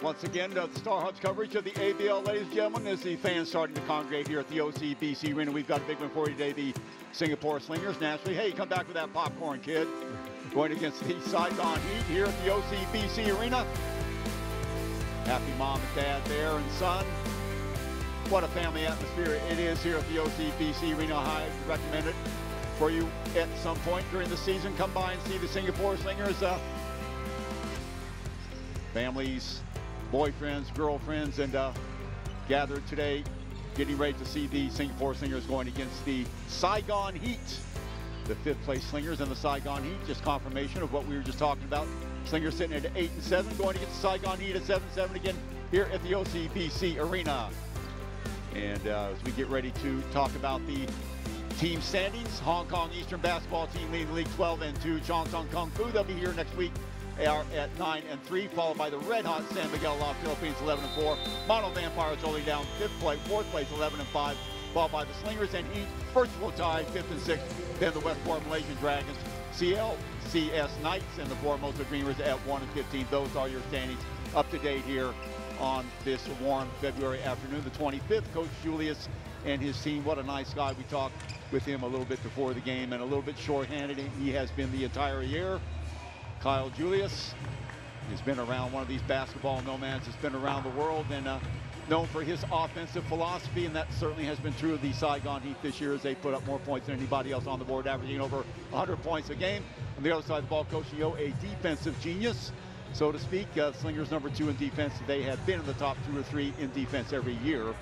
Once again, the Star Hub's coverage of the ABL, ladies and gentlemen, as the fans starting to congregate here at the OCBC Arena. We've got a big one for you today, the Singapore Slingers. Naturally, hey, come back with that popcorn, kid. Going against the Saigon Heat here at the OCBC Arena. Happy mom and dad there and son. What a family atmosphere it is here at the OCBC Arena. I recommend it for you at some point during the season. Come by and see the Singapore Slingers. Families, boyfriends, girlfriends, and gathered today, getting ready to see the Singapore Slingers going against the Saigon Heat. The fifth place Slingers and the Saigon Heat, just confirmation of what we were just talking about. Slingers sitting at 8-7, going against the Saigon Heat at 7-7 again here at the OCBC Arena. And as we get ready to talk about the team standings, Hong Kong Eastern basketball team leading the league 12-2. Chong Sung Kung Fu, they'll be here next week. They are at 9-3, followed by the red hot San Miguel La Philippines 11-4. Mono Vampires only down fourth place 11-5, followed by the Slingers and Heat, virtual tie 5th and 6th. Then the Westport Malaysian Dragons, CLCS Knights, and the Formosa Dreamers at 1-15. Those are your standings up to date here on this warm February afternoon, the 25th. Coach Julius and his team, what a nice guy. We talked with him a little bit before the game, and a little bit short-handed. He has been the entire year. Kyle Julius has been around one of these basketball nomads, has been around the world, and known for his offensive philosophy, and that certainly has been true of the Saigon Heat this year as they put up more points than anybody else on the board, averaging over 100 points a game. On the other side of the ball, Coach Yo, a defensive genius, so to speak. Slingers number 2 in defense. They have been in the top 2 or 3 in defense every year,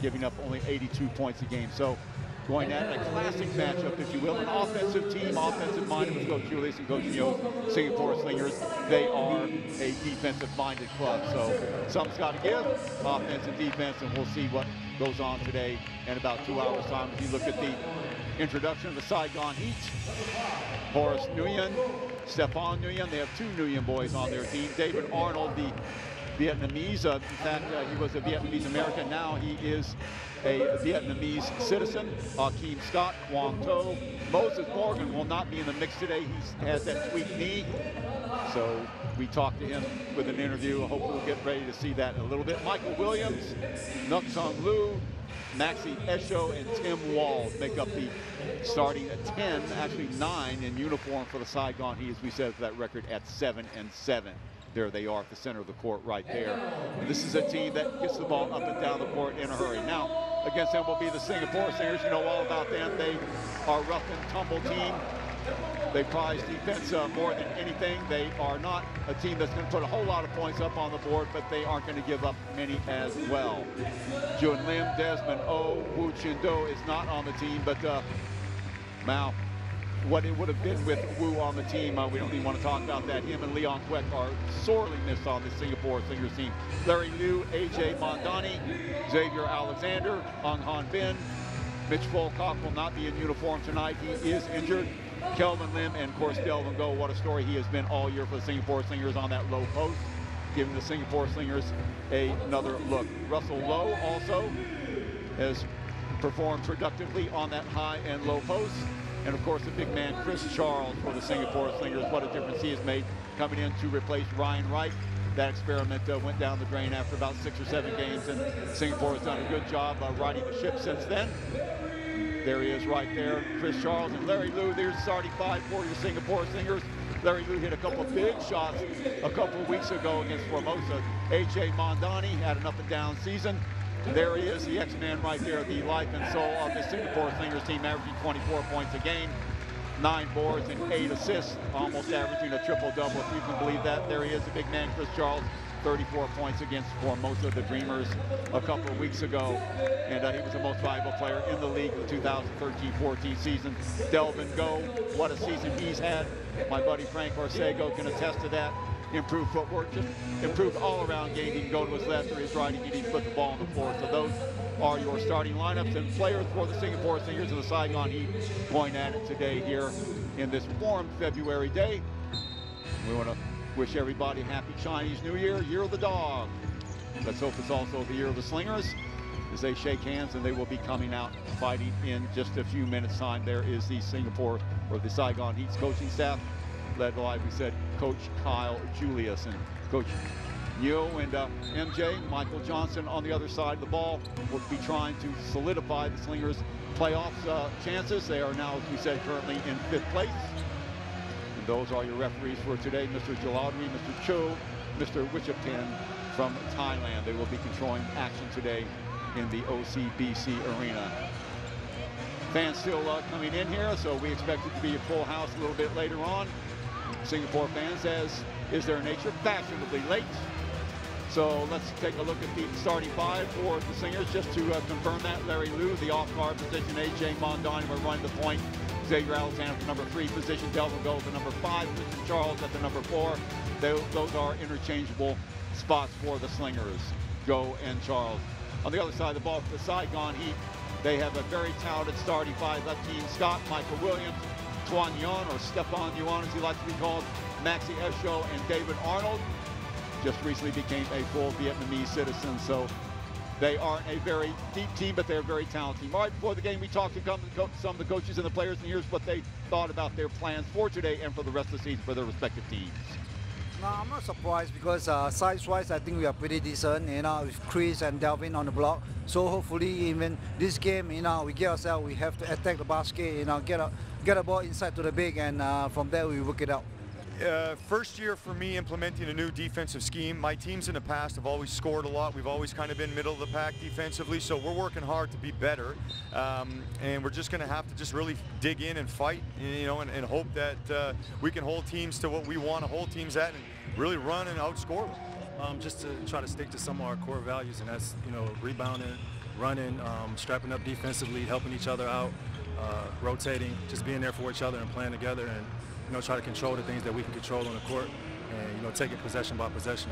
giving up only 82 points a game. So going at a classic matchup, if you will, an offensive team, offensive-minded with Coach Julius and Coach Yo, Singapore Slingers. They are a defensive-minded club, so something's got to give, offense and defense, and we'll see what goes on today in about 2 hours' time. If you look at the introduction of the Saigon Heat, Horace Nguyen, Stephon Nguyen, they have 2 Nguyen boys on their team. David Arnold, the Vietnamese, in fact, he was a Vietnamese American, now he is a Vietnamese citizen. Hakeem Scott, Quang To. Moses Morgan will not be in the mix today. He has that tweaked knee. So we talked to him with an interview. Hopefully we'll get ready to see that in a little bit. Michael Williams, Nuk Sung Lu, Maxi Esho, and Tim Wall make up the starting at 10, actually 9 in uniform for the Saigon Heat, as we said, for that record at 7-7. There they are at the center of the court right there. And this is a team that gets the ball up and down the court in a hurry. Now, against them will be the Singapore Slingers. You know all about them. They are a rough and tumble team. They prize defense more than anything. They are not a team that's going to put a whole lot of points up on the board, but they aren't going to give up many as well. Jun Lim, Desmond O, Wu Chin Do is not on the team, but Mao, what it would have been with Wu on the team, we don't even want to talk about that. Him and Leon Kwek are sorely missed on the Singapore Slingers team. Larry Liu, AJ Mondani, Xavier Alexander, Ung Han Bin. Mitch Volkov will not be in uniform tonight. He is injured. Kelvin Lim and, of course, Delvin Go. What a story he has been all year for the Singapore Slingers on that low post, giving the Singapore Slingers another look. Russell Lowe also has performed productively on that high and low post. And of course, the big man, Chris Charles, for the Singapore Slingers. What a difference he has made coming in to replace Ryan Wright. That experiment went down the drain after about 6 or 7 games, and Singapore has done a good job righting the ship since then. There he is right there, Chris Charles and Larry Liu. There's starting 5 for your Singapore Slingers. Larry Liu hit a couple of big shots a couple of weeks ago against Formosa. AJ Mondani had an up and down season. And there he is, the X-Man right there, the life and soul of the Singapore Slingers team, averaging 24 points a game, 9 boards and 8 assists, almost averaging a triple-double, if you can believe that. There he is, the big man, Chris Charles, 34 points against Formosa, the Dreamers, a couple of weeks ago. And he was the most valuable player in the league in the 2013-14 season. Delvin Go, what a season he's had. My buddy Frank Orsego can attest to that. Improved footwork, just improved all-around game. He can go to his left or his right, he can put the ball on the floor. So those are your starting lineups and players for the Singapore Slingers and the Saigon Heat going at it today here in this warm February day. We want to wish everybody a happy Chinese New Year, Year of the Dog. Let's hope it's also the Year of the Slingers as they shake hands, and they will be coming out fighting in just a few minutes' time. There is the Singapore, or the Saigon Heat's coaching staff, led by, like we said, Coach Kyle Julius and Coach Neo and MJ, Michael Johnson on the other side of the ball will be trying to solidify the Slingers playoffs chances. They are now, as we said, currently in 5th place. And those are your referees for today, Mr. Jaladri, Mr. Cho, Mr. Wichapin from Thailand. They will be controlling action today in the OCBC arena. Fans still coming in here, so we expect it to be a full house a little bit later on. Singapore fans, as is their nature, fashionably late. So let's take a look at the starting 5 for the Slingers. Just to confirm that, Larry Liu, the off-guard position, AJ Mondani will run the point. Xavier Alexander at the number 3 position. Delvin Go at the number 5. Christian Charles at the number 4. Those are interchangeable spots for the Slingers, Go and Charles. On the other side of the ball for the Saigon Heat, they have a very talented starting 5. Left team, Scott, Michael Williams, Tuan Yuan, or Stephon Yuan as he likes to be called, Maxi Esho, and David Arnold. Just recently became a full Vietnamese citizen, so they aren't a very deep team, but they're a very talented team. All right, before the game, we talked to some of the coaches and the players, and here's what they thought about their plans for today and for the rest of the season for their respective teams. No, I'm not surprised because size-wise, I think we are pretty decent, with Chris and Delvin on the block. So hopefully, even this game, we get ourselves, we have to attack the basket, get a ball inside to the big, and from there we work it out. First year for me implementing a new defensive scheme. My teams in the past have always scored a lot. We've always kind of been middle of the pack defensively, so we're working hard to be better. And we're just going to have to just really dig in and fight, and hope that we can hold teams to what we want to hold teams at and really run and outscore them. Just to try to stick to some of our core values, and that's, rebounding, running, strapping up defensively, helping each other out, rotating, just being there for each other and playing together, and try to control the things that we can control on the court, and take it possession by possession.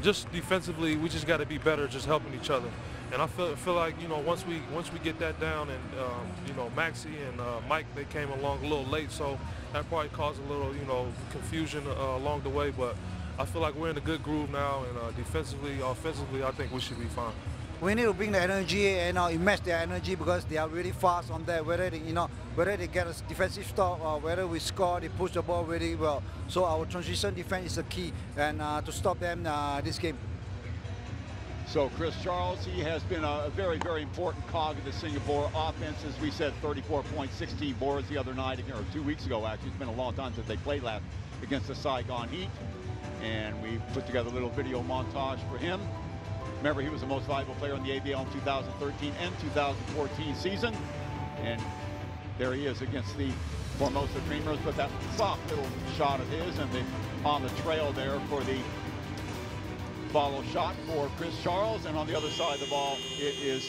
Just defensively, we just got to be better, just helping each other. And I feel like once we get that down, and Maxi and Mike, they came along a little late, so that probably caused a little confusion along the way. But I feel like we're in a good groove now, and defensively, offensively, I think we should be fine. We need to bring the energy and match their energy because they are really fast on that. Whether they get a defensive stop or whether we score, they push the ball really well. So our transition defense is the key, and to stop them this game. So Chris Charles, he has been a very, very important cog of the Singapore offense. As we said, 34 points, 16 boards the other night, or 2 weeks ago actually. It's been a long time since they played last against the Saigon Heat, and we put together a little video montage for him. Remember, he was the most valuable player in the ABL in 2013 and 2014 season. And there he is against the Formosa Dreamers, but that soft little shot of his, and on the trail there for the follow shot for Chris Charles. And on the other side of the ball, it is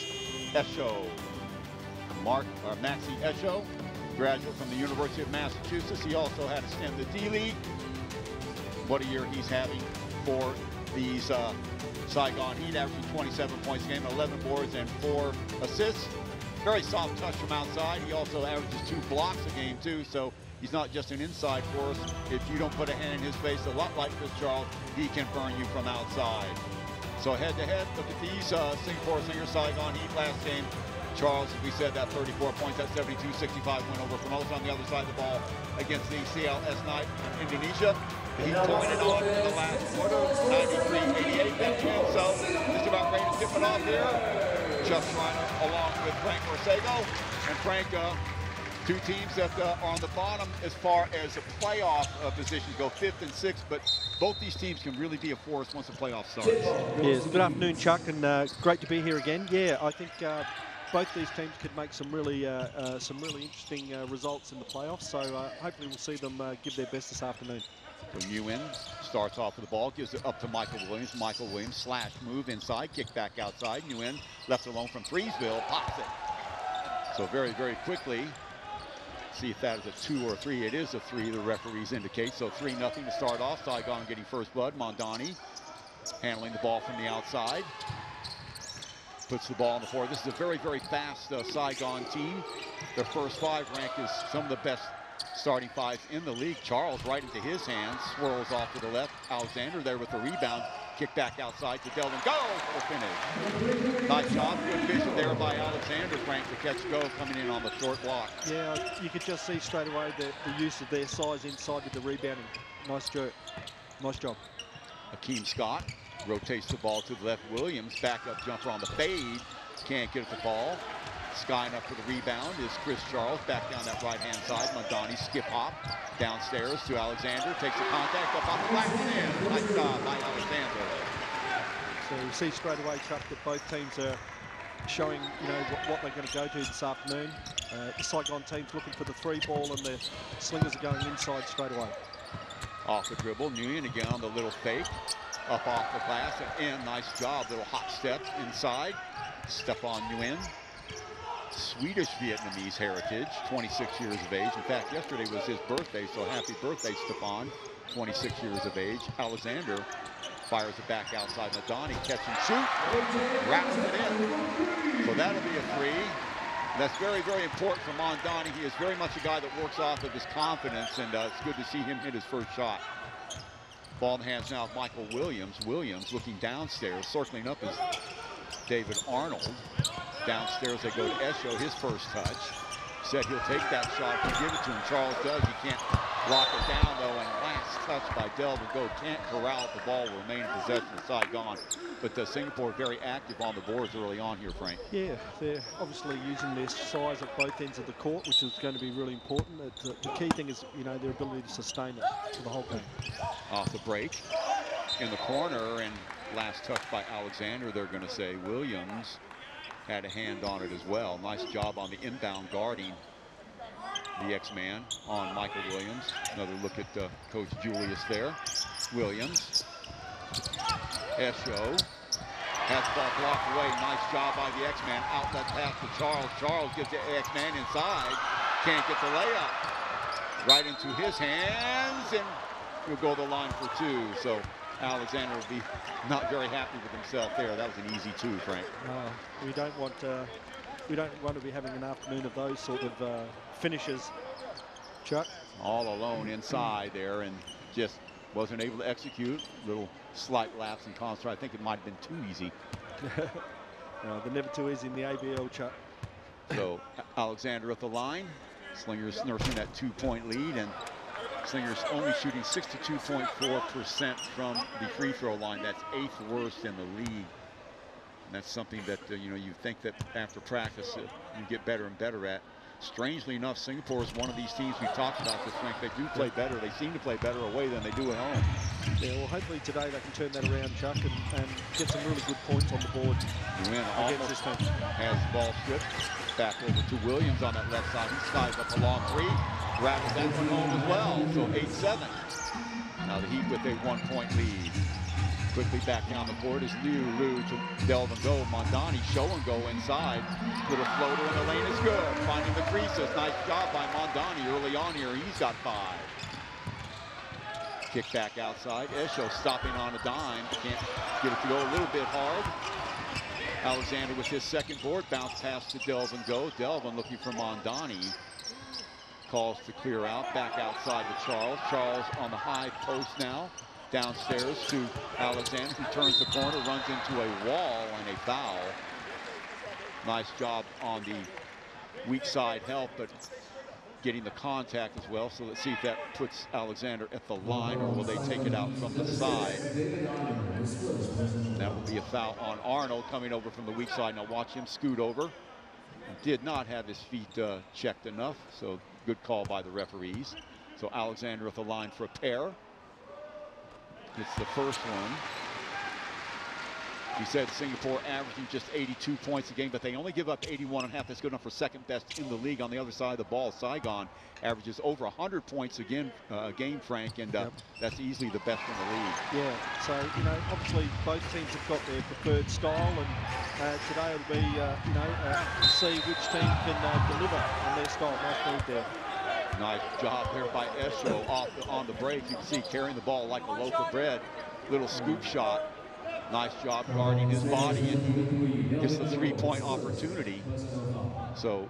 Esho. Maxi Esho, graduate from the University of Massachusetts. He also had a stint in the D-League. What a year he's having for these Saigon Heat, averaging 27 points a game, 11 boards, and 4 assists. Very soft touch from outside. He also averages 2 blocks a game, too, so he's not just an inside force. If you don't put a hand in his face, a lot like Chris Charles, he can burn you from outside. So head-to-head, look at these Singapore Slingers, Saigon Heat last game. Charles, as we said, that 34 points, that 72-65 win over Formosa. On the other side of the ball against the CLS Knight in Indonesia. He pointed off in the last quarter, 93-88 that win. So just about ready to tip it off here. Jeff Schreiner along with Frank Orsego. And Frank, 2 teams that are on the bottom as far as the playoff positions go, 5th and 6th, but both these teams can really be a force once the playoff starts. Yes, good afternoon, Chuck, and great to be here again. Yeah, I think both these teams could make some really interesting results in the playoffs, so hopefully we'll see them give their best this afternoon. So Nguyen starts off with the ball, gives it up to Michael Williams. Michael Williams slash move inside, kick back outside. Nguyen left alone from Freesville, pops it. So very, very quickly, see if that is a 2 or a 3. It is a 3, the referees indicate. So 3-0 to start off. Saigon getting first blood. Mondani handling the ball from the outside. Puts the ball on the floor. This is a very, very fast Saigon team. Their first 5 rank is some of the best starting 5s in the league. Charles right into his hands, swirls off to the left. Alexander there with the rebound. Kick back outside to Delvin. Go for the finish. Nice job. Good vision there by Alexander, Frank, to catch go coming in on the short block. Yeah, you could just see straight away the use of their size inside with the rebounding. Nice job. Nice job. Hakeem Scott rotates the ball to the left. Williams, backup jumper on the fade. Can't get it to fall. Skying up for the rebound is Chris Charles, back down that right-hand side. Mondani skip hop downstairs to Alexander, takes the contact up on the glass and in. Nice job by Alexander. So you see straight away, Chuck, that both teams are showing, what they're going to go to this afternoon. The Saigon team's looking for the 3 ball, and the Slingers are going inside straight away. Off the dribble, Nguyen again on the little fake. Up off the glass and in. Nice job, little hot step inside. Stephon Nguyen. Swedish-Vietnamese heritage, 26 years of age. In fact, yesterday was his birthday, so happy birthday, Stephon, 26 years of age. Alexander fires it back outside. Madani, catch and shoot, wraps it in. So that'll be a 3. That's very, very important for Mondani. He is very much a guy that works off of his confidence, and it's good to see him hit his first shot. Ball in the hands now of Michael Williams. Williams looking downstairs, circling up is David Arnold. Downstairs they go to Esho, his first touch. Said he'll take that shot if you give it to him. Charles does. He can't lock it down though, and last touch by Delvin Go can't corral it. The ball will remain in possession of Saigon. But Singapore very active on the boards early on here, Frank. Yeah, they're obviously using their size at both ends of the court, which is going to be really important. The key thing is, their ability to sustain it for the whole game. Off the break in the corner, and last touch by Alexander, they're going to say. Williams had a hand on it as well. Nice job on the inbound guarding the X-Man on Michael Williams. Another look at Coach Julius there. Williams. Esho has the ball blocked away. Nice job by the X-Man. Outlet pass to Charles. Charles gets the X-Man inside. Can't get the layup. Right into his hands, and he'll go to the line for 2. So Alexander will be not very happy with himself there. That was an easy 2, Frank. We don't want to be having an afternoon of those sort of finishes, Chuck. All alone inside there, and just wasn't able to execute. Little slight lapse in concentration. I think it might have been too easy. No, they're never too easy in the ABL, Chuck. So Alexander at the line. Slingers nursing that 2-point lead, and Slingers only shooting 62.4% from the free throw line. That's 8th worst in the league. And that's something that, you think that after practice you get better and better at. Strangely enough, Singapore is one of these teams we've talked about this, Frank. They do play better. They seem to play better away than they do at home. Yeah, well, hopefully today they can turn that around, Chuck, and get some really good points on the board against this team. Has the ball stripped. Back over to Williams on that left side. He skies up a long 3. Rattles that one home as well. So 8-7. Now the Heat with a 1-point lead. Quickly back down the court is Liu to Delvin Go. Mondani show and go inside. Little floater in the lane is good. Finding the creases. Nice job by Mondani early on here. He's got 5. Kick back outside. Esho stopping on a dime. Can't get it to go a little bit hard. Alexander with his second board. Bounce pass to Delvin Go. Delvin looking for Mondani. Calls to clear out. Back outside to Charles. Charles on the high post now. Downstairs to Alexander, who turns the corner, runs into a wall, and a foul. Nice job on the weak side help, but getting the contact as well. So let's see if that puts Alexander at the line, or will they take it out from the side. That will be a foul on Arnold coming over from the weak side. Now watch him scoot over. Did not have his feet checked enough, so good call by the referees. So Alexander at the line for a pair. It's the first one. We said Singapore averaging just 82 points a game, but they only give up 81.5. That's good enough for second best in the league. On the other side of the ball, Saigon averages over 100 points a game, Frank, and that's easily the best in the league. Yeah, so, obviously both teams have got their preferred style, and today it'll be, see which team can deliver on their style. Nice move there. Nice job there by Esho on the break. You can see carrying the ball like a loaf of bread. Little scoop shot. Nice job guarding his body and gets the 3-point opportunity. So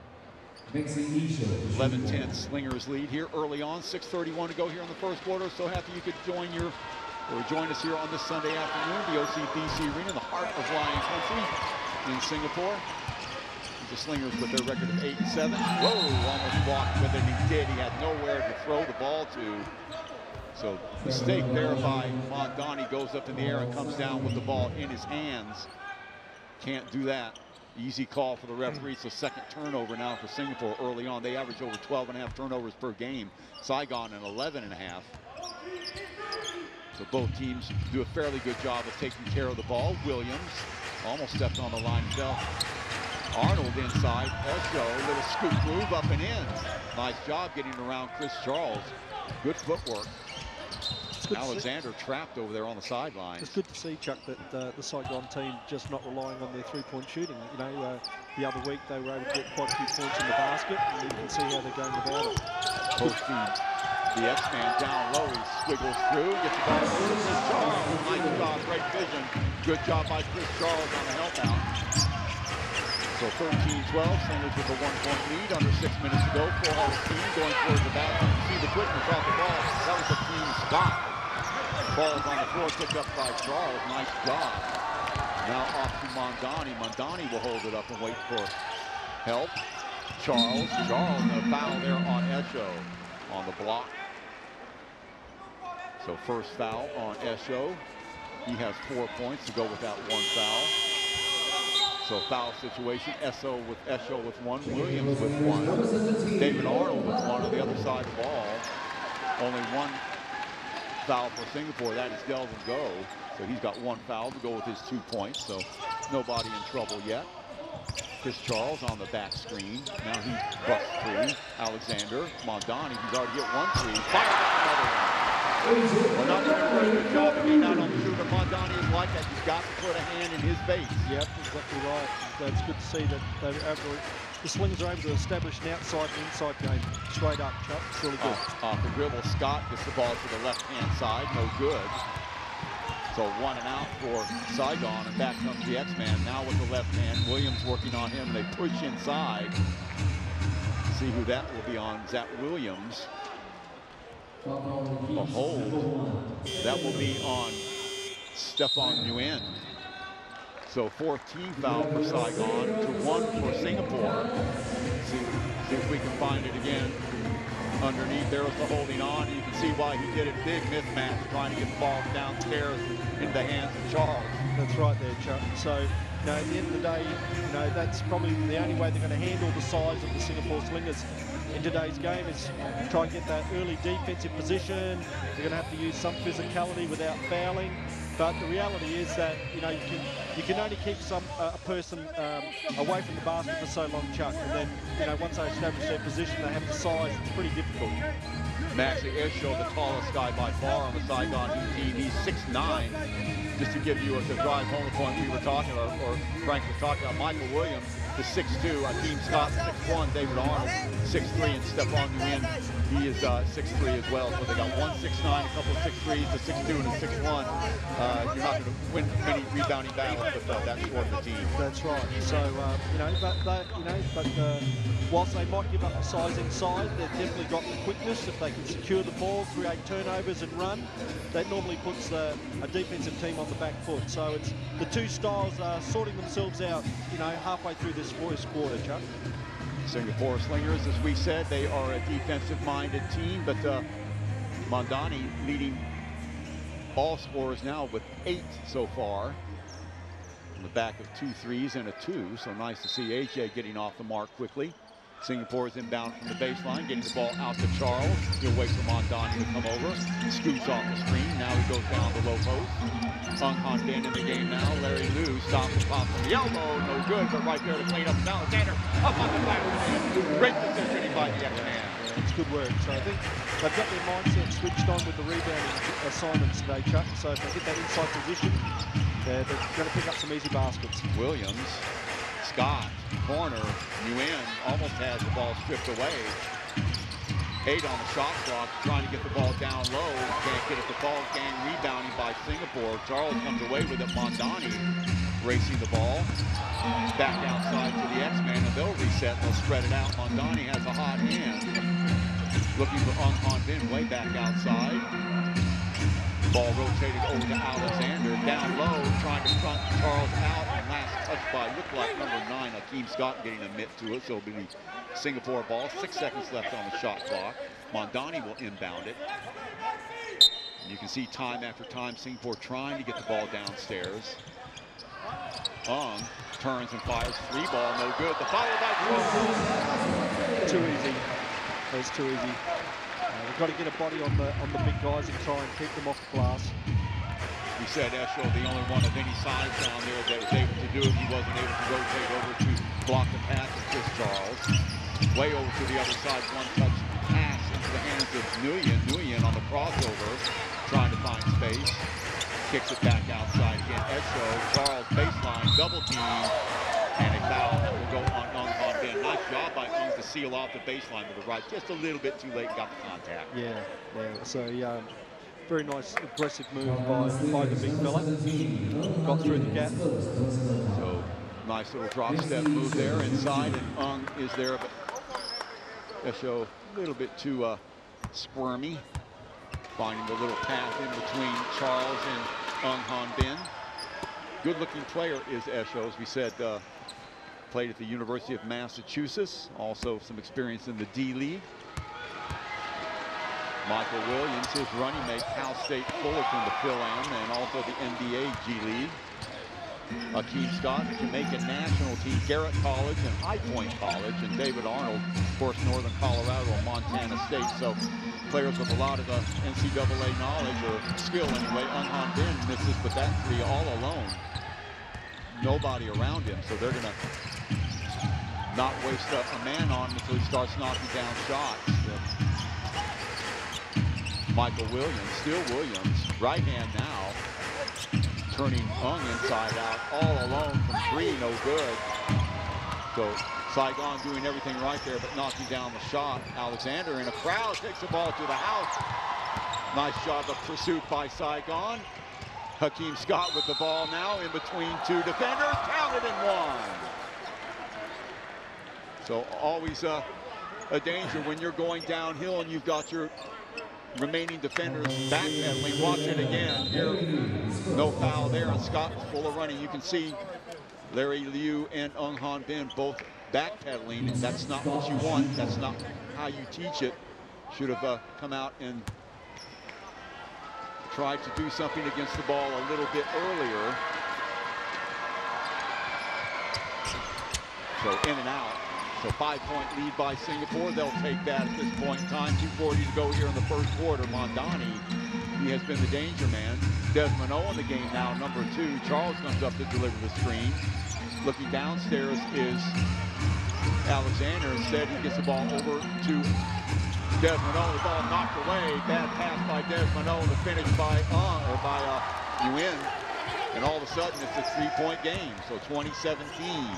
11-10 Slingers lead here early on. 6:31 to go here in the first quarter. So happy you could join us here on this Sunday afternoon. The OCBC Arena, the heart of Lion Country in Singapore. The Slingers with their record of 8-7. Whoa, almost walked with it. He did. He had nowhere to throw the ball to. So mistake there by Mondani, goes up in the air and comes down with the ball in his hands. Can't do that. Easy call for the referee. So second turnover now for Singapore early on. They average over 12.5 turnovers per game. Saigon an 11.5. So both teams do a fairly good job of taking care of the ball. Williams almost stepped on the line himself. Arnold inside. Esho, little scoop move up and in. Nice job getting around Chris Charles. Good footwork. Alexander trapped over there on the sideline. It's good to see, Chuck, that the Saigon team just not relying on their three-point shooting. You know, the other week they were able to get quite a few points in the basket, and you can see how they're going about it. Posting the X-Man down low, he squiggles through, gets the ball over to Chris Charles. Nice job, great vision. Good job by Chris Charles on the help out. So 13-12, Slingers with a 1-point lead, under 6 minutes to go. 4-0 team going towards the basket. You see the quickness off the ball. That was a team spot. Ball's on the floor, picked up by Charles. Nice job. Now off to Mondani. Mondani will hold it up and wait for help. Charles, and a foul there on Esho on the block. So first foul on Esho. He has 4 points to go without 1 foul. So foul situation, Esho with 1, Williams with 1, David Arnold with 1 on the other side of the ball. Only 1 foul for Singapore, that is Delvin Go. So he's got 1 foul to go with his 2 points, so nobody in trouble yet. Chris Charles on the back screen. Now he busts 3. Alexander, Mondani, he's already hit 1 3. Fires another one. Well, not doing a very good job of being out on the shooter. Mondani is like that. He's got to put a hand in his face. Yep, exactly right. It's good to see that the Slingers are able to establish an outside and inside game straight up, Chuck. It's really good. Off the dribble, Scott gets the ball to the left-hand side. No good. So 1 and out for Saigon, and back comes the X-Man. Now with the left hand, Williams working on him. They push inside. See who that will be on. Zach Williams. A hold. That will be on Stephon Nguyen. So 4th team foul for Saigon to 1 for Singapore. See if we can find it again. Underneath, there was the holding on. You can see why he did it. Big mismatch, trying to get the ball downstairs in the hands of Charles. That's right there, Chuck. So, you know, at the end of the day, you know, that's probably the only way they're going to handle the size of the Singapore Slingers in today's game is try and get that early defensive position. They're going to have to use some physicality without fouling. But the reality is that, you know, you can only keep a person away from the basket for so long, Chuck. And then, you know, once they establish their position, they have the size. It's pretty difficult. Maxie Esho, the tallest guy by far on the Saigon Heat team. He's 6'9". Just to give you to drive home the point we were talking about, or Frank was talking about, Michael Williams is 6'2", Akeem Scott 6'1", David Arnold 6'3", and Stephon Nguyen, he is 6'3" as well. So they got 1 6'9", a couple of 6'3s, a 6'2", and a 6'1". You're not going to win many rebounding battles with that short of a team. That's right. So you know, whilst they might give up the size inside, they've definitely got the quickness. If they can secure the ball, create turnovers, and run, that normally puts a defensive team on the back foot. So it's the two styles sorting themselves out, you know, halfway through this first quarter, Chuck. Singapore Slingers, as we said, they are a defensive-minded team, but Mondani leading all scorers now with 8 so far. On the back of 2 threes and a 2, so nice to see AJ getting off the mark quickly. Singapore is inbound from the baseline, getting the ball out to Charles. He'll wait for Mondani to come over. Scoots off the screen. Now he goes down the low post. Ung Han Bin in the game now. Larry Liu stops and pops from the elbow. No good, but right there to clean up. Alexander up on the back. Great positioning by the X-Man. It's good work. So I think they've got their mindset switched on with the rebounding assignments today, Chuck. So if they get that inside position, they're going to pick up some easy baskets. Williams. Scott, corner, Nguyen almost has the ball stripped away. 8 on the shot clock, trying to get the ball down low. Can't get it. The ball game rebounding by Singapore. Charles comes away with it. Mondani racing the ball. Back outside to the X-Man, and they'll reset. They'll spread it out. Mondani has a hot hand. Looking for Ung Han Bin way back outside. Ball rotated over to Alexander. Down low, trying to front Charles out. And last touch by, looked like number 9, Akeem Scott, getting a mitt to it. So it'll be Singapore ball. 6 seconds left on the shot clock. Mondani will inbound it. You can see time after time Singapore trying to get the ball downstairs. Turns and fires, 3 ball, no good. The follow by Too easy. That was too easy. We've got to get a body on the big guys and try and keep them off the glass. We said Esho, the only one of any size down there that was able to do it. He wasn't able to rotate over to block the pass of Chris Charles. Way over to the other side, one-touch pass into the hands of Nguyen. Nguyen on the crossover, trying to find space. Kicks it back outside again. Esho, Charles, baseline, double team, and a foul that will go on Ung Han Bin. Nice job by Ung to seal off the baseline with the right. Just a little bit too late, got the contact. Yeah. So very nice, aggressive move by the big fella. Got through the gap. So nice little drop step move there inside, and Ung is there, but Esho a little bit too squirmy. Finding the little path in between Charles and Ung Han Bin. Good-looking player is Esho, as we said, played at the University of Massachusetts. Also some experience in the D-League. Michael Williams, his running mate, Cal State Fullerton, the Phil-Am, and also the NBA G-League. Akeem Scott, the Jamaican national team, Garrett College and High Point College, and David Arnold, of course, Northern Colorado and Montana State. So players with a lot of NCAA knowledge or skill anyway. Ung Han Bin misses with that 3 all alone. Nobody around him, so they're gonna not waste a man on him until he starts knocking down shots. Michael Williams, still Williams, right hand now. Turning Ung inside out, all alone from 3, no good. So Saigon doing everything right there, but knocking down the shot. Alexander in a crowd takes the ball to the house. Nice job of pursuit by Saigon. Hakeem Scott with the ball now in between 2 defenders, counted in 1. So always a danger when you're going downhill and you've got your remaining defenders backpedaling. Watch it again. Here, no foul there, and Scott was full of running. You can see Larry Liu and Ung Han Bin both backpedaling. That's not what you want. That's not how you teach it. Should have come out and tried to do something against the ball a little bit earlier. So in and out. So 5-point lead by Singapore. They'll take that at this point in time. 2:40 to go here in the first quarter. Mondani, he has been the danger man. Desmond O in the game now, number 2. Charles comes up to deliver the screen. Looking downstairs is Alexander. Instead, he gets the ball over to Desmond O. The ball knocked away. Bad pass by Desmond O. The finish by Nguyen. And all of a sudden, it's a 3-point game. So 20-17.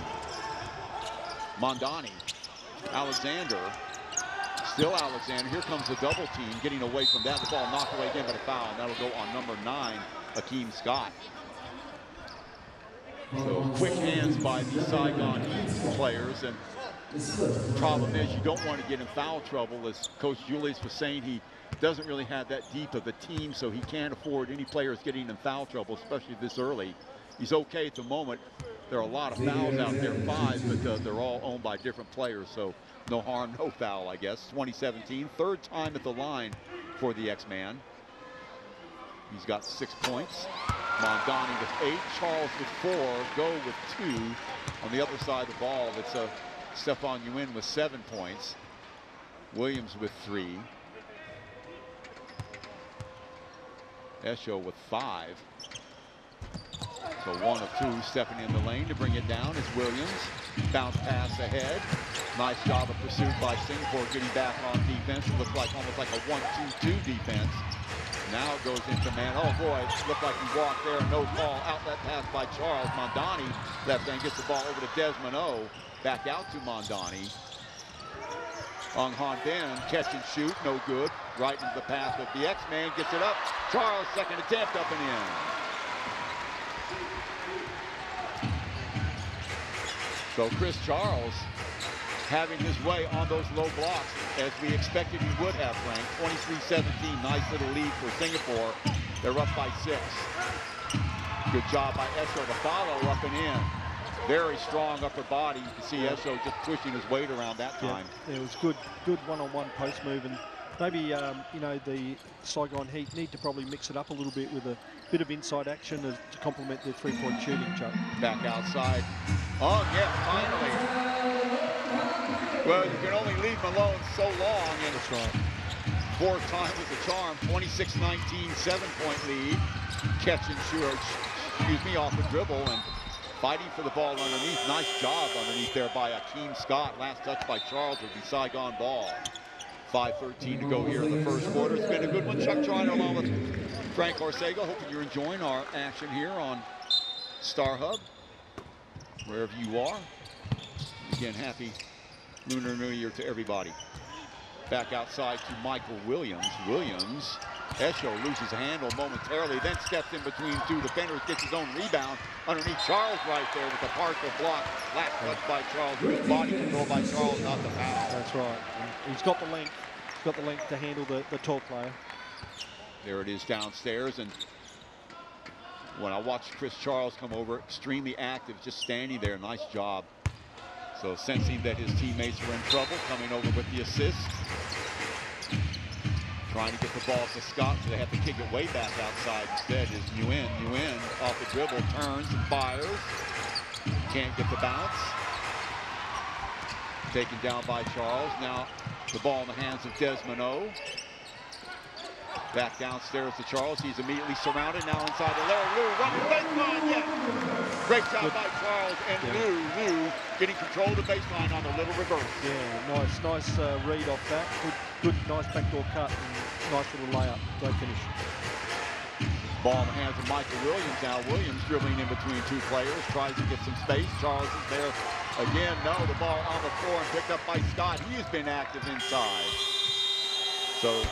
Mondani, Alexander, still Alexander. Here comes the double team, getting away from that. The ball knocked away again, but a foul. And that'll go on number 9, Akeem Scott. So quick hands by the Saigon Heat players. And the problem is you don't want to get in foul trouble. As Coach Julius was saying, he doesn't really have that deep of a team, so he can't afford any players getting in foul trouble, especially this early. He's okay at the moment. There are a lot of fouls out there, 5, but they're all owned by different players, so no harm, no foul, I guess. 2017, 3rd time at the line for the X-Man. He's got 6 points. Mondani with 8, Charles with 4, Go with 2. On the other side of the ball, it's Stephon Nguyen with 7 points. Williams with 3. Esho with 5. So 1 of 2 stepping in the lane to bring it down is Williams. Bounce pass ahead. Nice job of pursuit by Singapore getting back on defense. It looked like almost like a 1-2-2 defense. Now it goes into man. Oh boy, it looked like he walked there. No call. Outlet pass by Charles. Mondani left hand gets the ball over to Desmond O. Back out to Mondani. Ung Han Bin, catch and shoot, no good. Right into the path of the X-Man, gets it up. Charles, second attempt, up and in. So Chris Charles having his way on those low blocks as we expected he would have, Frank. 23-17, nice little lead for Singapore. They're up by 6. Good job by Esho to follow up and in. Very strong upper body. You can see Esho just pushing his weight around that time. Yeah, it was good one-on-one post move, and maybe you know, the Saigon Heat need to probably mix it up a little bit with a bit of inside action to complement their three-point shooting, Chuck. Back outside. Oh, yeah, finally. Well, you can only leave them alone so long. And that's right. Fourth time was a charm. 26-19, 7-point lead. Catch and shoot, excuse me, off the dribble and fighting for the ball underneath. Nice job underneath there by Akeem Scott. Last touch by Charles would be Saigon ball. 5:13 to go here in the first quarter. It's been a good one. Chuck Triner along with Frank Orsego. Hoping you're enjoying our action here on Star Hub, wherever you are. Again, happy Lunar New Year to everybody. Back outside to Michael Williams. Williams, Esho loses a handle momentarily, then steps in between two defenders, gets his own rebound underneath Charles right there with a partial block. Last touch by Charles, good body control by Charles, not the foul. That's right. And he's got the length. He's got the length to handle the tall player. There it is downstairs, and when I watched Chris Charles come over, extremely active, just standing there. Nice job. So sensing that his teammates were in trouble, coming over with the assist. Trying to get the ball to Scott, so they have to kick it way back outside. Instead is Nguyen. Nguyen off the dribble, turns and fires. Can't get the bounce. Taken down by Charles. Now the ball in the hands of Desmond O. Back downstairs to Charles. He's immediately surrounded. Now inside to Larry Liu. Running the baseline. Yeah. Great job by Charles and Liu getting control of the baseline on the little reverse. Yeah, nice read off that. Good, nice backdoor cut and nice little layup. Great finish. Ball in the hands of Michael Williams now. Williams dribbling in between two players. Tries to get some space. Charles is there again. No, the ball on the floor and picked up by Scott. He has been active inside. So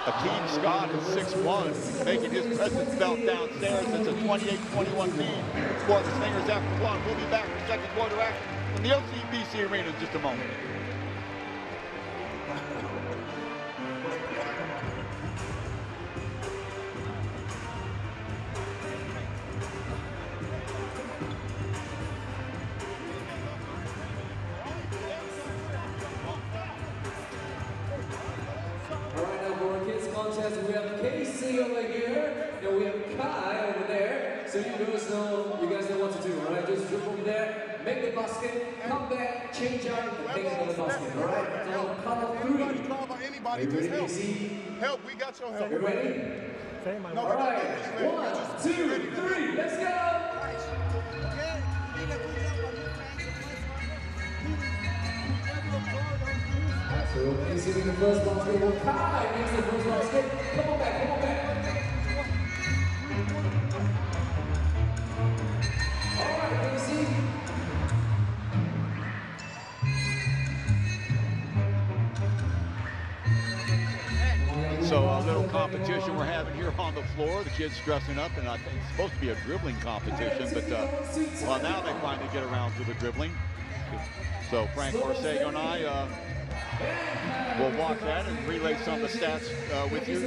Akeem Scott is 6'1", making his presence felt downstairs. It's a 28-21 lead for the Slingers after one. We'll be back for second quarter action in the OCBC Arena in just a moment. We have Casey over here, and we have Kai over there. So you guys know what to do, all right? Just dribble over there, make the basket, come back, change out, and make another basket, all right? So count of three. Are you ready, Casey? Help, we got your help. You ready? All right, 1, 2, 3, let's go! So Casey with the first basket, Kai makes the first basket. Come on back, come on back. All right, Casey. So a little competition we're having here on the floor. The kids dressing up, and I think it's supposed to be a dribbling competition, but well, now they finally get around to the dribbling. So Frank Orsego and I we'll watch that and relay some of the stats with you.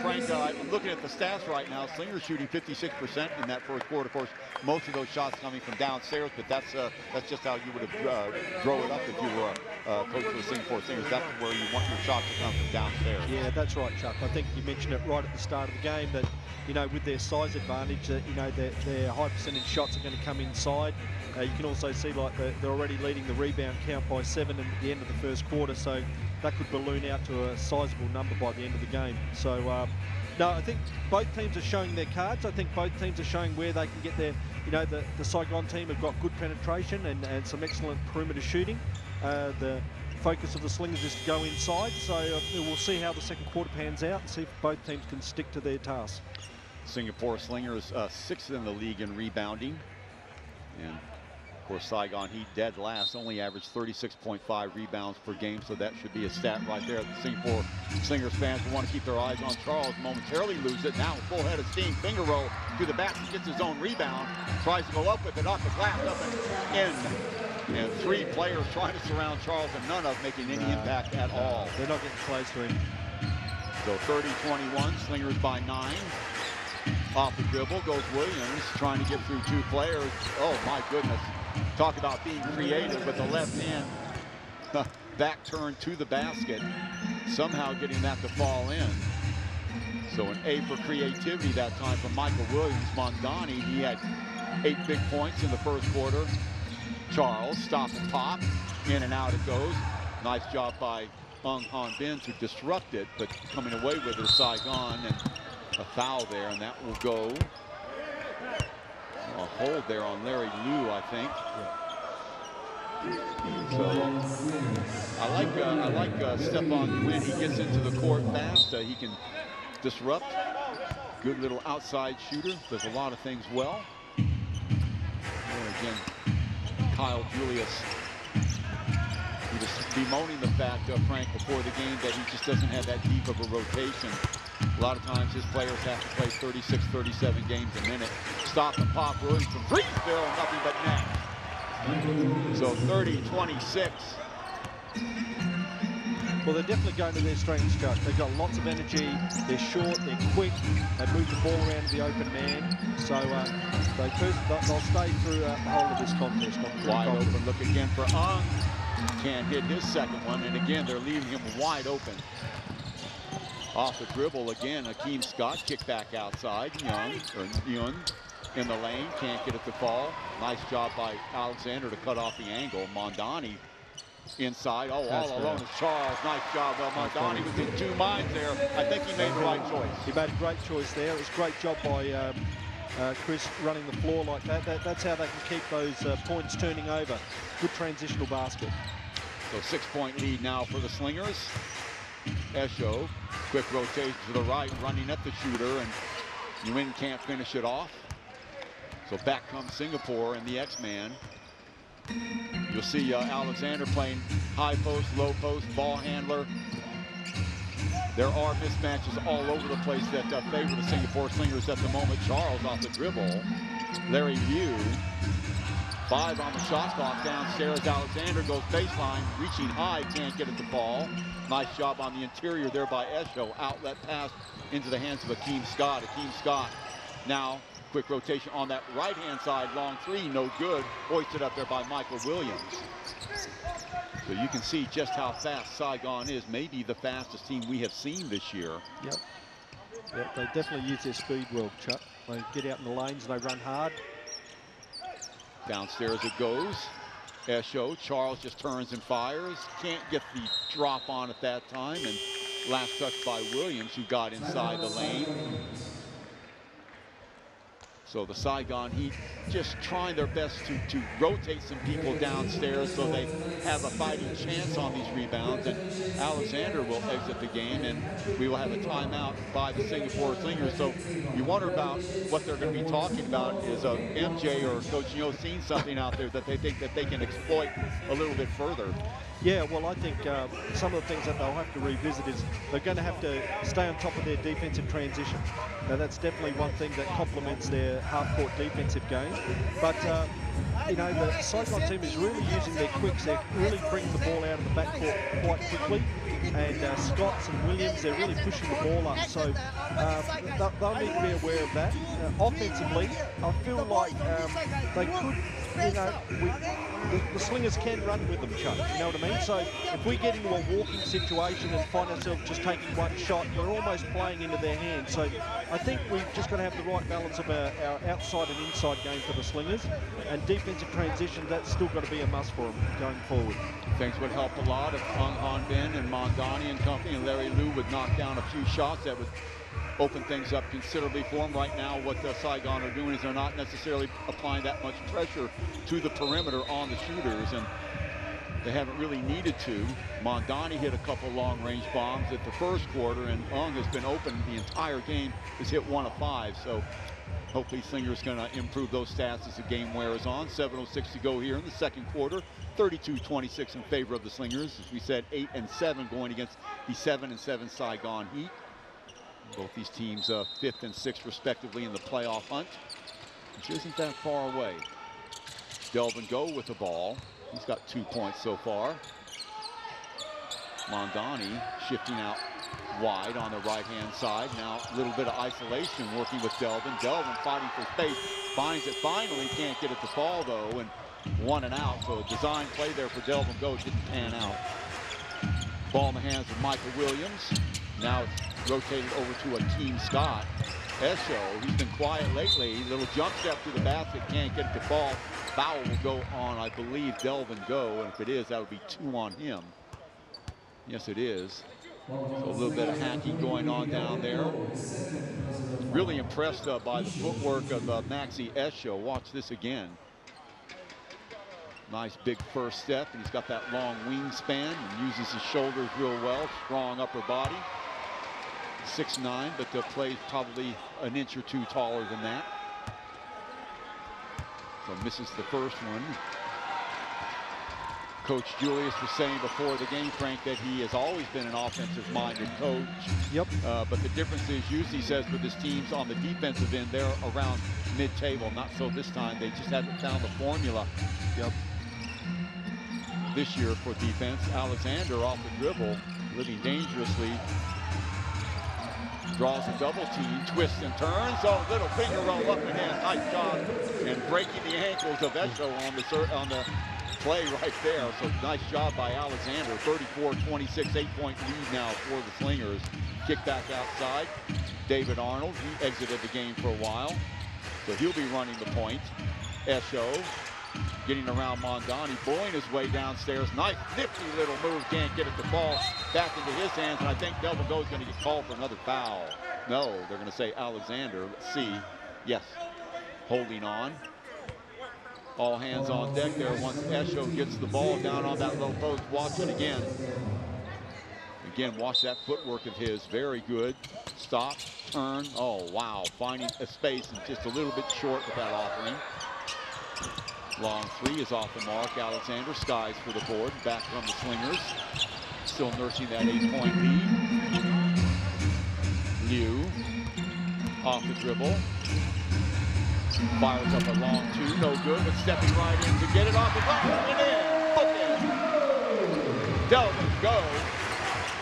Frank, I'm looking at the stats right now. Slingers shooting 56% in that first quarter. Of course, most of those shots coming from downstairs, but that's just how you would have drove it up if you were a coach for the Singapore Slingers. That's where you want your shots to come from downstairs. Yeah, that's right, Chuck. I think you mentioned it right at the start of the game that, you know, with their size advantage, that, you know, their high percentage shots are going to come inside. You can also see like they're already leading the rebound count by 7 at the end of the first quarter, so that could balloon out to a sizable number by the end of the game. So, no, I think both teams are showing their cards. I think both teams are showing where they can get their, you know, the Saigon team have got good penetration and some excellent perimeter shooting. The focus of the Slingers is to go inside, so we'll see how the second quarter pans out and see if both teams can stick to their task. Singapore Slingers 6th in the league in rebounding, and of course, Saigon Heat dead last, only averaged 36.5 rebounds per game, so that should be a stat right there. The Singapore Slingers fans will want to keep their eyes on Charles. Momentarily lose it. Now full head of steam. Finger roll to the basket, gets his own rebound. Tries to go up with it, off the glass, up and in. And 3 players trying to surround Charles, and none of making any impact at all. They're not getting close to him. So 30-21, Slingers by 9. Off the dribble goes Williams, trying to get through 2 players. Oh my goodness. Talk about being creative with the left hand. Back turn to the basket. somehow getting that to fall in. So an A for creativity that time from Michael Williams. Mondani, he had 8 big points in the first quarter. Charles, stop and pop, in and out it goes. Nice job by Han Bin to disrupt it, but coming away with it is Saigon, and a foul there, and that will go. A hold there on Larry Liu, I think. So I like Stephon when he gets into the court fast. He can disrupt. Good little outside shooter. Does a lot of things well. There again, Kyle Julius. He was bemoaning the fact, Frank, before the game that he just doesn't have that deep of a rotation. A lot of times his players have to play 36, 37 games a minute. Stop and pop, Williams from free throw, nothing but net. So 30-26. Well, they're definitely going to their strengths, Chuck. They've got lots of energy. They're short. They're quick. They move the ball around the open man. So they'll stay through the whole of this contest. Wide open look again for Ung. Can't hit his second one, and again they're leaving him wide open. Off the dribble again, Akeem Scott kick back outside. Young in the lane, can't get it to fall. Nice job by Alexander to cut off the angle. Mondani inside. Oh, all alone is Charles. Nice job. Well, Mondani was in two minds there. I think he made the right choice. He made a great choice there. It was a great job by Chris running the floor like that. That's how they can keep those points turning over. Good transitional basket. So 6-point lead now for the Slingers. Esho, quick rotation to the right, running at the shooter, and Nguyen can't finish it off. So back comes Singapore and the X-Man. You'll see Alexander playing high post, low post, ball handler. There are mismatches all over the place that favor the Singapore Slingers at the moment. Charles off the dribble. Larry Liu. 5 on the shot clock downstairs. Alexander goes baseline, reaching high, can't get it to fall. Nice job on the interior there by Esho. Outlet pass into the hands of Akeem Scott. Akeem Scott now quick rotation on that right-hand side. Long three, no good. Hoisted up there by Michael Williams. So you can see just how fast Saigon is. Maybe the fastest team we have seen this year. Yep, they definitely use their speed well, Chuck. They get out in the lanes and they run hard. Downstairs it goes. Esho, Charles just turns and fires. Can't get the drop on at that time. And last touch by Williams, who got inside the lane. So the Saigon Heat just trying their best to rotate some people downstairs so they have a fighting chance on these rebounds. And Alexander will exit the game, and we will have a timeout by the Singapore Slingers. So you wonder about what they're going to be talking about. Is MJ or Coach Yo seen something out there that they think that they can exploit a little bit further? Yeah, well, I think some of the things that they'll have to revisit is they're going to have to stay on top of their defensive transition. Now, that's definitely one thing that complements their half-court defensive game. But, you know, the Saigon team is really using their quicks. They're really bringing the ball out of the backcourt quite quickly. And Scotts and Williams, they're really pushing the ball up. So they'll need to be aware of that. Offensively, I feel like they could, you know, the Slingers can run with them, Chuck. You know what I mean? So if we get into a walking situation and find ourselves just taking one shot, we're almost playing into their hands. So I think we've just got to have the right balance of our outside and inside game for the Slingers. And defensive transition, that's still got to be a must for them going forward. Things would help a lot if Han Bin and Mondani and company and Larry Liu would knock down a few shots. That would open things up considerably for them. Right now, what the Saigon are doing is they're not necessarily applying that much pressure to the perimeter on the shooters, and they haven't really needed to. Mondani hit a couple long-range bombs at the first quarter, and Ung has been open the entire game, has hit 1 of 5. So hopefully Slingers going to improve those stats as the game wears on. 7:06 to go here in the second quarter. 32-26 in favor of the Slingers. As we said, 8-7 going against the 7-7 Saigon Heat. Both these teams 5th and 6th respectively in the playoff hunt, which isn't that far away. Delvin Go with the ball. He's got 2 points so far. Mondani shifting out wide on the right-hand side. Now a little bit of isolation working with Delvin. Delvin fighting for space, finds it finally, can't get it to fall though, and 1 and out. So a design play there for Delvin Go didn't pan out. Ball in the hands of Michael Williams. Now it's rotated over to Akeem Scott. Esho, he's been quiet lately. Little jump step to the basket, can't get it to fall. Foul will go on, I believe, Delvin Go, and if it is, that would be 2 on him. Yes, it is. So a little bit of hacking going on down there. Really impressed by the footwork of Maxi Esho. Watch this again. Nice big first step, and he's got that long wingspan and uses his shoulders real well. Strong upper body. 6'9", but plays probably an inch or two taller than that. So misses the first one. Coach Julius was saying before the game, Frank, that he has always been an offensive-minded coach. Yep. But the difference is, usually says with his teams on the defensive end, they're around mid-table. Not so this time. They just haven't found the formula. Yep. This year for defense. Alexander off the dribble, living dangerously. Draws a double team, twists and turns. Oh, little finger roll up and in. Nice job. And breaking the ankles of Esho on the play right there. So nice job by Alexander. 34-26, 8-point lead now for the Slingers. Kick back outside. David Arnold, he exited the game for a while. So he'll be running the point. Esho getting around Mondani, bullying his way downstairs. Nice, nifty little move. Can't get it to fall back into his hands. And I think Delvin Go is going to get called for another foul. No, they're going to say Alexander. Let's see. Yes, holding on. All hands on deck there once Esho gets the ball down on that low post. Watch it again. Again, watch that footwork of his. Very good. Stop, turn. Oh, wow. Finding a space and just a little bit short with that offering. Long three is off the mark. Alexander skies for the board. Back from the Slingers. Still nursing that 8-point lead. Liu off the dribble. Fires up a long two. No good, but stepping right in to get it off the ground and in. Delvin Go.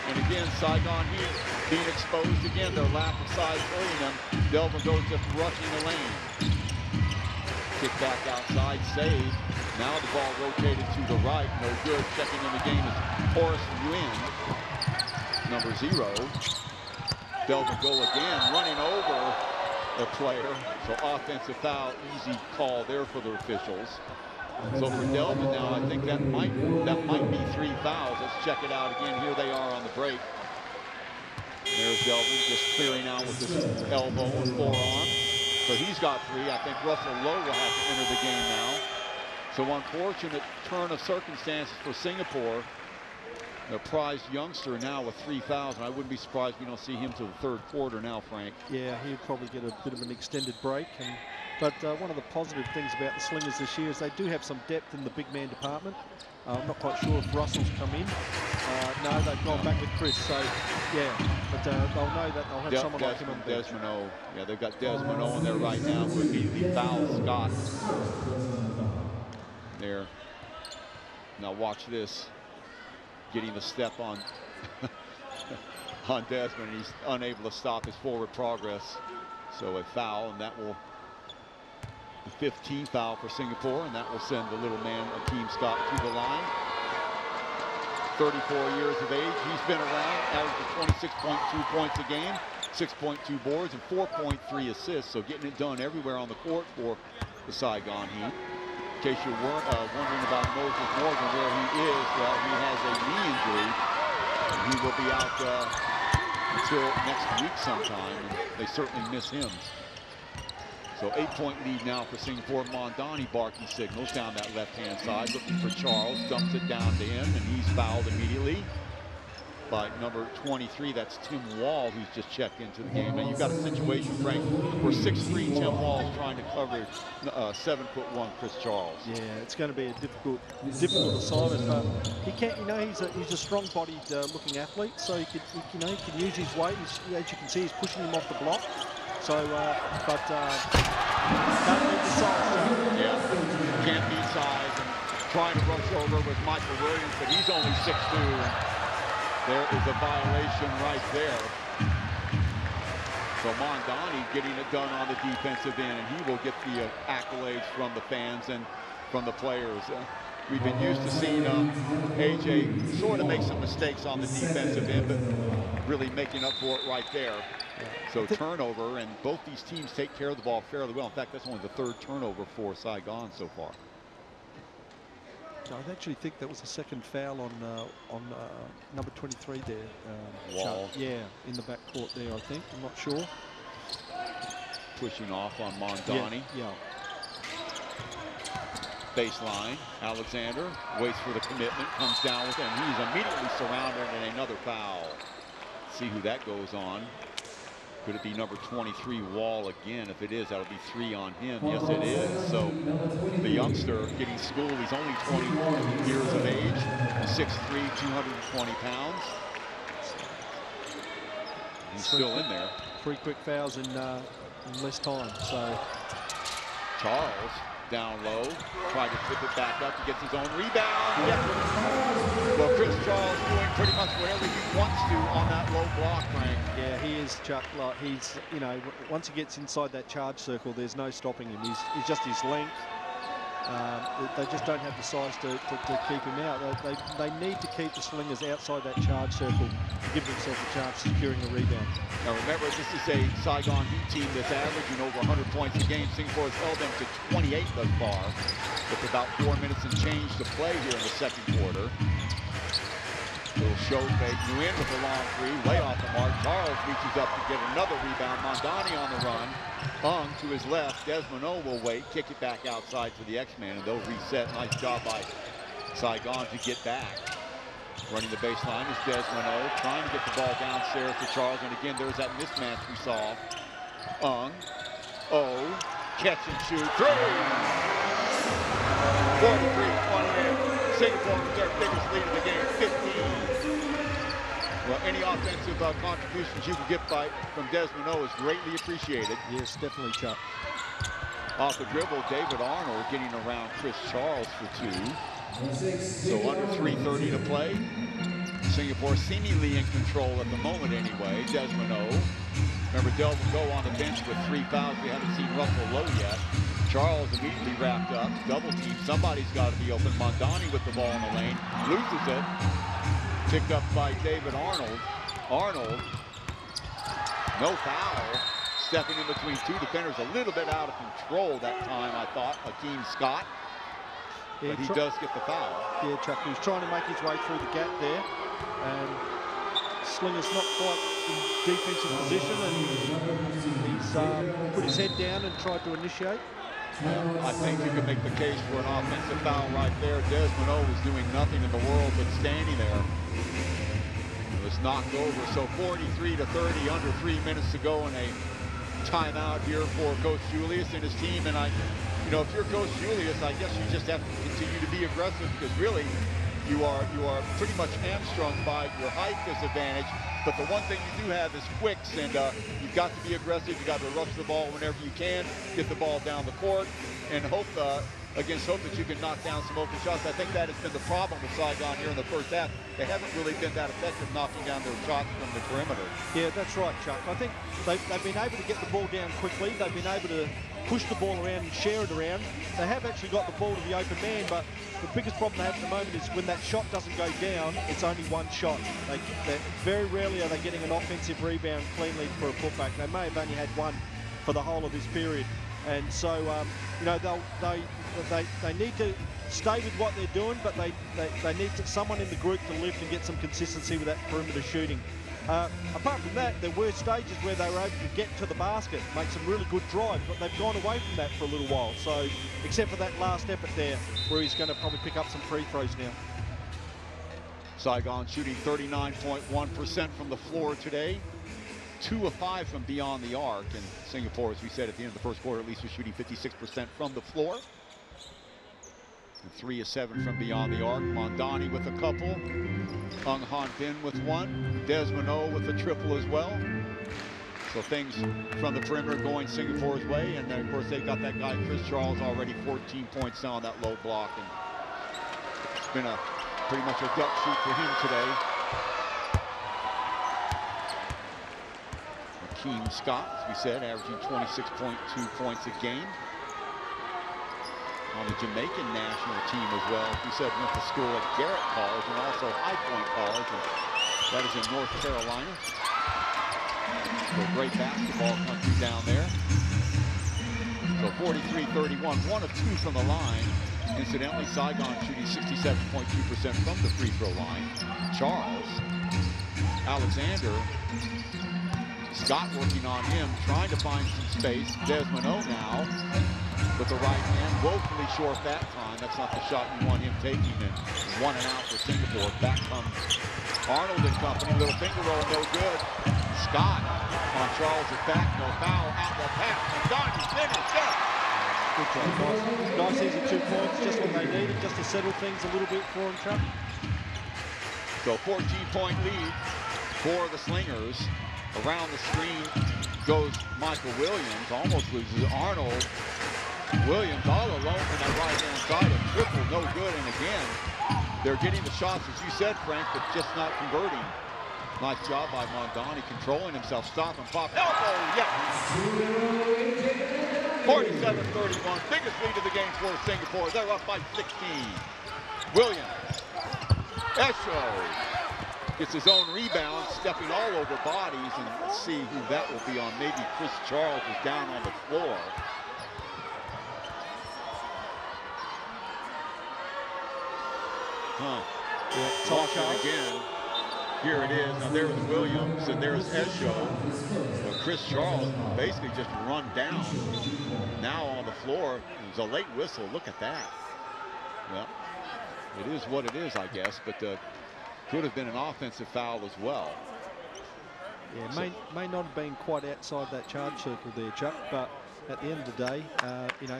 And again, Saigon Heat being exposed again. Their lack of size hurting them. Delvin Go just rushing the lane. Kick back outside, save. Now the ball rotated to the right, no good. Checking in the game is Horace Nguyen, number 0. Delvin Go again, running over the player. So offensive foul, easy call there for the officials. So for Delvin now, I think that might be 3 fouls. Let's check it out again. Here they are on the break. There's Delvin just clearing out with his elbow and forearm. So he's got 3. I think Russell Lowe will have to enter the game now. So unfortunate turn of circumstances for Singapore. The prized youngster now with 3 fouls, and I wouldn't be surprised if we don't see him till the 3rd quarter now, Frank. Yeah, he'd probably get a bit of an extended break. But one of the positive things about the Slingers this year is they do have some depth in the big man department. I'm not quite sure if Russell's come in. No, they've gone back with Chris, so yeah. But they'll know that they'll have someone like him on the bench. Desmond O. Yeah, they've got Desmond O in there right now who would be the foul Scott. There. Now watch this. Getting the step on on Desmond. He's unable to stop his forward progress. So a foul, and that will the 15th foul for Singapore, and that will send the little man Akeem Scott to the line. 34 years of age. He's been around, averaging 26.2 points a game, 6.2 boards, and 4.3 assists. So getting it done everywhere on the court for the Saigon Heat. In case you're wondering about Moses Morgan, where he is, well, he has a knee injury. And he will be out until next week sometime, and they certainly miss him. So 8-point lead now for Singapore. Mondani barking signals down that left-hand side, looking for Charles, dumps it down to him, and he's fouled immediately by number 23. That's Tim Wall, who's just checked into the game. And you've got a situation, Frank, where 6'3" Tim Wall is trying to cover 7'1" Chris Charles. Yeah, it's going to be a difficult assignment, but he can't. You know, he's a strong-bodied looking athlete, so he can use his weight. As you can see, he's pushing him off the block. So, don't beat the size. Yeah, can't beat size. And trying to rush over with Michael Williams, but he's only 6'2". There is a violation right there. So Mondani getting it done on the defensive end, and he will get the accolades from the fans and from the players. We've been used to seeing AJ sort of make some mistakes on the defensive end, but really making up for it right there. So turnover, and both these teams take care of the ball fairly well. In fact, that's only the 3rd turnover for Saigon so far. I actually think that was the 2nd foul on number 23 there. Wall. Yeah, in the back court there, I think. I'm not sure. Pushing off on Mondani. Yeah. Baseline. Alexander waits for the commitment, comes down with it, and he's immediately surrounded, and another foul. See who that goes on. Could it be number 23, Wall, again? If it is, that'll be 3 on him. Yes, it is. So the youngster getting schooled. He's only 20 years of age, 6'3", 220 pounds. He's still in there. 3 quick fouls in less time. So Charles down low, trying to tip it back up. He gets his own rebound. Yep. Well, Chris Charles doing pretty much whatever he wants to on that low block, Frank. Yeah, he is, Chuck. Like, he's, you know, once he gets inside that charge circle, there's no stopping him. He's just his length. They just don't have the size to keep him out. They need to keep the Slingers outside that charge circle to give themselves a chance of securing a rebound. Now remember, this is a Saigon Heat team that's averaging over 100 points a game. Singapore has held them to 28 thus far, with about 4 minutes and change to play here in the 2nd quarter. Little show fake. New in with a long 3, way off the mark. Charles reaches up to get another rebound. Mondani on the run. Ung to his left. Desmond will wait, kick it back outside to the X-Man, and they'll reset. Nice job by Saigon to get back. Running the baseline is Desmond, trying to get the ball downstairs to Charles, and again, there's that mismatch we saw. Ung, catch and shoot, 3! 43-28. Singapore with their biggest lead of the game, 15. Well, any offensive contributions you can get from Desmond is greatly appreciated. Yes, definitely, Chuck. Off the dribble, David Arnold getting around Chris Charles for 2. So under 3:30 to play. Singapore seemingly in control at the moment anyway. Desmond Remember, Del will go on the bench with 3 fouls. We haven't seen Russell Lowe yet. Charles immediately wrapped up, double team. Somebody's got to be open. Mondani with the ball in the lane, loses it. Picked up by David Arnold. Arnold, no foul. Stepping in between 2 defenders, a little bit out of control that time, I thought. Akeem Scott, but he does get the foul. Yeah, Chuck, he was trying to make his way through the gap there. And Slingers not quite in defensive position, and he's put his head down and tried to initiate. I think you can make the case for an offensive foul right there. Desmond was doing nothing in the world but standing there. It was knocked over. So 43-30, under 3 minutes to go, and a timeout here for Coach Julius and his team. And if you're Coach Julius, I guess you just have to continue to be aggressive, because really you are pretty much hamstrung by your height disadvantage. But the one thing you do have is quicks, and you've got to be aggressive. You've got to rush the ball whenever you can, get the ball down the court, and hope that you can knock down some open shots. I think that has been the problem with Saigon here in the first half. They haven't really been that effective knocking down their shots from the perimeter. Yeah, that's right, Chuck. I think they've been able to get the ball down quickly. They've been able to push the ball around and share it around. They have actually got the ball to the open man, but the biggest problem they have at the moment is when that shot doesn't go down, it's only one shot. Very rarely are they getting an offensive rebound cleanly for a putback. They may have only had one for the whole of this period. And so, they need to stay with what they're doing, but they need someone in the group to lift and get some consistency with that perimeter shooting. Apart from that, there were stages where they were able to get to the basket, make some really good drives, but they've gone away from that for a little while. So, except for that last effort there, where he's going to probably pick up some free throws now. Saigon shooting 39.1% from the floor today. 2 of 5 from beyond the arc. And Singapore, as we said at the end of the first quarter, at least was shooting 56% from the floor. And 3 of 7 from beyond the arc. Mondani with a couple. Ung Han Bin with 1. Desmond with a triple as well. So things from the perimeter going Singapore's way. And then, of course, they've got that guy, Chris Charles, already 14 points now on that low block. And it's been pretty much a duck shoot for him today. Akeem Scott, as we said, averaging 26.2 points a game. on the Jamaican national team as well. He said went to school at Garrett College and also High Point College, and that is in North Carolina. So great basketball country down there. So 43-31, 1 of 2 from the line. Incidentally, Saigon shooting 67.2% from the free throw line. Charles, Alexander, Scott working on him, trying to find some space. Desmond O now with the right hand, woefully short that time. That's not the shot you want him taking, and 1 and out for Singapore. Back comes Arnold and company, little finger roll, no good. Scott on Charles' back, no foul, out the pass, and Donnie finished up. Good job, guys. Nice easy 2 points, just what they needed, just to settle things a little bit for him, Chuck. So 14-point lead for the Slingers. Around the screen goes Michael Williams, almost loses Arnold. Williams all alone from that right-hand side, a triple, no good, and again, they're getting the shots, as you said, Frank, but just not converting. Nice job by Mondani, controlling himself, stop and pop, elbow, yeah! 47-31, biggest lead of the game for Singapore. They're up by 16. Williams, Esho gets his own rebound, stepping all over bodies, and let's see who that will be on. Maybe Chris Charles is down on the floor. Yeah, Watch again. Here it is. Now there's Williams and there's Esho. But Chris Charles basically just run down. Now on the floor, it was a late whistle. Look at that. Well, it is what it is, I guess, but could have been an offensive foul as well. Yeah, may not have been quite outside that charge circle there, Chuck, but at the end of the day, you know,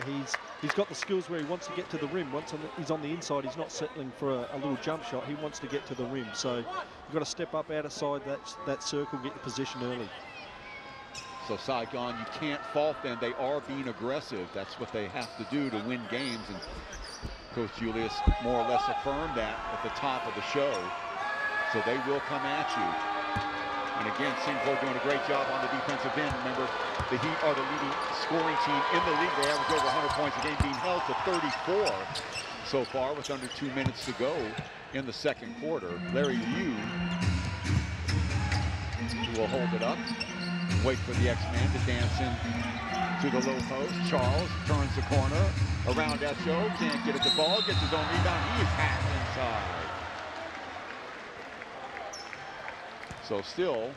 he's got the skills where he wants to get to the rim. Once he's on the inside, he's not settling for a little jump shot. He wants to get to the rim. So you've got to step up outside that circle, get your position early. So Saigon, you can't fault them. They are being aggressive. That's what they have to do to win games. And Coach Julius more or less affirmed that at the top of the show. So they will come at you. And again, Singapore doing a great job on the defensive end. Remember, the Heat are the leading scoring team in the league. They average over 100 points a game, being held to 34 so far with under 2 minutes to go in the second quarter. Larry Liu will hold it up. Wait for the X-Man to dance in to the low post. Charles turns the corner around Esho. Can't get at the ball. Gets his own rebound. He is half inside. So still,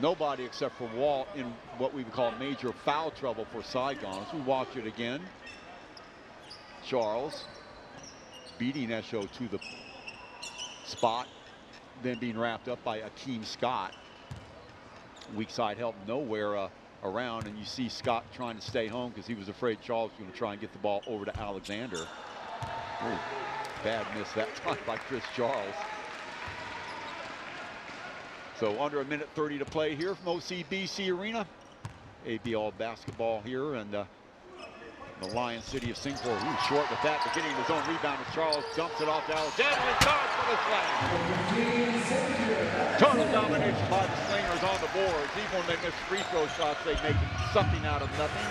nobody except for Walt in what we would call major foul trouble for Saigon. As we watch it again, Charles beating Esho to the spot, then being wrapped up by Akeem Scott. Weak side help nowhere around, and you see Scott trying to stay home because he was afraid Charles was going to try and get the ball over to Alexander. Ooh, bad miss that time by Chris Charles. So under 1:30 to play here from OCBC Arena. ABL basketball here, and the Lion City of Singapore. Ooh, short with that, but getting his own rebound as Charles dumps it off to Alexander and charge for the slam. Total domination by the Slingers on the boards. Even when they miss free throw shots, they make something out of nothing.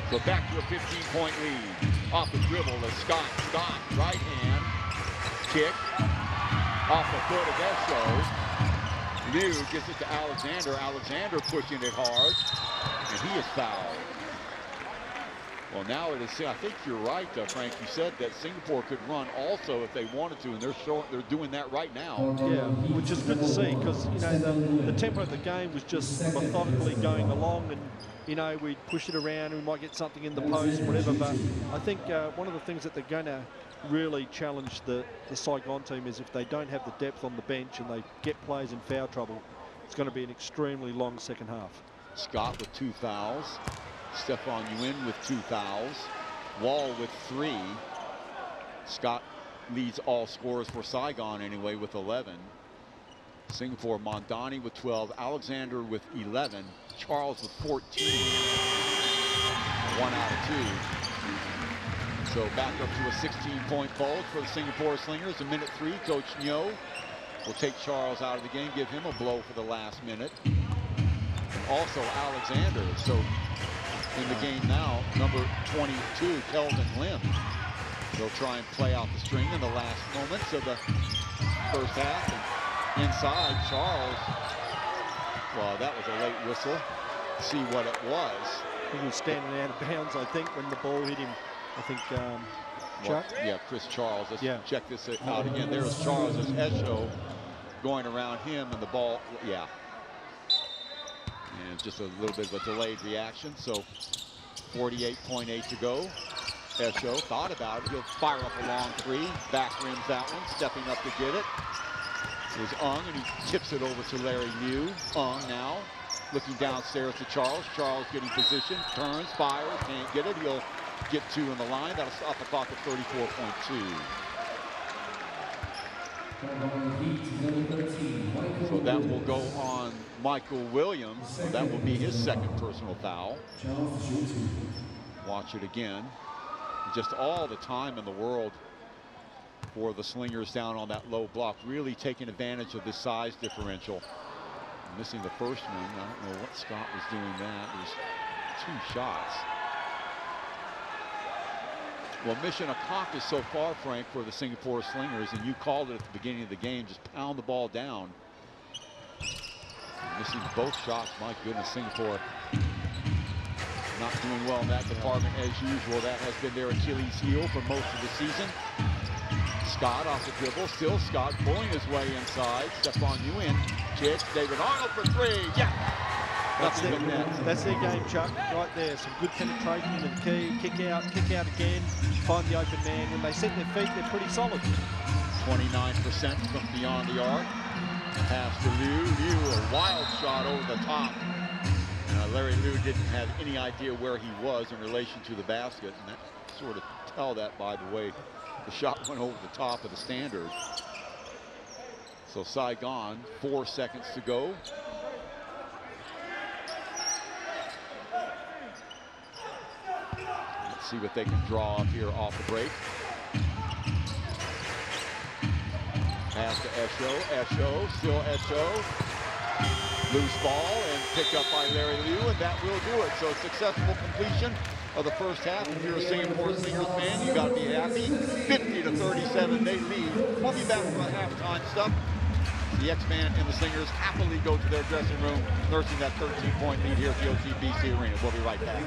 So back to a 15-point lead. Off the dribble as Scott, right hand, kick, off the foot of Esho. Liu gets it to Alexander. Alexander pushing it hard, and he is fouled. Well, now it is. I think you're right, Frank. You said that Singapore could run also if they wanted to, and they're doing that right now. Yeah, which is good to see because you know the tempo of the game was just methodically going along, and you know we'd push it around, and we might get something in the post, whatever. But I think one of the things that they're going to really challenge the Saigon team is if they don't have the depth on the bench and they get players in foul trouble, it's going to be an extremely long second half. Scott with 2 fouls. Stephon Yuen with 2 fouls. Wall with 3. Scott leads all scorers for Saigon anyway with 11. Singapore, Mondani with 12. Alexander with 11. Charles with 14. 1 out of 2. So back up to a 16-point bulge for the Singapore Slingers. 1:03. Coach Nyo will take Charles out of the game, give him a blow for the last minute. And also Alexander. So in the game now, number 22, Kelvin Lim. They'll try and play out the string in the last moments of the first half. And inside, Charles. Well, that was a late whistle. See what it was. He was standing out of bounds, I think, when the ball hit him. I think, Chuck? Well, yeah, Chris Charles. Let's check this out again. There's Charles. There's Esho going around him, and the ball, yeah. And just a little bit of a delayed reaction. So 48.8 to go. Esho thought about it. He'll fire up a long three. Back rims that one. Stepping up to get it is Ung, and he tips it over to Larry Liu. Ung now looking downstairs to Charles. Charles getting position. Turns, fires, can't get it. He'll get 2 in the line. That'll stop the clock at 34.2. So that will go on Michael Williams. So that will be his second personal foul. Watch it again. Just all the time in the world for the Slingers down on that low block, really taking advantage of this size differential. Missing the first one. I don't know what Scott was doing that. There's 2 shots. Well, mission accomplished so far, Frank, for the Singapore Slingers, and you called it at the beginning of the game. Just pound the ball down. Missing both shots. My goodness, Singapore not doing well in that department as usual. That has been their Achilles heel for most of the season. Scott off the dribble. Still Scott pulling his way inside. Stephon Nguyen. Kick. David Arnold for 3. Yeah. That's their game, Chuck. Right there. Some good penetration in the key. Kick out again. Find the open man. When they set their feet, they're pretty solid. 29% from beyond the arc. Pass to Liu. Liu, a wild shot over the top. Larry Liu didn't have any idea where he was in relation to the basket, and that sort of tell that by the way the shot went over the top of the standard. So Saigon, 4 seconds to go. Let's see what they can draw up here off the break. Pass to Esho. Esho, still Esho. Loose ball and picked up by Larry Liu, and that will do it. So successful completion of the first half. If you're a Singapore Slingers fan, you got to be happy. 50-37, they lead. We'll be back for the halftime stuff. The X-Man and the Slingers happily go to their dressing room, nursing that 13-point lead here at the OCBC Arena. We'll be right back.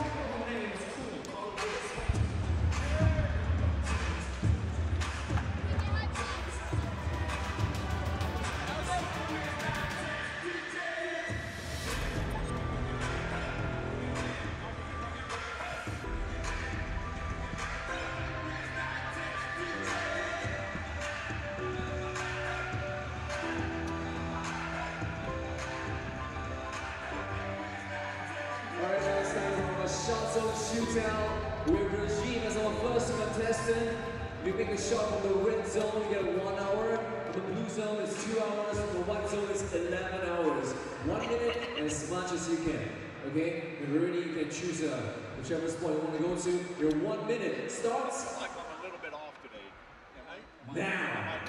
Shootout with Regine as our first contestant. You make a shot from the red zone, you get 1 hour. The blue zone is 2 hours. The white zone is 11 hours. 1 minute, as much as you can. Okay? If you're ready, you can choose whichever spot you want to go to. Your 1 minute starts. I'm a little bit off today. Now.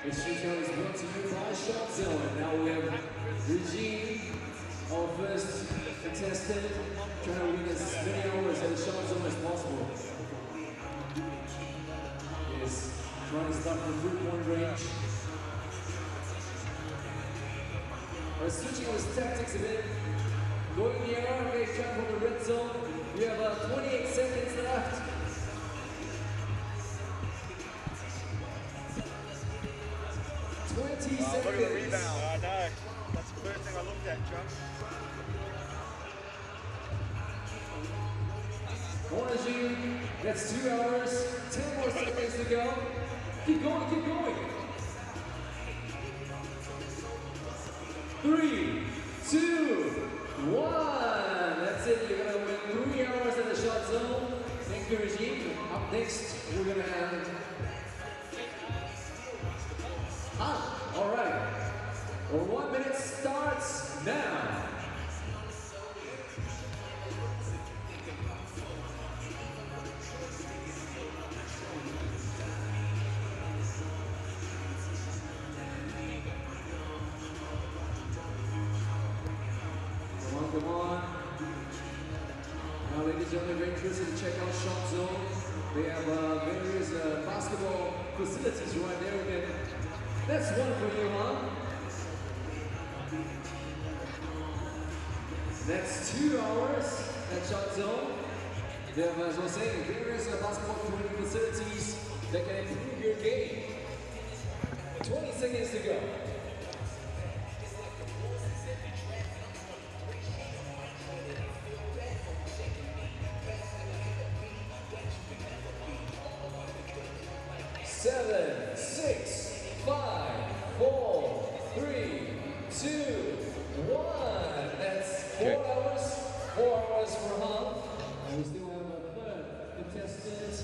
This shootout is brought to you by Shot Zone. Now we have Regine, our first contestant, trying to win as many hours at the Shot Zone as possible. Is trying to start from 3-point range. We're switching his tactics a bit. Going in the air, okay, shot from the red zone. We have 28 seconds left. 20 seconds. Look at the rebound. I know. That's the first thing I looked at, Chuck. Orangey, that's 2 hours. 10 more seconds to go. Keep going, keep going. 3, 2, 1. That's it. You're going to win 3 hours at the Shot Zone. Thank you, Regine. Up next, we're going to have... all right. Our 1 minute starts now. come on. Now, ladies and gentlemen, very interested to check out Shot Zone. They have various basketball facilities right there. Again, that's one for you, huh? That's 2 hours at Shot Zone. They have, as I was saying, various basketball facilities that can improve your game. 20 seconds to go. Seven, 6, 5, 4, 3, 2, 1. That's 4 hours. 4 hours for Hum. And we still have a third contestant.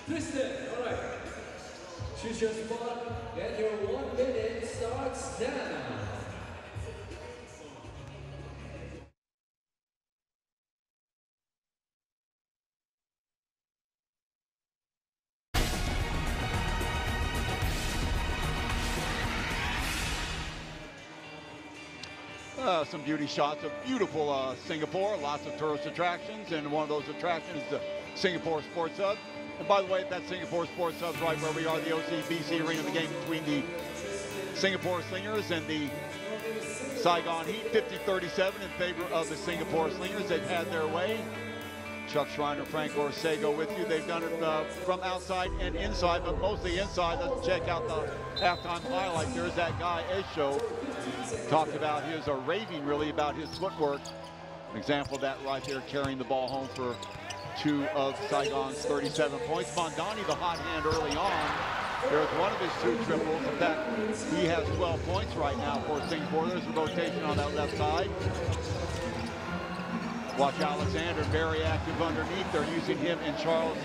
Tristan, all right. Choose your spot, and your 1 minute starts now. Some beauty shots of beautiful Singapore, lots of tourist attractions, and one of those attractions is the Singapore Sports Hub. And by the way, that Singapore Sports Hub is right where we are, the OCBC arena, the game between the Singapore Slingers and the Saigon Heat, 50-37 in favor of the Singapore Slingers. They've had their way. Chuck Schreiner, Frank Orsego with you. They've done it from outside and inside, but mostly inside. Let's check out the halftime highlight. There's that guy, Esho, talked about his, or raving really about his footwork. An example of that right there, carrying the ball home for 2 of Saigon's 37 points. Mondani, the hot hand early on. There's one of his 2 triples. In fact, he has 12 points right now for Singapore. There's a rotation on that left side. Watch Alexander, very active underneath. They're using him and Charles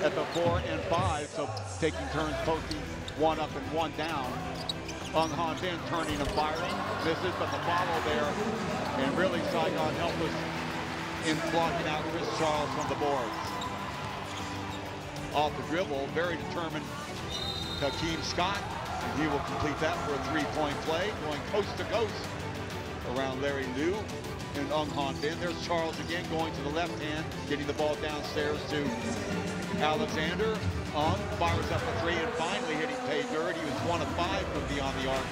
at the 4 and 5, so taking turns posting 1 up and 1 down. Ung Han Bin turning and firing. Misses, but the follow there. And really Saigon helpless in blocking out Chris Charles from the boards. Off the dribble, very determined Hakeem Scott. He will complete that for a 3-point play, going coast to coast around Larry Liu and Ung Han Bin. There's Charles again going to the left hand, getting the ball downstairs to Alexander. Ung fires up a 3 and finally hitting pay dirt. He was 1 of 5 from beyond the arc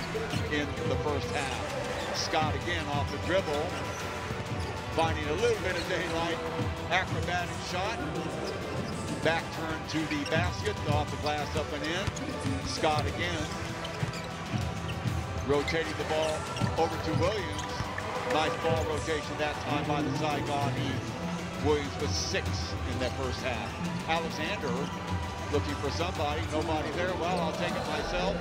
in the first half. Scott again off the dribble, finding a little bit of daylight. Acrobatic shot. Back turn to the basket, off the glass, up and in. Scott again, rotating the ball over to Williams. Nice ball rotation that time by the Saigon Heat. Williams was 6 in that first half. Alexander looking for somebody, nobody there. Well, I'll take it myself.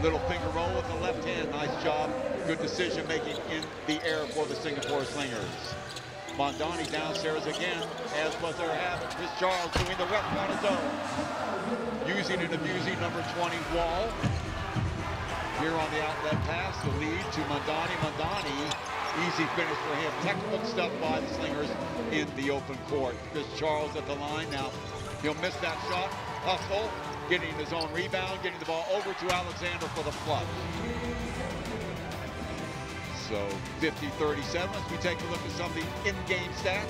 Little finger roll with the left hand. Nice job. Good decision making in the air for the Singapore Slingers. Mondani downstairs again, as was their habit. Chris Charles doing the rep on his own. Using and abusing number 20 Wall. Here on the outlet pass, the lead to Mondani. Mondani, easy finish for him. Textbook stuff by the Slingers in the open court. Chris Charles at the line now. He'll miss that shot. Hustle, getting his own rebound, getting the ball over to Alexander for the flush. So 50-37 as we take a look at some of the in-game stats.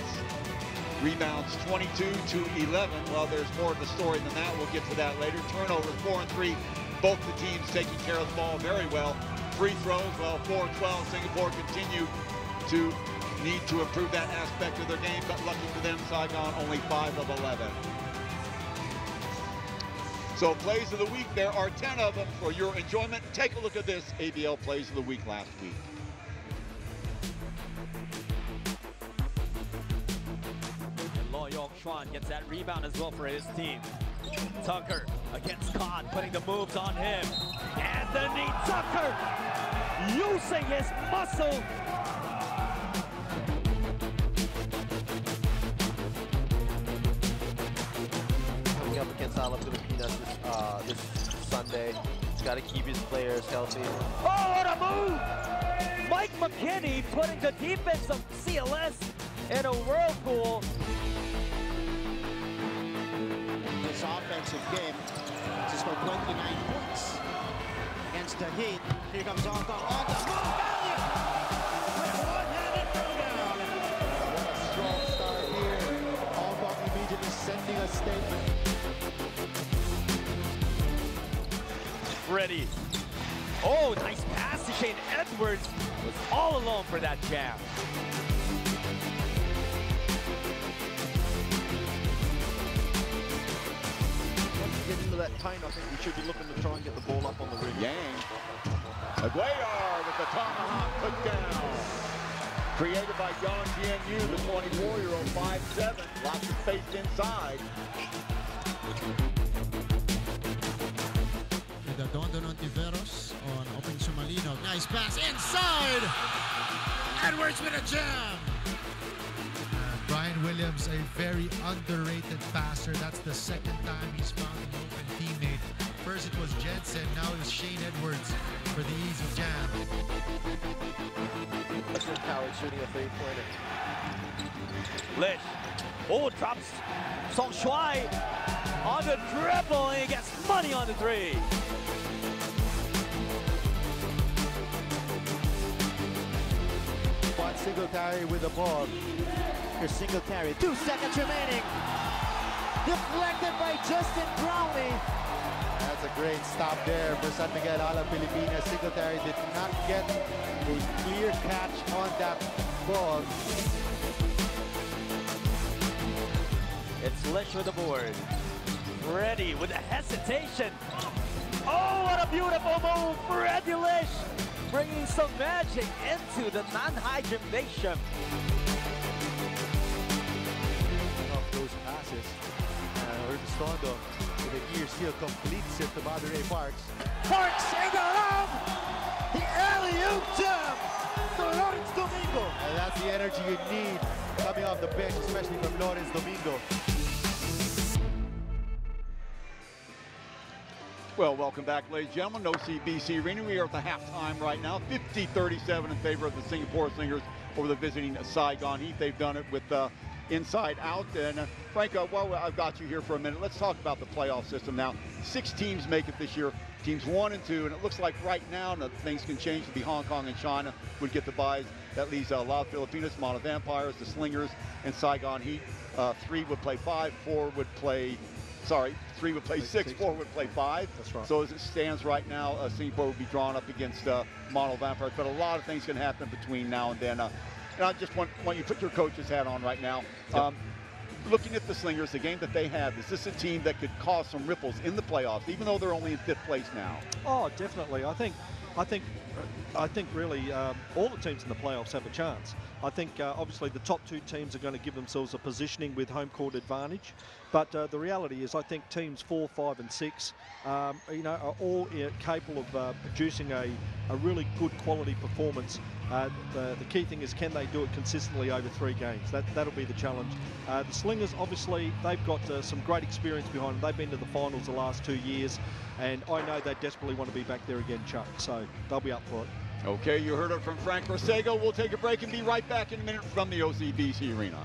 Rebounds 22 to 11. Well, there's more to the story than that. We'll get to that later. Turnovers 4 and 3. Both the teams taking care of the ball very well. Free throws, well, 4-12. Singapore continue to need to improve that aspect of their game, but lucky for them, Saigon only 5 of 11. So plays of the week, there are 10 of them for your enjoyment. Take a look at this ABL plays of the week last week. And Lo Yong Chuan gets that rebound as well for his team. Tucker against Kahn, putting the moves on him. Anthony Tucker using his muscle. Coming up against Ala Filipinas this Sunday. He's got to keep his players healthy. Oh, what a move! Mike McKinney putting the defense of CLS in a whirlpool. This offensive game to score 29 points against the Heat. Here comes Hong Kong. One-handed already. Oh, nice pass to Shane Edwards. Was all alone for that jam. Once we get into that paint, I think we should be looking to try and get the ball up on the rim. Yang. Aguilar with the tomahawk put down. Created by John GNU, the 24-year-old, 5'7". Lots of space inside. Redondo Nontiveros on open Sumalino. Nice pass inside. Edwards with a jam. Brian Williams, a very underrated passer. That's the second time he's found an open teammate. First it was Jensen, now it's Shane Edwards for the easy jam. Howard shooting a three-pointer. Lish. Oh, drops Song Shuai on the dribble, and he gets money on the three. One Singletary with the ball. Here's Singletary. 2 seconds remaining. Deflected by Justin Brownlee. That's a great stop there for San Miguel Ala Pilipinas. Singletary did not get a clear catch on that ball. It's Lish with the board. Freddie with a hesitation. Oh, what a beautiful move, Freddie Lish, bringing some magic into the non-high gymnasium. Of those passes, Redondo with a gear seal completes it to Madre Parks. Parks in the love! The alley-oop jam to Lawrence Domingo. And that's the energy you need coming off the bench, especially from Lawrence Domingo. Well, welcome back, ladies and gentlemen. OCBC Arena. We are at the halftime right now. 50-37 in favor of the Singapore Slingers over the visiting Saigon Heat. They've done it with inside out. And Frank, while I've got you here for a minute, let's talk about the playoff system now. 6 teams make it this year. Teams 1 and 2, and it looks like right now that things can change to be Hong Kong and China would get the byes. That leaves Lao Filipinas, Mono Vampires, the Slingers, and Saigon Heat. 3 would play 5, 4 would play. Sorry, 3 would play 6, 4 would play 5. That's right. So as it stands right now, Singapore would be drawn up against Mono Vampires. But a lot of things can happen between now and then. And I just want you to put your coach's hat on right now. Yep. Looking at the Slingers, the game that they have, is this a team that could cause some ripples in the playoffs, even though they're only in 5th place now? Oh, definitely. I think really all the teams in the playoffs have a chance. I think obviously the top 2 teams are going to give themselves a positioning with home court advantage. But the reality is I think teams 4, 5 and 6 are all capable of producing a really good quality performance. The key thing is, can they do it consistently over 3 games? That'll be the challenge. The Slingers, obviously, they've got some great experience behind them. They've been to the finals the last 2 years, and I know they desperately want to be back there again, Chuck. So they'll be up for it. Okay, you heard it from Frank Rosego. We'll take a break and be right back in a minute from the OCBC Arena.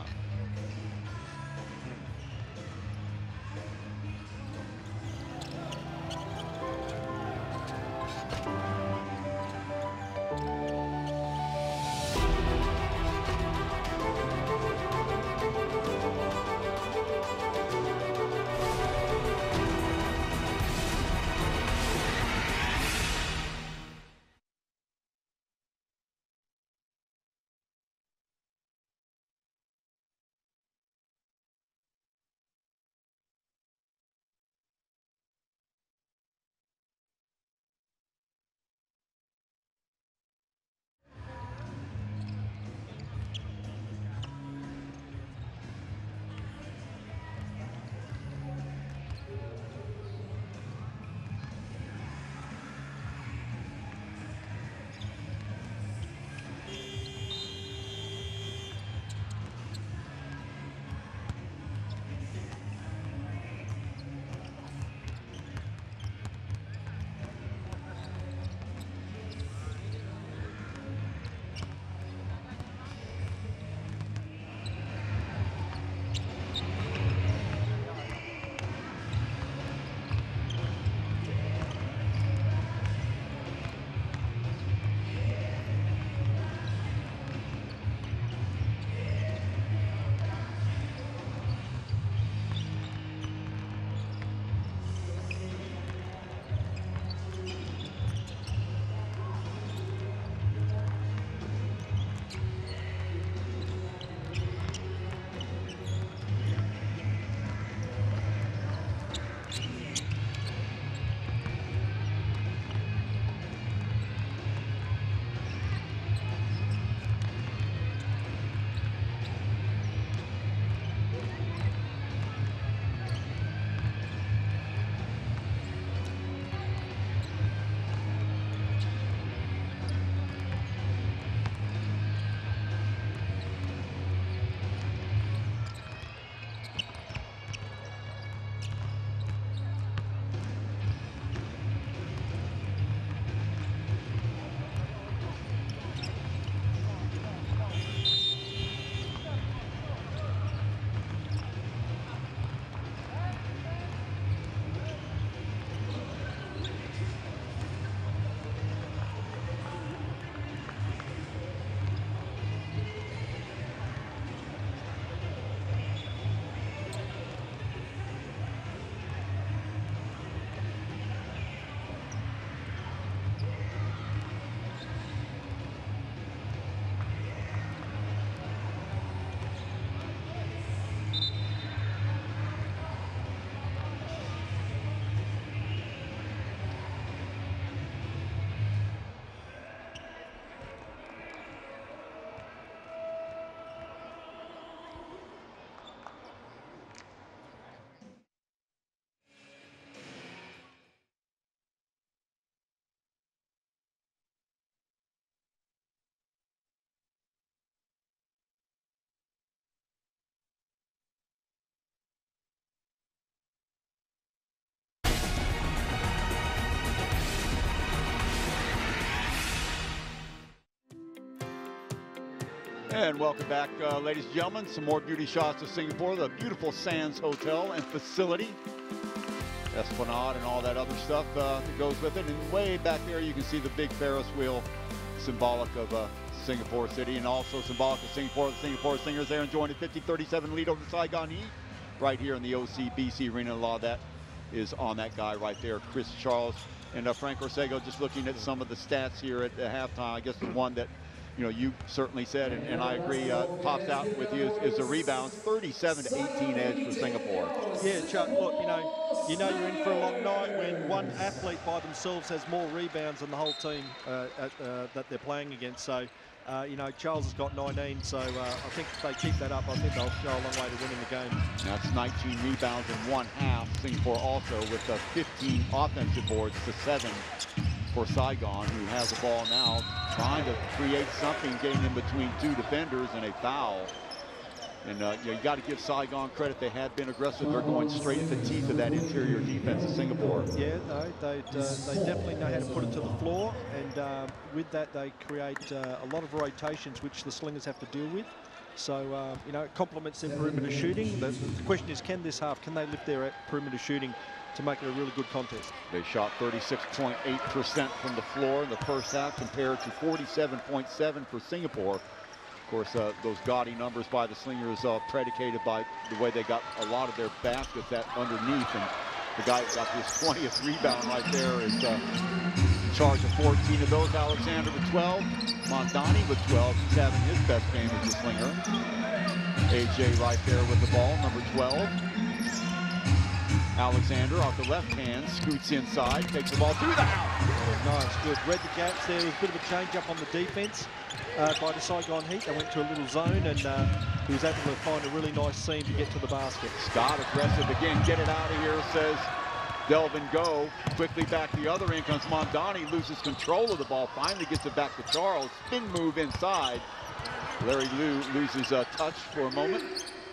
And welcome back, ladies and gentlemen. Some more beauty shots of Singapore, the beautiful Sands Hotel and facility. Esplanade and all that other stuff that goes with it. And way back there, you can see the big Ferris wheel, symbolic of Singapore City, and also symbolic of Singapore. The Singapore Slingers there enjoying a 50-37 lead over the Saigon Heat right here in the OCBC Arena. A lot of that is on that guy right there, Chris Charles. And Frank Orsego, just looking at some of the stats here at the halftime, I guess the one that you certainly said, and I agree, pops out with you is the rebounds. 37-18 edge for Singapore. Yeah, Chuck, look, you know you're in for a long night when one athlete by themselves has more rebounds than the whole team that they're playing against. So, Charles has got 19, so I think if they keep that up, I think they'll go a long way to winning the game. That's 19 rebounds in one half. Singapore also with 15 offensive boards to 7 for Saigon, who has the ball now, trying to create something, getting in between two defenders and a foul. And you got to give Saigon credit. They have been aggressive. They're going straight at the teeth of that interior defense of Singapore. Yeah, no, they definitely know how to put it to the floor. And with that, they create a lot of rotations, which the Slingers have to deal with. So, it complements their perimeter shooting. The question is, can they lift their perimeter shooting to make it a really good contest? They shot 36.8% from the floor in the first half compared to 47.7% for Singapore. Of course, those gaudy numbers by the Slingers predicated by the way they got a lot of their baskets underneath. And the guy who got his 20th rebound right there is in charge of 14 of those. Alexander with 12. Mondani with 12. He's having his best game as a Slinger. AJ right there with the ball, number 12. Alexander off the left hand, scoots inside, takes the ball through the house. Nice, good. Read the gaps there. There was a bit of a change up on the defense by the Saigon Heat. They went to a little zone, and he was able to find a really nice seam to get to the basket. Scott aggressive again. Get it out of here, says Delvin Go. Quickly back the other end comes Mondani, loses control of the ball, finally gets it back to Charles. Spin move inside. Larry Liu loses touch for a moment.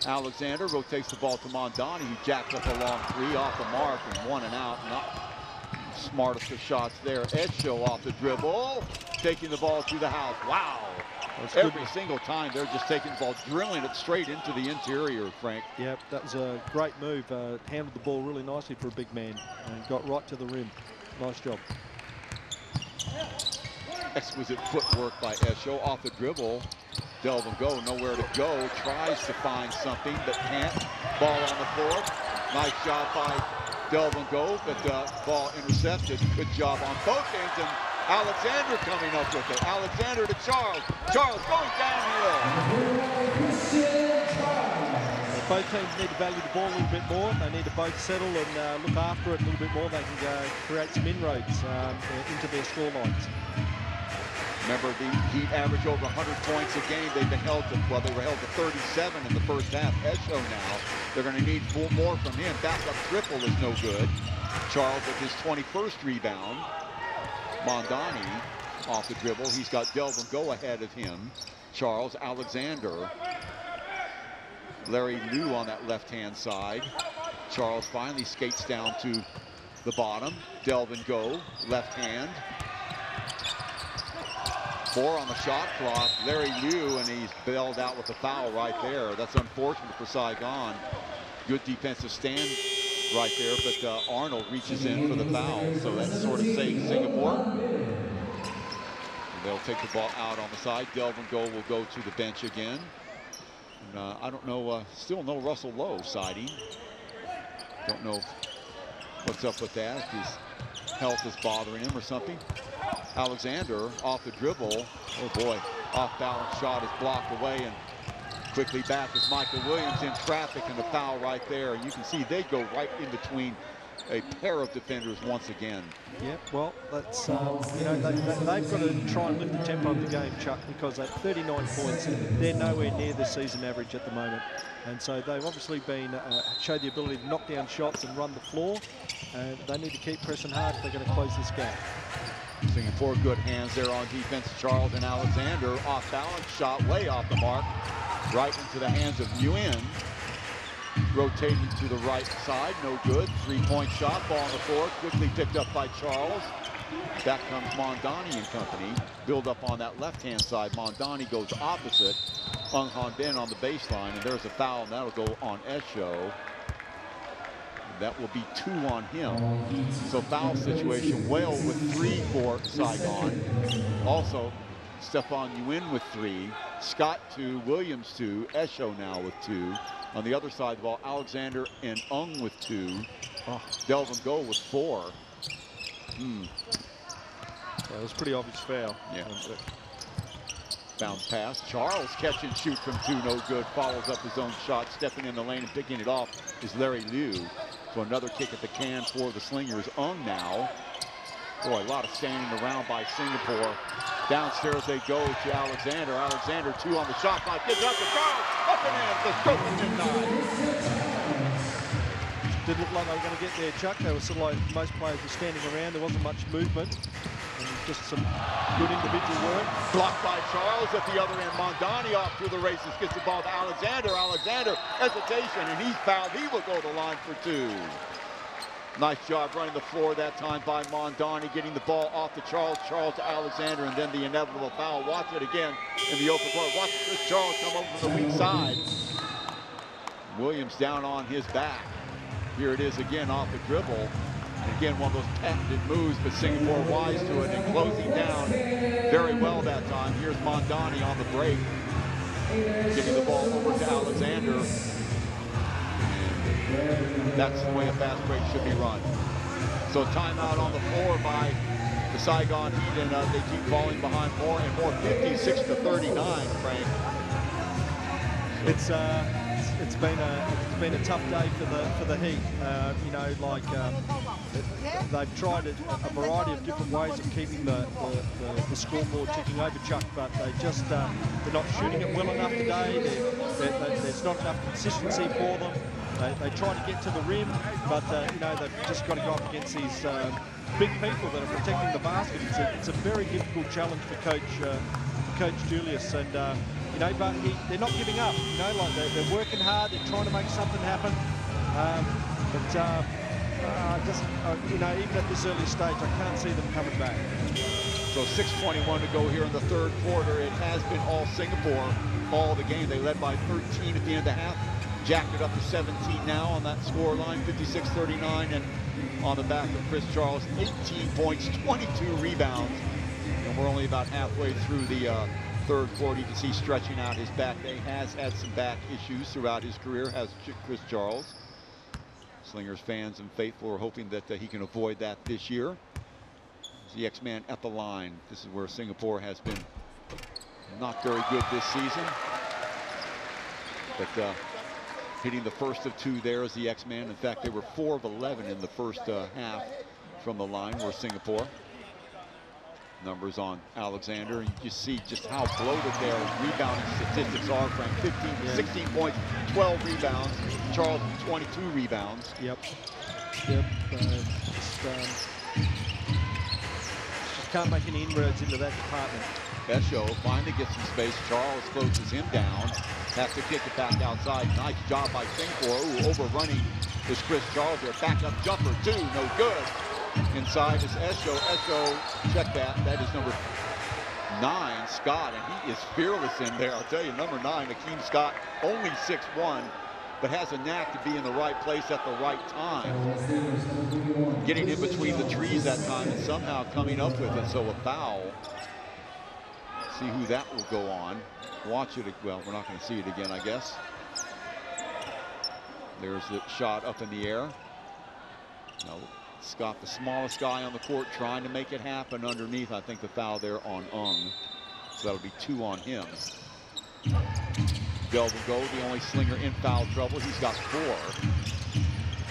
Alexander rotates the ball to Mondani, who jacks up a long three off the mark and 1 and out. Not smartest of shots there. Edshow off the dribble, taking the ball to the house. Wow. Every single time they're just taking the ball, drilling it straight into the interior, Frank. Yep, that was a great move. Handled the ball really nicely for a big man and got right to the rim. Nice job. Exquisite footwork by Edshow off the dribble. Delvin Go, nowhere to go, tries to find something but can't. Ball on the floor. Nice job by Delvin Go, but ball intercepted. Good job on both ends, and Alexander coming up with it. Alexander to Charles. Charles going downhill. Both teams need to value the ball a little bit more. They need to both settle and look after it a little bit more. They can create some inroads into their score lines. Remember, the Heat average over 100 points a game. They've been held to, well, they were held to 37 in the first half. Edshow now, they're going to need 4 more from him. Backup triple is no good. Charles with his 21st rebound. Mondani off the dribble. He's got Delvin Go ahead of him. Charles, Alexander. Larry Liu on that left-hand side. Charles finally skates down to the bottom. Delvin Go, left hand. 4 on the shot clock. Larry Liu, and he's bailed out with a foul right there. That's unfortunate for Saigon. Good defensive stand right there, but Arnold reaches in for the foul, so that sort of saves Singapore. And they'll take the ball out on the side. Delvin Go will go to the bench again. And, I don't know, still no Russell Lowe siding. Don't know what's up with that, if his health is bothering him or something. Alexander off the dribble. Oh boy, off balance shot is blocked away, and quickly back is Michael Williams in traffic, and the foul right there. And you can see they go right in between a pair of defenders once again. Yeah, well, that's, they've got to try and lift the tempo of the game, Chuck, because at 39 points, they're nowhere near the season average at the moment. And so they've obviously been showed the ability to knock down shots and run the floor, and they need to keep pressing hard if they're going to close this gap. Singapore, good hands there on defense. Charles and Alexander, off balance shot, way off the mark, right into the hands of Nguyen. Rotating to the right side, no good. 3-point shot, ball on the floor, quickly picked up by Charles. Back comes Mondani and company. Build up on that left-hand side. Mondani goes opposite. Ung Han Ben on the baseline, and there's a foul, and that'll go on Esho. That will be 2 on him. So foul situation, Whale with 3 for Saigon. Also, Stephon Nguyen with 3, Scott 2, Williams 2, Esho now with 2. On the other side of the ball, Alexander and Ung with 2. Delvin Go with 4. That was a pretty obvious foul. Yeah. Bounce pass. Charles catch and shoot from 2, no good. Follows up his own shot. Stepping in the lane and picking it off is Larry Liu. So another kick at the can for the Slingers. Ung now. Boy, a lot of standing around by Singapore. Downstairs they go to Alexander. Alexander 2 on the shot clock. Gives up to Charles. Up and in. The stroke is denied. Didn't look like they were going to get there, Chuck. They were sort of like most players were standing around. There wasn't much movement. And just some good individual work. Blocked by Charles at the other end. Mondani off to the races. Gets the ball to Alexander. Alexander, hesitation, and he's fouled. He will go to the line for 2. Nice job running the floor that time by Mondani, getting the ball off to Charles. Charles to Alexander, and then the inevitable foul. Watch it again in the open court. Watch Chris Charles come over from the weak side. Williams down on his back. Here it is again off the dribble. And again, one of those patented moves, but Singapore wise to it and closing down very well that time. Here's Mondani on the break, giving the ball over to Alexander. And that's the way a fast break should be run. So timeout on the floor by the Saigon Heat, and they keep falling behind more and more. 56-39, Frank. It's been a tough day for the Heat. You know, like they've tried a variety of different ways of keeping the scoreboard ticking over, Chuck, but they're not shooting it well enough today. There's not enough consistency for them. They try to get to the rim, but you know, they've just got to go up against these big people that are protecting the basket. It's a very difficult challenge for Coach Julius, and you know, but they're not giving up. You know, like they're working hard. They're trying to make something happen. You know, even at this early stage, I can't see them coming back. So 6:21 to go here in the third quarter. It has been all Singapore all the game. They led by 13 at the end of the half. Jacked it up to 17 now on that score line, 56-39, and on the back of Chris Charles, 18 points, 22 rebounds, and we're only about halfway through the third quarter. You can see stretching out his back. He has had some back issues throughout his career, has Chris Charles. Slingers fans and faithful are hoping that he can avoid that this year. The X-Man at the line. This is where Singapore has been not very good this season, but hitting the first of 2 there as the X-Man. In fact, they were 4 of 11 in the first half from the line were Singapore. Numbers on Alexander, and you see just how bloated their rebounding statistics are. Frank, 16 points, 12 rebounds. Charles, 22 rebounds. Yep. Just can't make any inroads into that department. Esho finally gets some space. Charles closes him down. Has to kick it back outside. Nice job by Singapore. Ooh, overrunning is Chris Charles there. Back-up jumper, 2, no good. Inside is Esho. Esho, check that. That is number 9, Scott, and he is fearless in there. I'll tell you, number 9, Akeem Scott, only 6'1", but has a knack to be in the right place at the right time. Getting in between the trees that time and somehow coming up with it. So a foul. See who that will go on. Watch it. Well, we're not going to see it again, I guess. There's the shot up in the air. No, Scott, the smallest guy on the court, trying to make it happen underneath. I think the foul there on Ung. So that'll be 2 on him. Delvin Go, the only Slinger in foul trouble. He's got 4.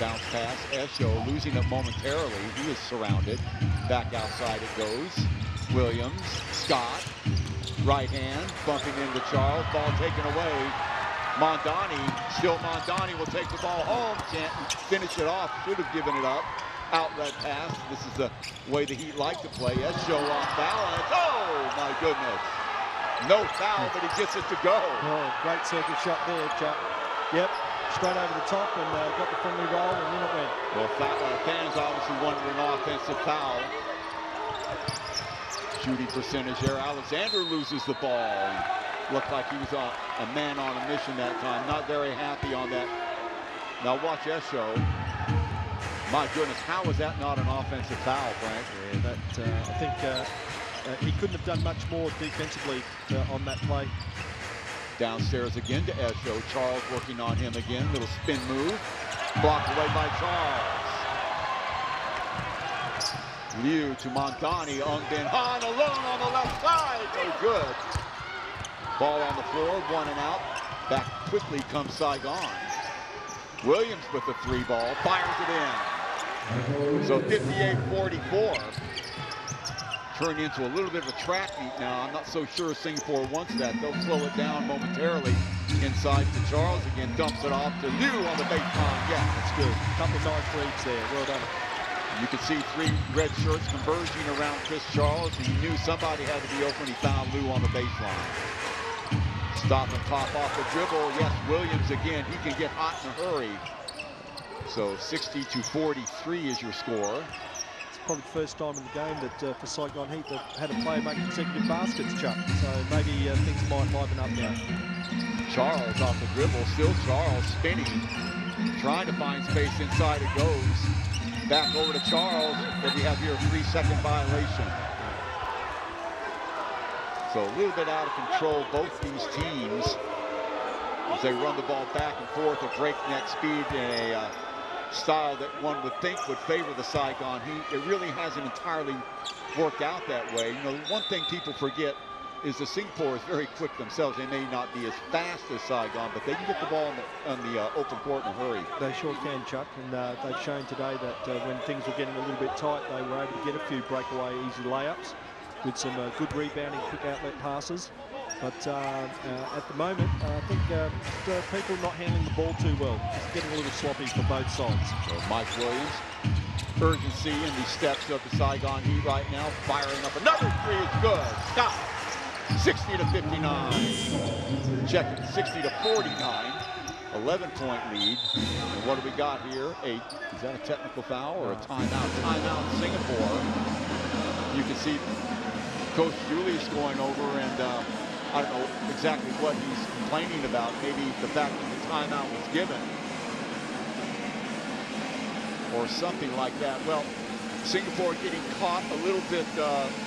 Bounce pass. Esho losing it momentarily. He is surrounded. Back outside it goes. Williams, Scott, right hand, bumping into Charles. Ball taken away. Mondani, still Mondani will take the ball home. Can't finish it off. Should have given it up. Outlet pass. This is the way the Heat like to play. Esho off balance. Oh, my goodness. No foul, but he gets it to go. Oh, great circle shot there, Chuck. Yep, straight over the top and got the friendly roll, and then it went. Well, fans obviously wanted an offensive foul. Shooting percentage there. Alexander loses the ball. Looked like he was a man on a mission that time. Not very happy on that. Now watch Esho. My goodness, how is that not an offensive foul, Frank? Yeah, that I think he couldn't have done much more defensively on that play. Downstairs again to Esho. Charles working on him again. Little spin move. Blocked away by Charles. Liu to Mondani. Ung Bin Han alone on the left side. No good. Ball on the floor. 1 and out. Back quickly comes Saigon. Williams with the 3 ball. Fires it in. So 58-44. Turned into a little bit of a track meet now. I'm not so sure Singapore wants that. They'll slow it down momentarily. Inside to Charles again. Dumps it off to Liu on the baseline. Yeah, that's good. Couple of nice reads there. Well done. You could see 3 red shirts converging around Chris Charles. And he knew somebody had to be open. He found Liu on the baseline. Stop and pop off the dribble. Yes, Williams again. He can get hot in a hurry. So 60-43 is your score. It's probably the first time in the game that for Saigon Heat they've had a player make consecutive baskets, Chuck. So maybe things might liven up now. Charles off the dribble. Still Charles spinning. Trying to find space inside. It goes. Back over to Charles. But we have here a 3-second violation. So a little bit out of control, both these teams, as they run the ball back and forth at breakneck speed in a style that one would think would favor the Saigon Heat. It really hasn't entirely worked out that way. You know, one thing people forget is the Singapore is very quick themselves. They may not be as fast as Saigon, but they can get the ball on the open court in a hurry. They sure can, Chuck, and they've shown today that when things were getting a little bit tight, they were able to get a few breakaway easy layups with some good rebounding, quick outlet passes. But at the moment, I think people not handling the ball too well. It's getting a little sloppy for both sides. So Mike Williams, urgency in the steps of the Saigon Heat right now, firing up another 3 is good. Stop. 60-59. Check it, 60-49. 11-point lead. And what do we got here? Is that a technical foul or a timeout? Timeout Singapore. You can see Coach Julius going over and I don't know exactly what he's complaining about. Maybe the fact that the timeout was given or something like that. Well, Singapore getting caught a little bit,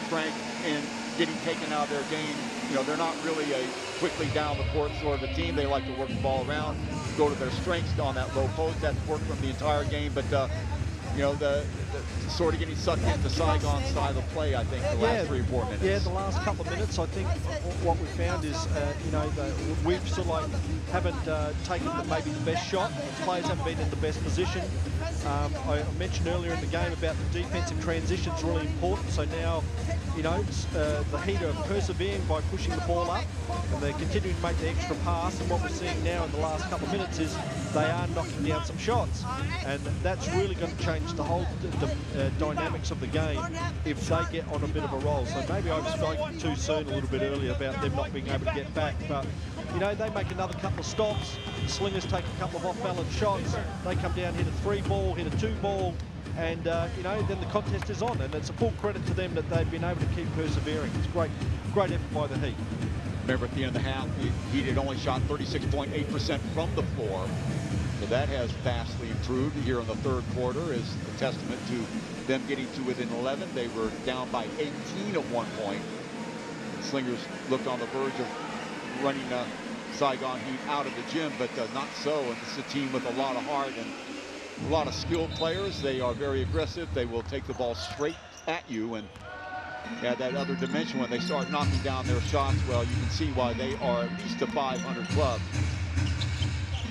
Frank, in getting taken out of their game. You know, they're not really a quickly down the court sort of a team. They like to work the ball around, go to their strengths on that low post. That's worked from the entire game. But, you know, the sort of getting sucked into Saigon style of play, I think, the last 3 or 4 minutes. Yeah, the last couple of minutes, I think what we found is, you know, we've sort of like haven't taken maybe the best shot. The players haven't been in the best position. I mentioned earlier in the game about the defensive transitions really important. So now, you know, the Heat are persevering by pushing the ball up, and they're continuing to make the extra pass. And what we're seeing now in the last couple of minutes is they are knocking down some shots, and that's really going to change the whole dynamics of the game if they get on a bit of a roll. So maybe I was spoken too soon a little bit earlier about them not being able to get back, but you know, they make another couple of stops. The Slingers take a couple of off-balance shots. They come down, hit a 3 ball, hit a 2 ball, and you know, then the contest is on. And it's a full credit to them that they've been able to keep persevering. It's great effort by the Heat. Remember, at the end of the half, the Heat had only shot 36.8% from the floor. So that has vastly improved here in the 3rd quarter, is a testament to them getting to within 11. They were down by 18 at one point. Slingers looked on the verge of running Saigon Heat out of the gym, but not so. And this is a team with a lot of heart and a lot of skilled players. They are very aggressive. They will take the ball straight at you and add that other dimension when they start knocking down their shots. Well, you can see why they are at least a 500 club.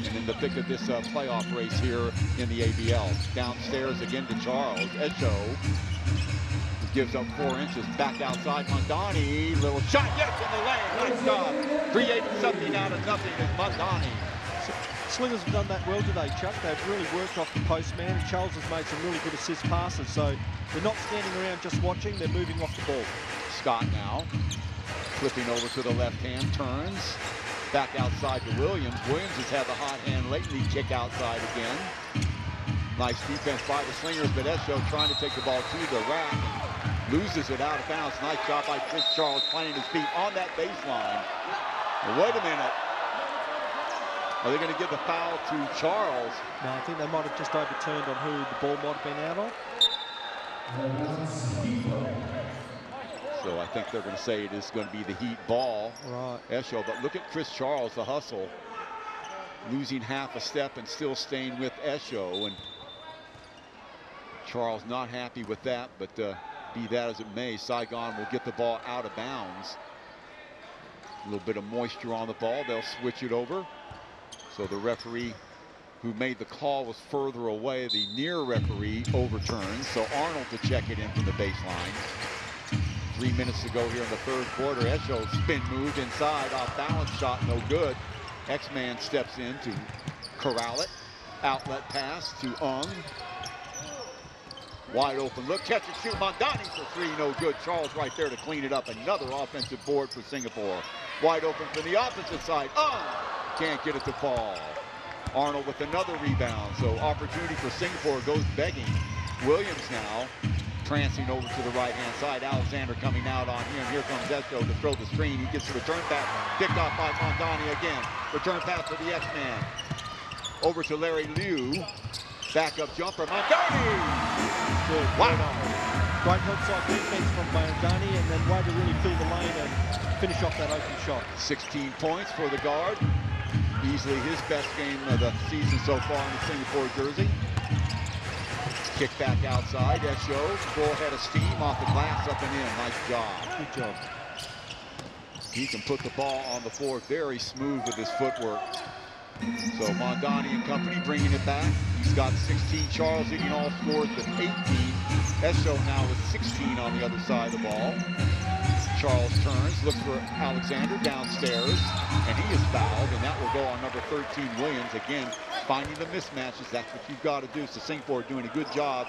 And in the thick of this playoff race here in the ABL. Downstairs again to Charles. Esho gives up 4 inches. Back outside. Mondani. Little shot. Yes, in the lane. Nice job. Creating something out of nothing is Mondani. Slingers have done that well today, Chuck. They've really worked off the post man. Charles has made some really good assist passes. So they're not standing around just watching. They're moving off the ball. Scott now. Flipping over to the left hand. Turns. Back outside to Williams. Williams has had the hot hand lately. Kick outside again. Nice defense by the Slingers, but Esho trying to take the ball to the rack and loses it out of bounds. Nice job by Chris Charles playing his feet on that baseline. Wait a minute. Are they going to give the foul to Charles? No, I think they might have just overturned on who the ball might have been out on. So I think they're going to say it is going to be the Heat ball. Right. Esho, but look at Chris Charles, the hustle. Losing half a step and still staying with Esho. And Charles not happy with that, but be that as it may, Saigon will get the ball out of bounds. A little bit of moisture on the ball. They'll switch it over. So the referee who made the call was further away. The near referee overturns. So Arnold to check it in from the baseline. 3 minutes to go here in the third quarter. Esho spin move inside, off balance shot, no good. X-Man steps in to corral it. Outlet pass to Ung. Wide open look, catch and shoot. Mondani for three, no good. Charles right there to clean it up. Another offensive board for Singapore. Wide open from the opposite side. Can't get it to fall. Arnold with another rebound. So opportunity for Singapore goes begging. Williams now prancing over to the right-hand side. Alexander coming out on him. Here comes Esho to throw the screen. He gets the return pass. Picked off by Mondani again. Return pass to the X-Man. Over to Larry Liu. Backup jumper. Mondani! Good. Wow. Great outside defense from Mondani, and then way to really fill the lane and finish off that open shot. 16 points for the guard. Easily his best game of the season so far in the Singapore jersey. Kick back outside. Esho, full head of steam off the glass, up and in. Nice job. Good job. He can put the ball on the floor very smooth with his footwork. So Mondani and company bringing it back. He's got 16. Charles leading all scores with 18. Esho now with 16 on the other side of the ball. Charles turns, looks for Alexander downstairs, and he is fouled, and that will go on number 13, Williams. Again, finding the mismatches. That's what you've got to do. So Singapore doing a good job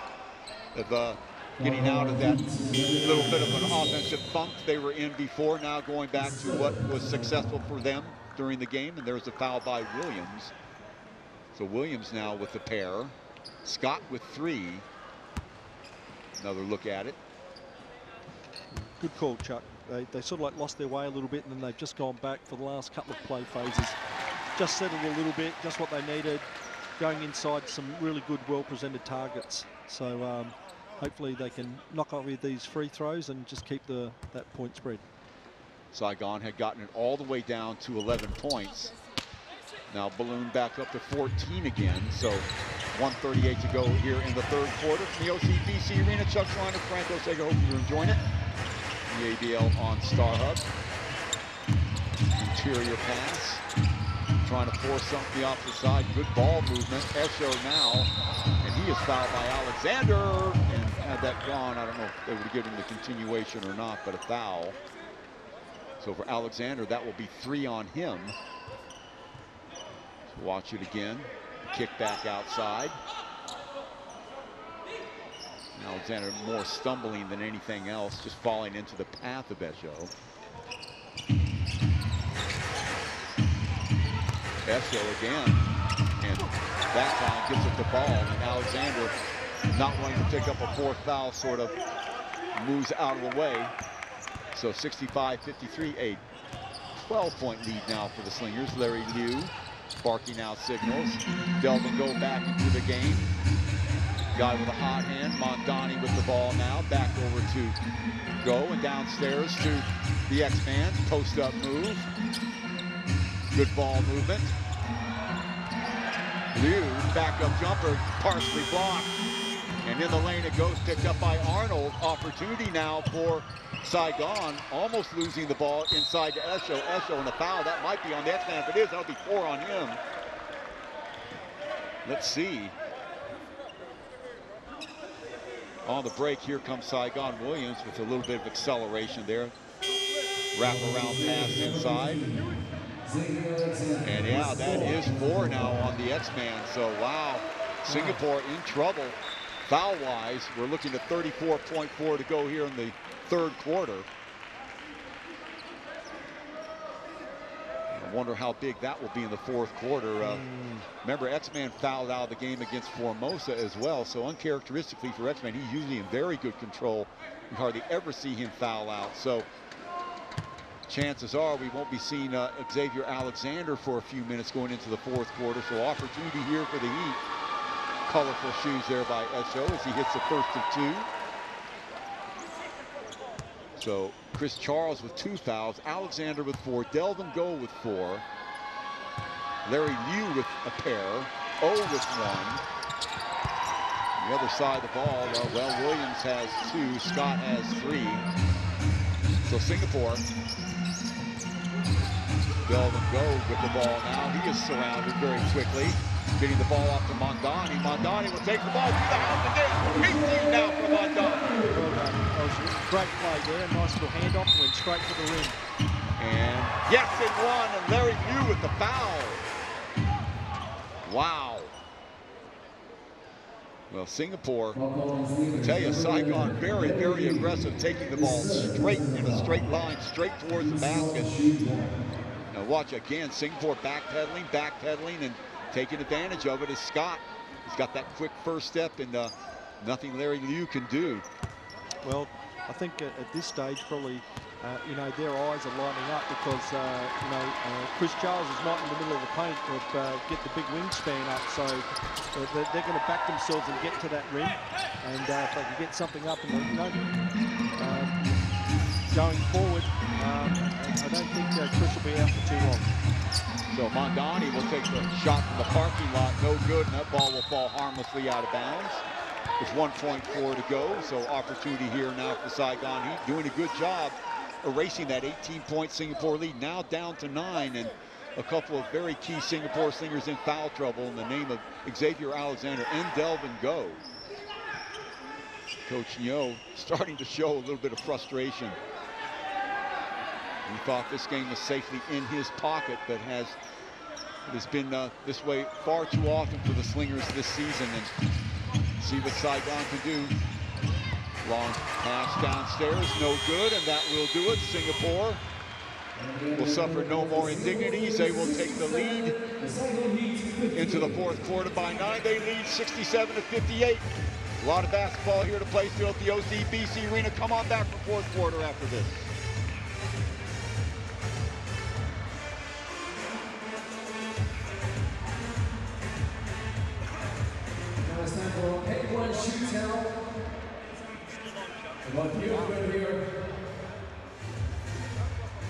of getting out of that little bit of an offensive funk they were in before, now going back to what was successful for them during the game, and there's a foul by Williams. So Williams now with the pair. Scott with three. Another look at it. Good call, Chuck. They sort of like lost their way a little bit, and then they've just gone back for the last couple of play phases. Just settled a little bit, just what they needed. Going inside some really good, well-presented targets. So hopefully they can knock off with these free throws and just keep that point spread. Saigon had gotten it all the way down to 11 points. Now balloon back up to 14 again. So 1:38 to go here in the third quarter from the OCBC Arena. Chuck Schreiner, Franco Sega, hope you're enjoying it. The ABL on StarHub. Interior pass. Trying to force something the opposite side. Good ball movement. Esho now. And he is fouled by Alexander. And had that gone, I don't know if they would have given him the continuation or not, but a foul. So for Alexander, that will be 3 on him. So watch it again. Kick back outside. Alexander more stumbling than anything else, just falling into the path of Esho. Esho again, and that time gives it the ball, and Alexander, not wanting to pick up a fourth foul, sort of moves out of the way. So 65-53, a 12-point lead now for the Slingers. Larry Liu barking out signals. Delvin go back into the game. Guy with a hot hand, Mondani with the ball now. Back over to Go, and downstairs to the X-Man. Post-up move. Good ball movement. Liu, backup jumper, partially blocked. And in the lane it goes, picked up by Arnold. Opportunity now for Saigon, almost losing the ball inside to Esho. Esho and a foul, that might be on the X-Man. If it is, that'll be 4 on him. Let's see. On the break, here comes Saigon. Williams with a little bit of acceleration there. Wrap around pass inside. And yeah, that is 4 now on the X-Man. So wow, Singapore in trouble foul-wise. We're looking at 34.4 to go here in the third quarter. I wonder how big that will be in the fourth quarter. Remember, X-Man fouled out of the game against Formosa as well, so uncharacteristically for X-Man, he's usually in very good control. You hardly ever see him foul out. So chances are we won't be seeing Xavier Alexander for a few minutes going into the fourth quarter. So opportunity here for the Heat. Colorful shoes there by Esho as he hits the first of 2. So Chris Charles with 2 fouls, Alexander with 4, Delvin Go with 4, Larry Liu with a pair, O with 1. On the other side of the ball, well, Williams has 2, Scott has 3. So Singapore, Delvin Go with the ball now. He is surrounded very quickly. Getting the ball off to Mondani. Mondani will take the ball to the house again. 18 now for Mondani. Well done. That was a great play there. Nice little handoff, went straight to the rim. And yes, it won. And Larry Liu with the foul. Wow. Well, Singapore, I tell you, Saigon very, very aggressive, taking the ball straight in a straight line, straight towards the basket. Now watch again, Singapore backpedaling, and taking advantage of it is Scott. He's got that quick first step, and nothing Larry Liu can do. Well, I think at this stage, probably, you know, their eyes are lining up because, you know, Chris Charles is not in the middle of the paint to get the big wingspan up. So they're going to back themselves and get to that rim. And if they can get something up, and you know, going forward, I don't think Chris will be out for too long. So Mondani will take the shot from the parking lot, no good, and that ball will fall harmlessly out of bounds. With 1.4 to go, so opportunity here now for Saigon Heat, doing a good job erasing that 18-point Singapore lead, now down to 9, and a couple of very key Singapore Slingers in foul trouble in the name of Xavier Alexander and Delvin Go. Coach Nyo starting to show a little bit of frustration. He thought this game was safely in his pocket, but it has been this way far too often for the Slingers this season. And see what Saigon can do. Long pass downstairs, no good, and that will do it. Singapore will suffer no more indignities. They will take the lead into the fourth quarter by 9. They lead 67-58. A lot of basketball here to play still at the OCBC Arena. Come on back for fourth quarter after this. It's time for pick one shootout. What here?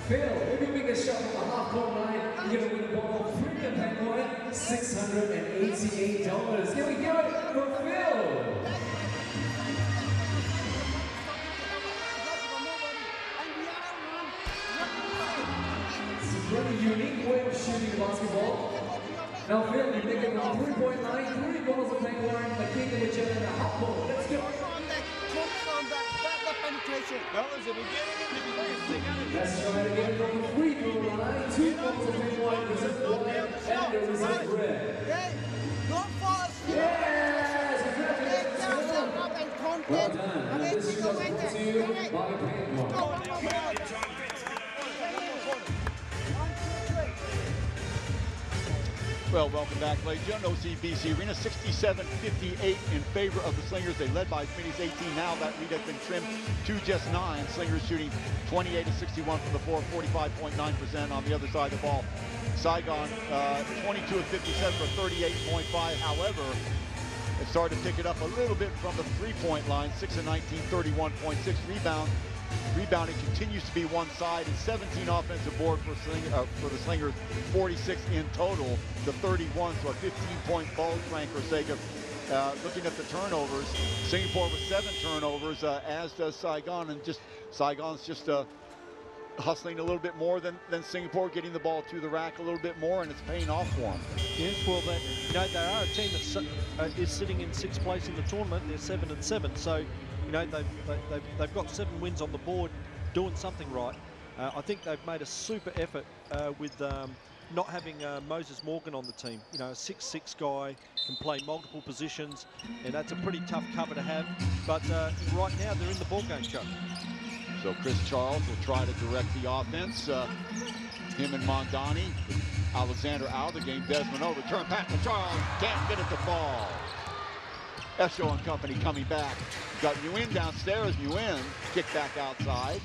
Phil, if you make a shot from the half-court line, you're going to win the ball for the pack line, $688. Can we give it for Phil? It's a very unique way of shooting basketball. Now, Phil, you make it from 3-point line, 3 balls of pack line, but kick it each other in a half ball. Let's go. Fellas, if we get it in the place, they got it. Let's try it again from the free throw line. 2 balls of pack line, reserve white, and the reserve red. Don't fall asleep. Yes! Well done. And this is up to Bobby Payne. Well, welcome back, ladies and gentlemen. OCBC Arena, 67-58 in favor of the Slingers. They led by as many as 18. Now that lead has been trimmed to just 9. Slingers shooting 28-61 from the floor, 45.9% on the other side of the ball. Saigon 22 of 57 for 38.5. However, it started to pick it up a little bit from the three-point line. 6 of 19, 31.6 rebound. Rebounding continues to be one side, and 17 offensive board for the Slingers, 46 in total to 31, so a 15-point ball rank for Sega. Looking at the turnovers, Singapore with 7 turnovers, as does Saigon, and Saigon's just hustling a little bit more than Singapore, getting the ball to the rack a little bit more, and it's paying off for them. Yes, well, they are a team that is sitting in 6th place in the tournament. They're 7-7, so you know they've got 7 wins on the board, doing something right. I think they've made a super effort with not having Moses Morgan on the team. You know, a 6'6" guy, can play multiple positions, and that's a pretty tough cover to have. But right now they're in the ball game, Chuck. So Chris Charles will try to direct the offense. Him and Mondani. Alexander out of the game. Desmond over. Turn back to Charles. Can't get at the ball. Esho and company coming back. Got Nguyen downstairs. Nguyen kick back outside.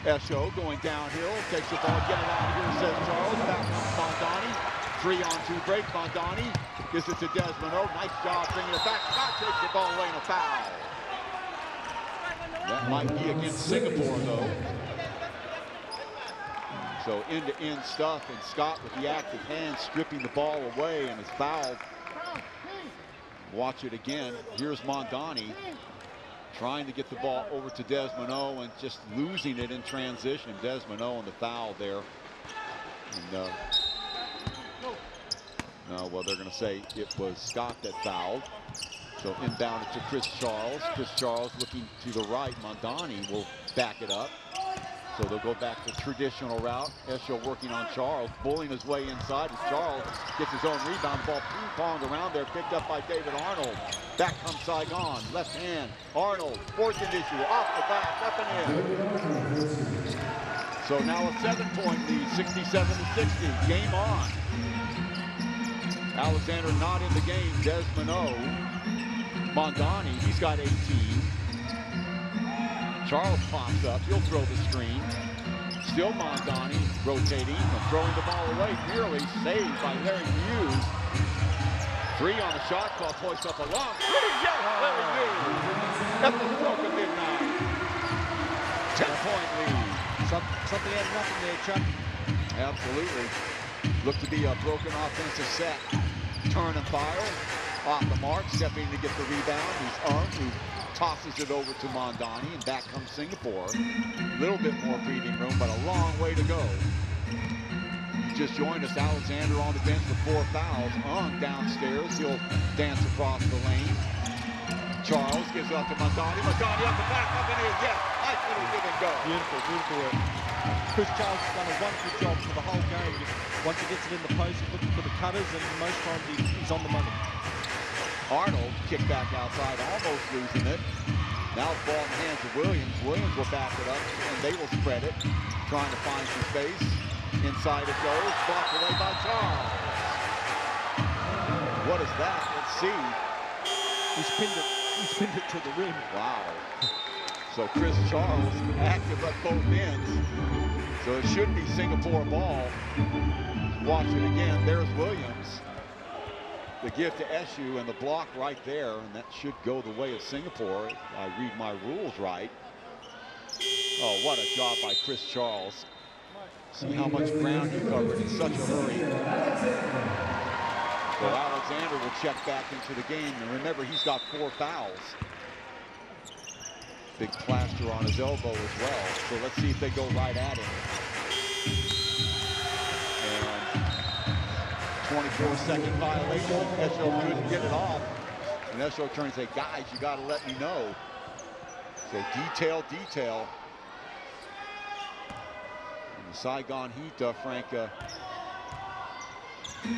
Esho going downhill, takes the ball, get it out of here, says Charles. Back comes Mondani. 3-on-2 break. Mondani gives it to Desmond. Nice job bringing it back. Scott takes the ball away and a foul. That might be against Singapore, though. So end-to-end stuff, and Scott with the active hand stripping the ball away and is fouled. Watch it again. Here's Mondani trying to get the ball over to Desmond and just losing it in transition. Desmond on the foul there. And, no, well, they're going to say it was Scott that fouled. So inbound it to Chris Charles. Chris Charles looking to the right. Mondani will back it up. So they'll go back to traditional route. Esho working on Charles, bullying his way inside as Charles gets his own rebound. Ball ping-ponged around there, picked up by David Arnold. Back comes Saigon, left hand. Arnold, forcing issue, off the back, up and in. So now a 7-point lead, 67-60. Game on. Alexander not in the game. Desmond Mondani, he's got 18. Charles pops up, he'll throw the screen. Still Mondani rotating and throwing the ball away. Nearly saved by Larry Hughes. 3 on the shot clock, hoists up a long three. Yes, Larry Hughes at the stroke of midnight. 10-point lead. Something out of nothing there, Chuck. Absolutely. Looked to be a broken offensive set. Turn and fire. Off the mark, stepping to get the rebound. He's who tosses it over to Mondani, and back comes Singapore. A little bit more breathing room, but a long way to go. Just joined us, Alexander on the bench with 4 fouls. Downstairs, he'll dance across the lane. Charles gives up to Mondani. Mondani up the back, up and in. Yes, nice little give and go. Beautiful, beautiful work. Chris Charles has done a wonderful job for the whole game. Once he gets it in the post, he's looking for the cutters, and most times he's on the money. Arnold kicked back outside, almost losing it. Now the ball in the hands of Williams. Williams will back it up, and they will spread it, trying to find some space. Inside it goes, blocked away by Charles. What is that? Let's see. He's pinned it to the rim. Wow. So Chris Charles active at both ends. So it should be Singapore ball. Watch it again. There's Williams. The give to Eshu and the block right there, and that should go the way of Singapore if I read my rules right. Oh, what a job by Chris Charles. See how much ground he covered in such a hurry. So Alexander will check back into the game, and remember, he's got 4 fouls. Big plaster on his elbow as well. So let's see if they go right at him. And 24-second violation. Esho couldn't get it off. And Esho turns and say, guys, you got to let me know. So detail. And the Saigon Heat, Frank,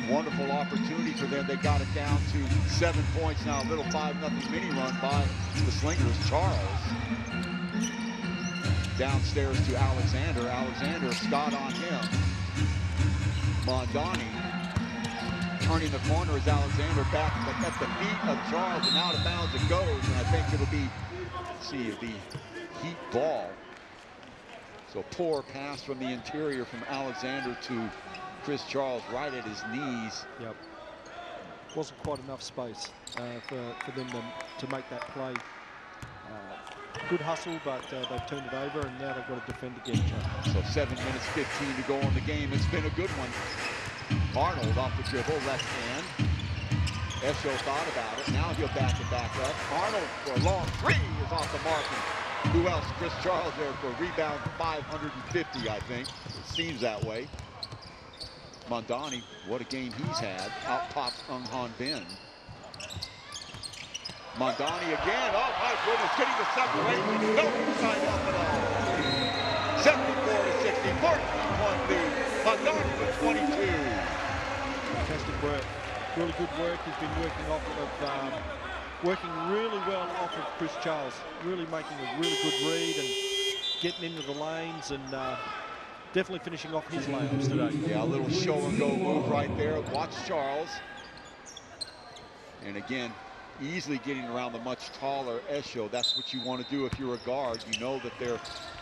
wonderful opportunity for them. They got it down to 7 points now. A little 5-0 mini run by the Slingers. Charles downstairs to Alexander. Alexander, Scott on him. Mondani turning the corner as Alexander back at the feet of Charles, and out of bounds it goes. And I think it'll be, the Heat ball. So poor pass from the interior from Alexander to Chris Charles right at his knees. Yep. Wasn't quite enough space for them to make that play. Good hustle, but they've turned it over, and now they've got to defend again, Chuck. So 7 minutes 15 to go in the game. It's been a good one. Arnold off the dribble, left hand. Esho thought about it. Now he'll back it back up. Arnold for a long 3 is off the mark. And who else? Chris Charles there for a rebound 550, I think. It seems that way. Mondani, what a game he's had. Out pops Han Bin. Mondani again. Oh my goodness, getting the separation. No side off at all. 74-60, 14-point lead. Mondani with 22. Fantastic work. Really good work. He's been working really well off of Chris Charles. Really making a really good read and getting into the lanes, and definitely finishing off his layups today. Yeah, a little show and go move right there. Watch Charles. And again, easily getting around the much taller Esho. That's what you want to do if you're a guard. You know that they're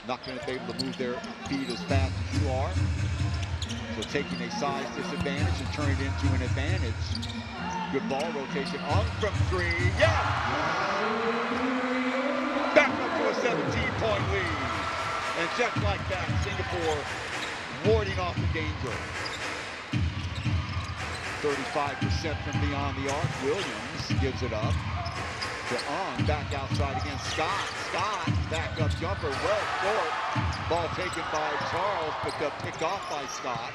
not going to be able to move their feet as fast as you are. So taking a size disadvantage and turning it into an advantage. Good ball rotation. On from three. Yeah! Back up to a 17-point lead. And just like that, Singapore warding off the danger. 35% from beyond the arc. Williams gives it up to Ong. Back outside again. Scott. Scott. Back up jumper. Well short. Ball taken by Charles, but picked off by Scott.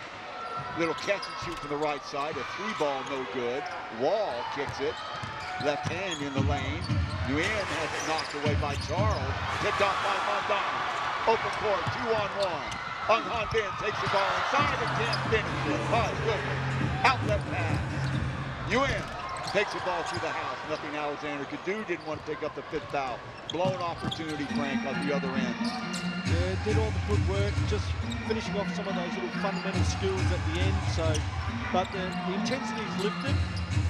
Little catch and shoot from the right side. A three ball, no good. Wall kicks it. Left hand in the lane. Nguyen has it knocked away by Charles. Picked off by Mondani. Open court, 2-on-1. Ung Han Bin takes the ball inside and can't finish it. My goodness. Outlet pass. Nguyen takes the ball to the house. Nothing Alexander could do. Didn't want to pick up the 5th foul. Blown opportunity, Frank, at the other end. Yeah, did all the good work, just finishing off some of those little fundamental skills at the end. So, but the intensity is lifted,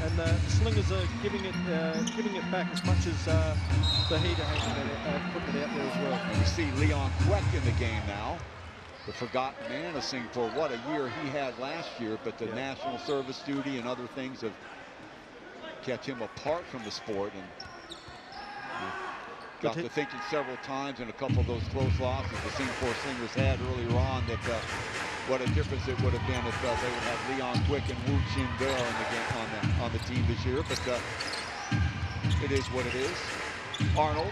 and the Slingers are giving it back as much as the Heat are putting it out there as well. And we see Leon Kwek in the game now. The forgotten man of Singapore. What a year he had last year, but the national service duty and other things have kept him apart from the sport. And got to thinking several times in a couple of those close losses the Singapore Slingers had earlier on that what a difference it would have been if they would have Leon Kwek and Wu Chin Bell on the team this year. But it is what it is. Arnold.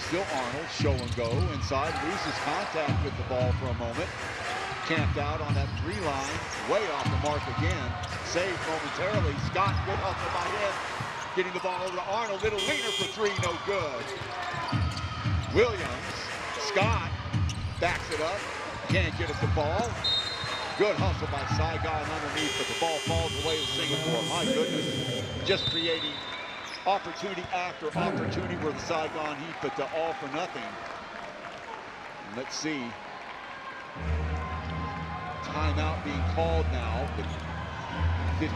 Still Arnold, show and go inside, loses contact with the ball for a moment. Camped out on that 3 line, way off the mark again. Saved momentarily. Scott, good hustle by him. Getting the ball over to Arnold, little leaner for 3, no good. Williams, Scott backs it up, can't get at the ball. Good hustle by Saigon underneath, but the ball falls away to Singapore. My goodness, just creating opportunity after opportunity for the Saigon Heat, but all for nothing. Let's see. Timeout being called now. 50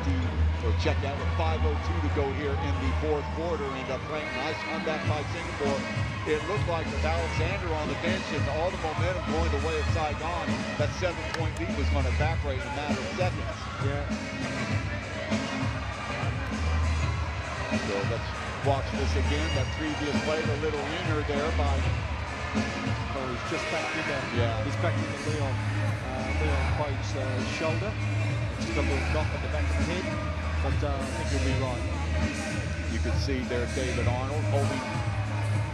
or check out with 5:02 to go here in the 4th quarter. And Frank, nice comeback by Singapore. It looked like with Alexander on the bench and all the momentum going the way of Saigon, that 7-point lead was going to evaporate in a matter of seconds. Yeah. So let's watch this again. That previous play, a little leaner there by. Oh, he's just back in there. Yeah. He's back into Leon Quade's shoulder. Just a little knock on the back of the head, but I think he'll be right. You can see there David Arnold holding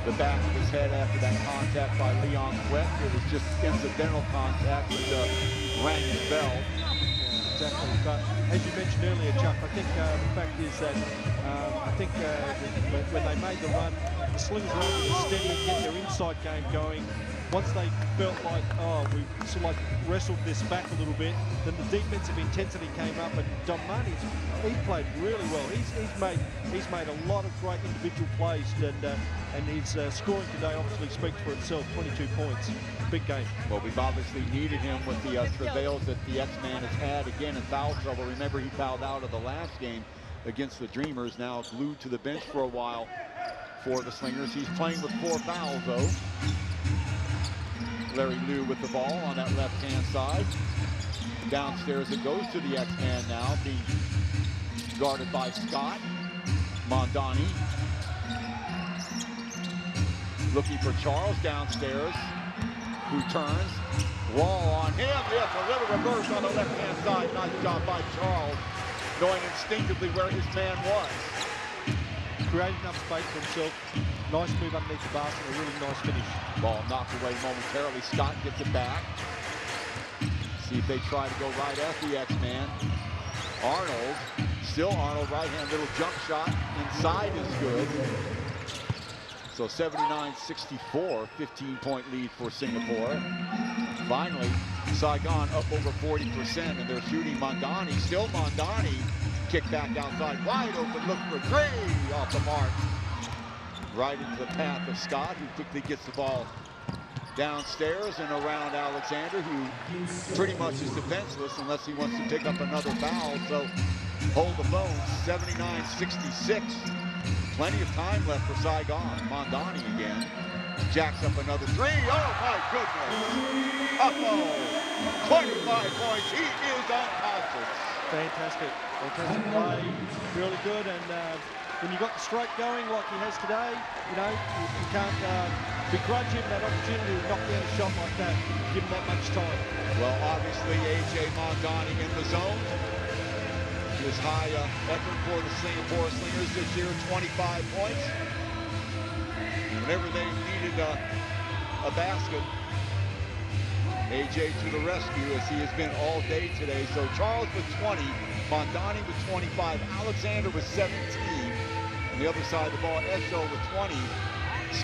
the back of his head after that contact by Leon Kwek. It was just incidental contact with rang his bell. Exactly, but as you mentioned earlier, Chuck, I think the fact is that when they made the run, the Slingers were able to steady and get their inside game going. Once they felt like, oh, we sort of like wrestled this back a little bit, then the defensive intensity came up, and Domani's, he played really well. He's made a lot of great individual plays, and his scoring today obviously speaks for itself. 22 points, big game. Well, we've obviously needed him with the travails that the X-Man has had again in foul trouble. Remember, he fouled out of the last game against the Dreamers. Now glued to the bench for a while for the Slingers. He's playing with 4 fouls though. Larry Liu with the ball on that left-hand side. Downstairs it goes to the X-Man now, being guarded by Scott. Mondani looking for Charles downstairs, who turns. Wall on him. Yes, a little reverse on the left-hand side. Nice job by Charles, knowing instinctively where his man was. Created enough space for himself. Nice move underneath the basket, a really nice finish. Ball knocked away momentarily. Scott gets it back. See if they try to go right at the X-Man. Arnold, still Arnold, right hand, little jump shot. Inside is good. So 79-64, 15-point lead for Singapore. Finally, Saigon up over 40%, and they're shooting Mondani. Still Mondani. Kick back outside, wide open, look for 3 off the mark. Right into the path of Scott, who quickly gets the ball downstairs and around Alexander, who pretty much is defenseless unless he wants to pick up another foul. So hold the phone, 79-66. Plenty of time left for Saigon. Mondani again. Jacks up another three. Oh my goodness. Uh-oh. 25 points. He is unconscious. Fantastic. Fantastic play. Really good. And when you got the stroke going like he has today, you know, you can't begrudge him that opportunity to knock down a shot like that, give him that much time. Well, obviously, A.J. Mondani in the zone. His high effort for the Singapore Slingers this year, 25 points. Whenever they needed a basket, A.J. to the rescue, as he has been all day today. So Charles with 20, Mondani with 25, Alexander with 17. On the other side of the ball, Esho with 20,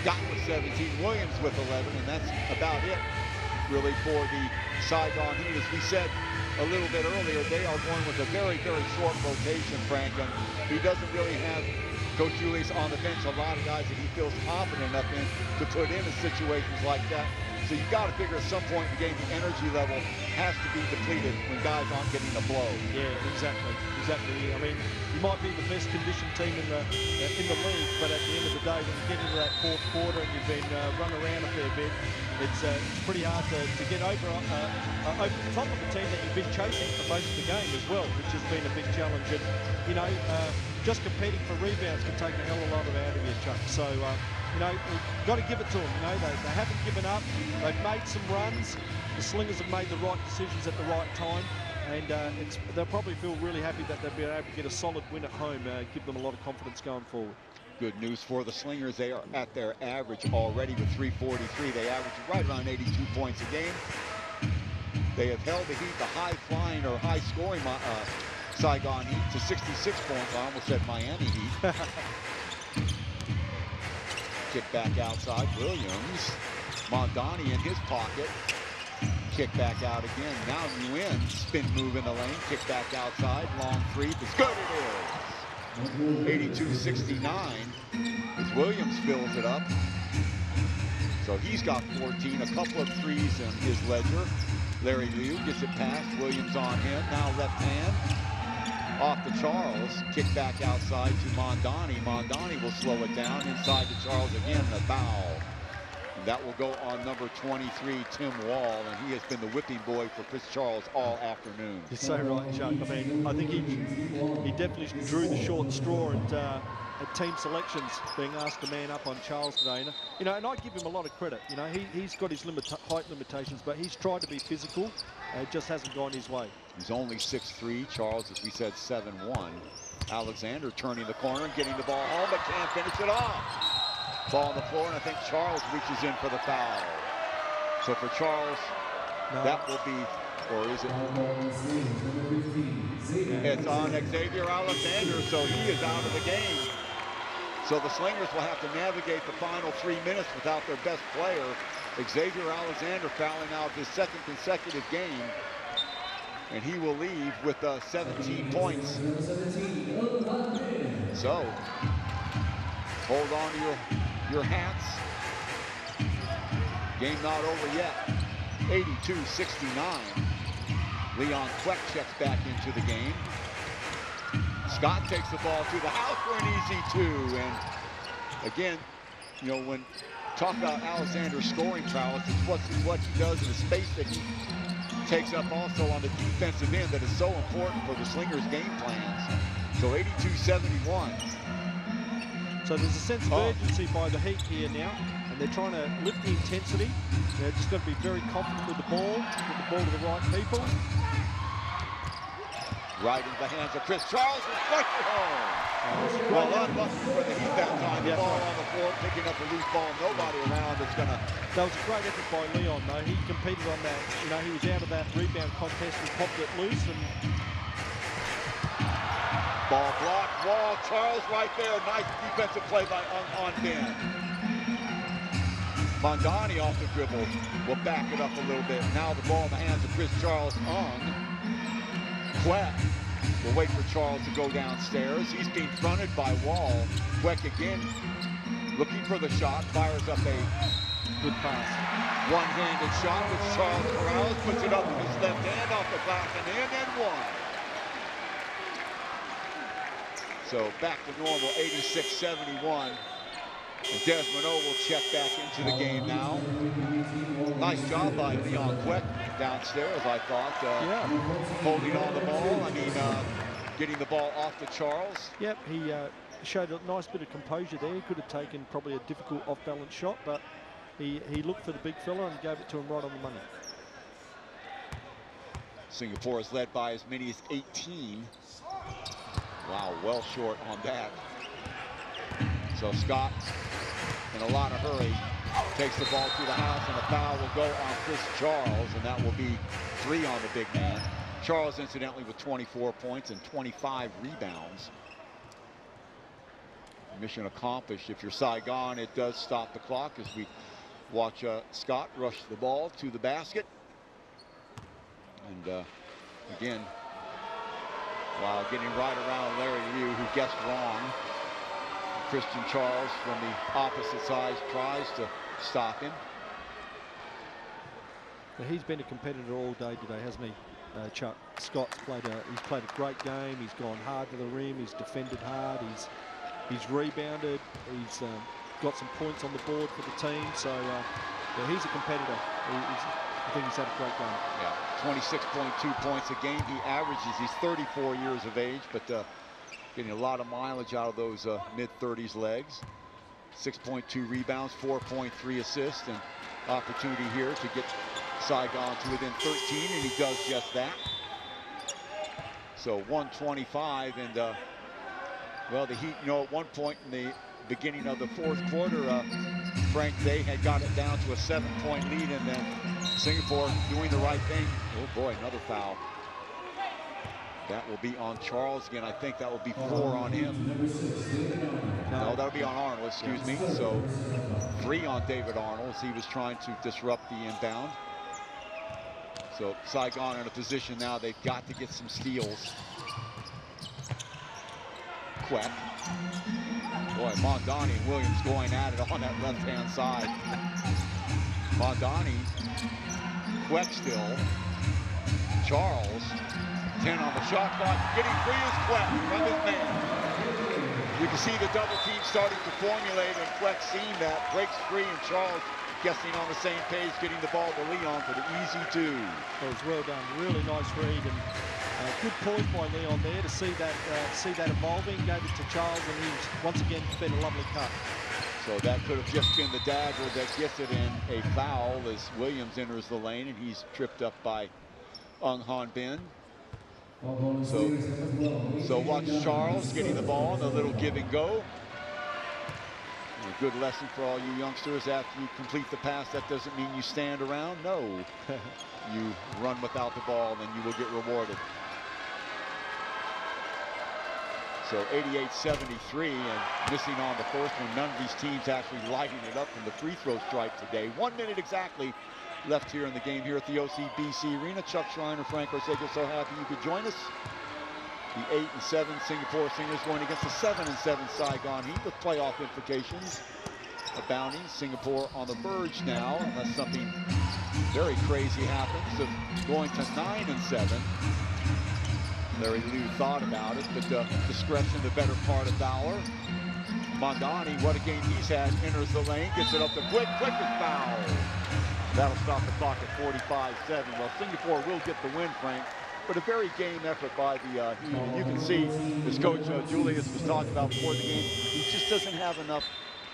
Scott with 17, Williams with 11, and that's about it, really, for the Saigon Heat. As we said a little bit earlier, they are going with a very, very short rotation, Frank, and he doesn't really have Coach Julius on the bench a lot of guys that he feels confident enough in to put in situations like that. So you've got to figure at some point in the game the energy level has to be depleted when guys aren't getting a blow. Yeah, exactly. I mean, you might be the best conditioned team in the league, but at the end of the day, when you get into that fourth quarter and you've been run around a fair bit, it's pretty hard to get over the top of the team that you've been chasing for most of the game as well, which has been a big challenge. And you know, just competing for rebounds can take a hell of a lot out of you, Chuck. So. You know, we've got to give it to them. You know, they haven't given up. They've made some runs. The Slingers have made the right decisions at the right time, and they'll probably feel really happy that they'll be able to get a solid win at home, give them a lot of confidence going forward. Good news for the Slingers. They are at their average already with 343. They average right around 82 points a game. They have held the Heat, the high-flying or high-scoring Saigon Heat, to 66 points. I almost said Miami Heat. Kick back outside, Williams. Mondani in his pocket. Kick back out again. Now Nguyen, spin move in the lane. Kick back outside, long three. It's good, it is. 82-69 as Williams fills it up. So he's got 14, a couple of threes in his ledger. Larry Liu gets it past, Williams on him. Now left hand. Off to Charles, kick back outside to Mondani. Mondani will slow it down inside to Charles again, a foul. And that will go on number 23, Tim Wall, and he has been the whipping boy for Chris Charles all afternoon. You're so right, Chuck. I mean, I think he definitely drew the short straw at team selections, being asked to man up on Charles today. And, you know, and I give him a lot of credit. You know, he's got his height limitations, but he's tried to be physical. It just hasn't gone his way. He's only 6'3". Charles, as we said, 7'1". Alexander turning the corner and getting the ball home, but can't finish it off. Ball on the floor, and I think Charles reaches in for the foul. So for Charles, that will be, or is it? It's on Xavier Alexander, so he is out of the game. So the Slingers will have to navigate the final 3 minutes without their best player. Xavier Alexander fouling out his second consecutive game. And he will leave with 17 points. So, hold on to your hats. Game not over yet. 82-69. Leon Queck checks back into the game. Scott takes the ball to the house for an easy two. And again, you know, when talk about Alexander's scoring prowess, it's what he does in the space that he takes up also on the defensive end that is so important for the Slingers' game plans. So 82-71. So there's a sense of urgency by the Heat here now, and they're trying to lift the intensity. They're just got to be very confident with the ball, get the ball to the right people. Right into the hands of Chris Charles, reflected home. Well, unlucky for the Heat that time. The ball on the floor, picking up a loose ball. Nobody around that's going to... That was a great effort by Leon, though. He competed on that. You know, he was out of that rebound contest and popped it loose. And ball blocked. Wall, Charles right there. Nice defensive play by on Ben. Mondani off the dribble will back it up a little bit. Now the ball in the hands of Chris Charles on. Queck will wait for Charles to go downstairs. He's being fronted by Wall. Queck again looking for the shot, fires up a good pass. One-handed shot with Charles Corrales, puts it up with his left hand off the glass and in and one. So back to normal, 86-71. And Desmond O will check back into the game now. Nice job by Leon Quick downstairs, I thought. Holding on the ball. I mean, getting the ball off to Charles. Yep, he showed a nice bit of composure there. He could have taken probably a difficult off-balance shot, but he looked for the big fella and gave it to him right on the money. Singapore is led by as many as 18. Wow, well short on that. So Scott, in a lot of hurry, takes the ball to the house, and a foul will go on Chris Charles, and that will be 3 on the big man. Charles, incidentally, with 24 points and 25 rebounds. Mission accomplished. If you're Saigon, it does stop the clock as we watch Scott rush the ball to the basket. And again, while getting right around Larry Liu, who guessed wrong, Christian Charles from the opposite side tries to stop him. Well, he's been a competitor all day today, hasn't he, Chuck? Scott's played he's played a great game. He's gone hard to the rim. He's defended hard. He's rebounded. He's got some points on the board for the team. So yeah, he's a competitor. I think he's had a great game. Yeah, 26.2 points a game he averages. He's 34 years of age, but getting a lot of mileage out of those mid-30s legs. 6.2 rebounds, 4.3 assists, and opportunity here to get Saigon to within 13, and he does just that. So 125, and well, the Heat, you know, at one point in the beginning of the fourth quarter, Frank, they had got it down to a 7-point lead, and then Singapore doing the right thing. Oh boy, another foul. That will be on Charles again. I think that will be 4 on him. No, that'll be on Arnold, excuse me. So 3 on David Arnold as he was trying to disrupt the inbound. So Saigon in a position now, they've got to get some steals. Queck. Boy, Mondani and Williams going at it on that left-hand side. Mondani, Queck still. Charles, 10 on the shot clock, getting free is Queck from his man. You can see the double team starting to formulate, and Queck seeing that, breaks free, and Charles guessing on the same page, getting the ball to Leon for the easy 2. That was well done, really nice read, and good point by Leon there to see that evolving. Gave it to Charles, and he's once again been a lovely cut. So that could have just been the dagger that gets it in a foul as Williams enters the lane, and he's tripped up by Ung Han Bin. So watch Charles getting the ball and a little give and go. And a good lesson for all you youngsters. After you complete the pass, that doesn't mean you stand around. No, you run without the ball, then you will get rewarded. So 88-73, and missing on the first one. None of these teams actually lighting it up from the free throw stripe today. 1 minute exactly left here in the game here at the OCBC Arena. Chuck Schreiner, Frank Ortega, so happy you could join us. The 8-7 Singapore Singers going against the 7-7 Saigon Heat with playoff implications abounding. Singapore on the verge now, unless something very crazy happens, of going to 9-7. Larry Liu thought about it, but discretion the better part of valor. Mondani, what a game he's had, enters the lane, gets it up to Quick. Quick is fouled. That'll stop the clock at 45-7. Well, Singapore will get the win, Frank, but a very game effort by the Heat. And you can see, as Coach Julius was talking about before the game, he just doesn't have enough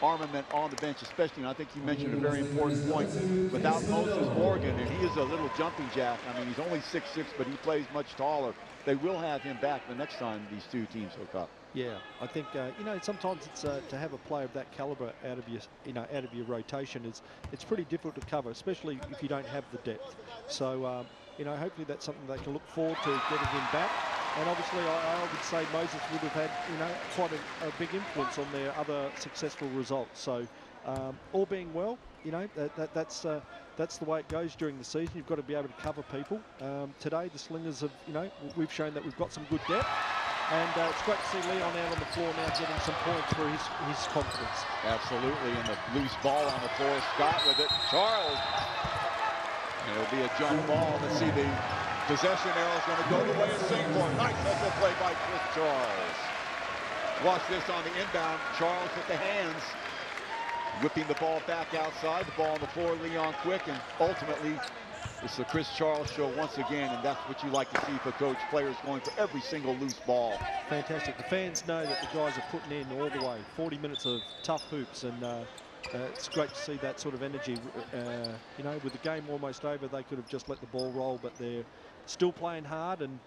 armament on the bench, especially, and I think you mentioned a very important point, without Moses Morgan, and he is a little jumping jack. I mean, he's only 6'6", but he plays much taller. They will have him back the next time these two teams hook up. Yeah, I think you know, sometimes it's to have a player of that caliber out of your out of your rotation it's pretty difficult to cover, especially if you don't have the depth. So you know, hopefully that's something they can look forward to getting him back. And obviously, I would say Moses would have had, you know, quite a big influence on their other successful results. So, all being well, you know, that's the way it goes during the season. You've got to be able to cover people. Today, the Slingers have, you know, we've shown that we've got some good depth, and it's great to see Leon out on the floor now getting some points for his confidence. Absolutely, and the loose ball on the floor. Scott with it. Charles. And it'll be a jump ball. Let's see the possession arrow is going to go the way of Singapore. Nice hustle play by Chris Charles. Watch this on the inbound. Charles with the hands. Whipping the ball back outside. The ball on the floor, Leon Quick, and ultimately it's the Chris Charles show once again, and that's what you like to see for coach. Players going for every single loose ball. Fantastic. The fans know that the guys are putting in all the way. 40 minutes of tough hoops, and it's great to see that sort of energy. You know, with the game almost over, they could have just let the ball roll, but they're still playing hard, and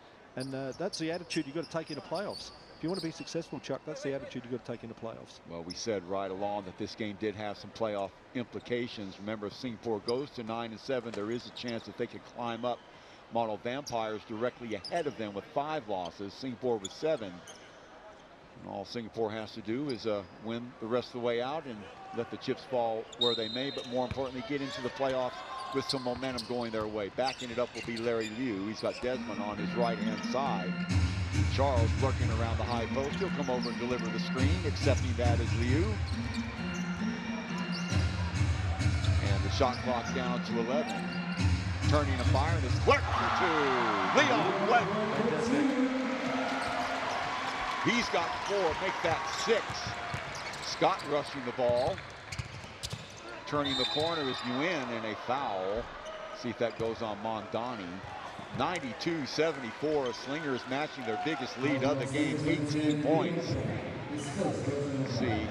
that's the attitude you've got to take into playoffs. If you want to be successful, Chuck, that's the attitude you've got to take into playoffs. Well, we said right along that this game did have some playoff implications. Remember, if Singapore goes to 9-7, there is a chance that they could climb up Mono Vampires directly ahead of them with 5 losses. Singapore with 7. And all Singapore has to do is win the rest of the way out and let the chips fall where they may, but more importantly, get into the playoffs with some momentum going their way. Backing it up will be Larry Liu. He's got Desmond on his right-hand side. Charles working around the high post. He'll come over and deliver the screen, accepting that as Liu. And the shot clock down to 11. Turning a fire, and it's Clark for 2. Leon Clark. He's got 4, make that 6. Scott rushing the ball. Turning the corner is Nguyen, and a foul. See if that goes on Mondani. 92-74, Slingers matching their biggest lead of the game, 18 points. Let's see,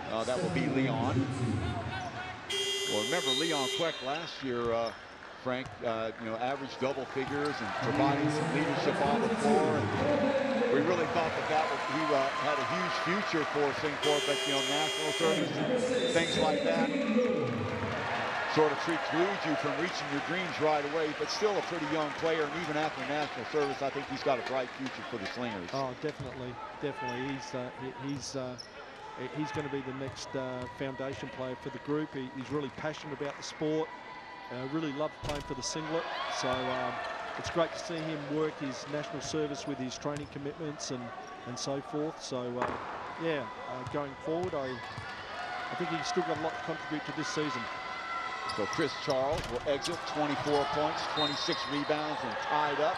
that will be Leon. Well, remember Leon Queck last year, Frank, you know, averaged double figures and providing some leadership on the floor. And we really thought that he had a huge future for Singapore, but you know, national service and things like that sort of preclude you from reaching your dreams right away, but still a pretty young player, and even after national service, I think he's got a bright future for the Slingers. Oh, definitely, definitely. He's going to be the next foundation player for the group. He's really passionate about the sport, really loved playing for the singlet, so it's great to see him work his national service with his training commitments and so forth. So, yeah, going forward, I think he's still got a lot to contribute to this season. So Chris Charles will exit, 24 points, 26 rebounds, and tied up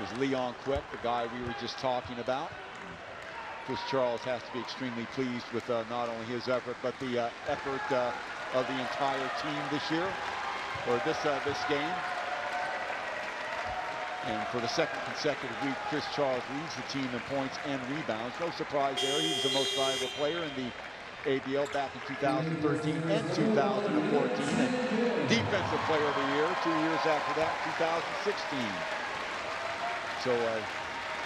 is Leon Quick, the guy we were just talking about. Chris Charles has to be extremely pleased with not only his effort, but the effort of the entire team this year, or this game. And for the second consecutive week, Chris Charles leads the team in points and rebounds. No surprise there. He was the most valuable player in the ABL back in 2013 and 2014, and Defensive Player of the Year 2 years after that, 2016. So a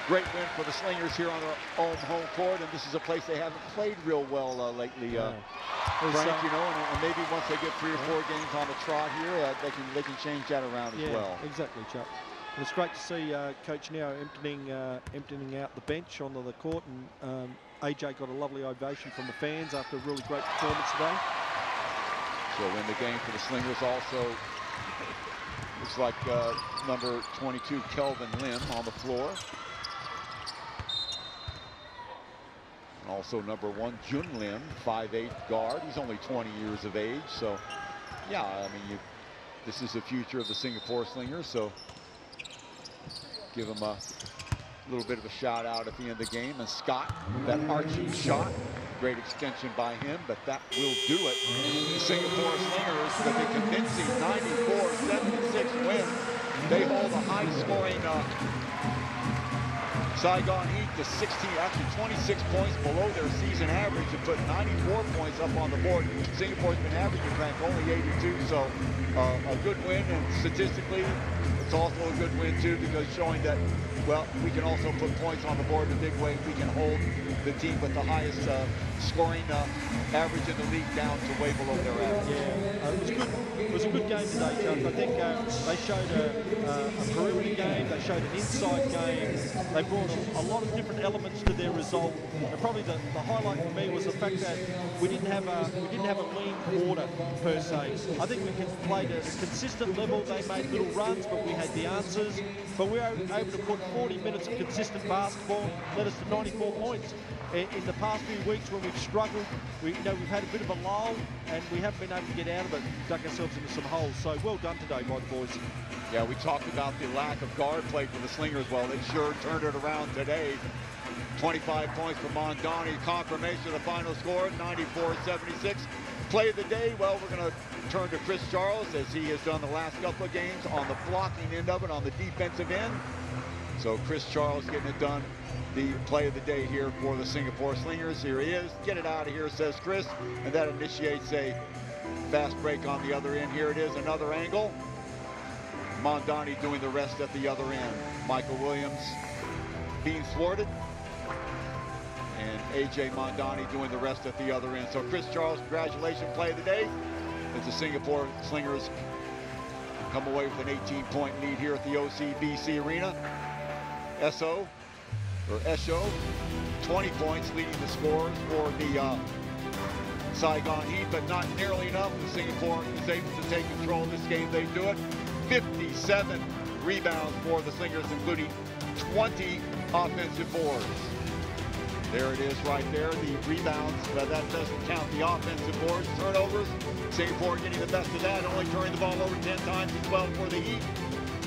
great win for the Slingers here on their own home court, and this is a place they haven't played real well lately. Frank, you know, and maybe once they get 3 or 4 games on the trot here, they can change that around as well. Exactly, Chuck. And it's great to see Coach now emptying out the bench onto the court, and AJ got a lovely ovation from the fans after a really great performance today. So in the game for the Slingers also looks like number 22 Kelvin Lim on the floor. And also number 1 Jun Lim, 5'8" guard. He's only 20 years of age. So yeah, I mean, this is the future of the Singapore Slingers. So give him a little bit of a shout out at the end of the game. And Scott, that arching shot, great extension by him, but that will do it. The Singapore Slingers with a convincing 94-76 win. They hold a high scoring Saigon Heat to 26 points below their season average, and put 94 points up on the board. Singapore's been averaging, Frank, only 82, so a good win, and statistically, it's also a good win too, because showing that, well, we can also put points on the board in a big way. We can hold the team with the highest scoring average in the league down to way below their average. Yeah, it was good. It was a good game today, Chuck. I think they showed a perimeter game. They showed an inside game. They brought a lot of different elements to their result. And probably the highlight for me was the fact that we didn't have a lean quarter per se. I think we played at a consistent level. They made little runs, but we had the answers. But we were able to put 40 minutes of consistent basketball led us to 94 points. In the past few weeks when we've struggled, we've had a bit of a lull and we haven't been able to get out of it, dug ourselves into some holes. So well done today by the boys. Yeah, we talked about the lack of guard play for the Slingers. Well, they sure turned it around today. 25 points for Mondani, confirmation of the final score, 94-76. Play of the day, well, we're going to turn to Chris Charles, as he has done the last couple of games on the blocking end of it, on the defensive end. So Chris Charles getting it done, the play of the day here for the Singapore Slingers. Here he is, get it out of here, says Chris, and that initiates a fast break on the other end. Here it is, another angle. Mondani doing the rest at the other end. Michael Williams being thwarted, and A.J. Mondani doing the rest at the other end. So Chris Charles, congratulations, play of the day, as the Singapore Slingers come away with an 18-point lead here at the OCBC Arena. Esho, 20 points leading the scores for the Saigon Heat, but not nearly enough. The Singapore is able to take control of this game. They do it. 57 rebounds for the Slingers, including 20 offensive boards. There it is right there, the rebounds, but that doesn't count the offensive boards. Turnovers, Singapore getting the best of that, only turning the ball over 10 times as well for the Heat.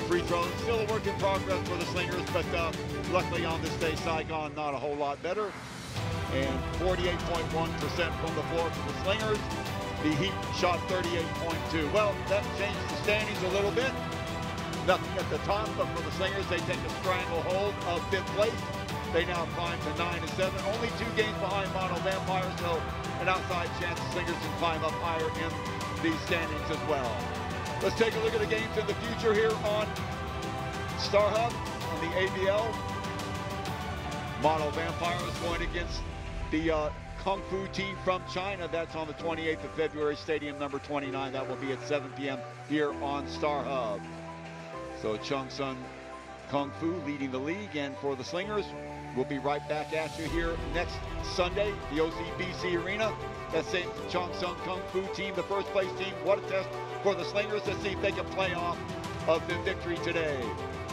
Free throws, still a work in progress for the Slingers, but luckily on this day, Saigon not a whole lot better. And 48.1% from the floor for the Slingers. The Heat shot 38.2. Well, that changed the standings a little bit. Nothing at the top, but for the Slingers, they take a stranglehold of 5th place. They now climb to 9-7, only 2 games behind Mono Vampires, so an outside chance the Slingers can climb up higher in the standings as well. Let's take a look at the games in the future here on StarHub, on the ABL. Mono Vampires going against the Kung Fu team from China. That's on the 28th of February, stadium number 29. That will be at 7 p.m. here on StarHub. So Chung Sun Kung Fu leading the league, and for the Slingers, we'll be right back at you here next Sunday, the OCBC Arena. That same Chung Sun Kung Fu team, the first place team. What a test for the Slingers to see if they can play off of the victory today.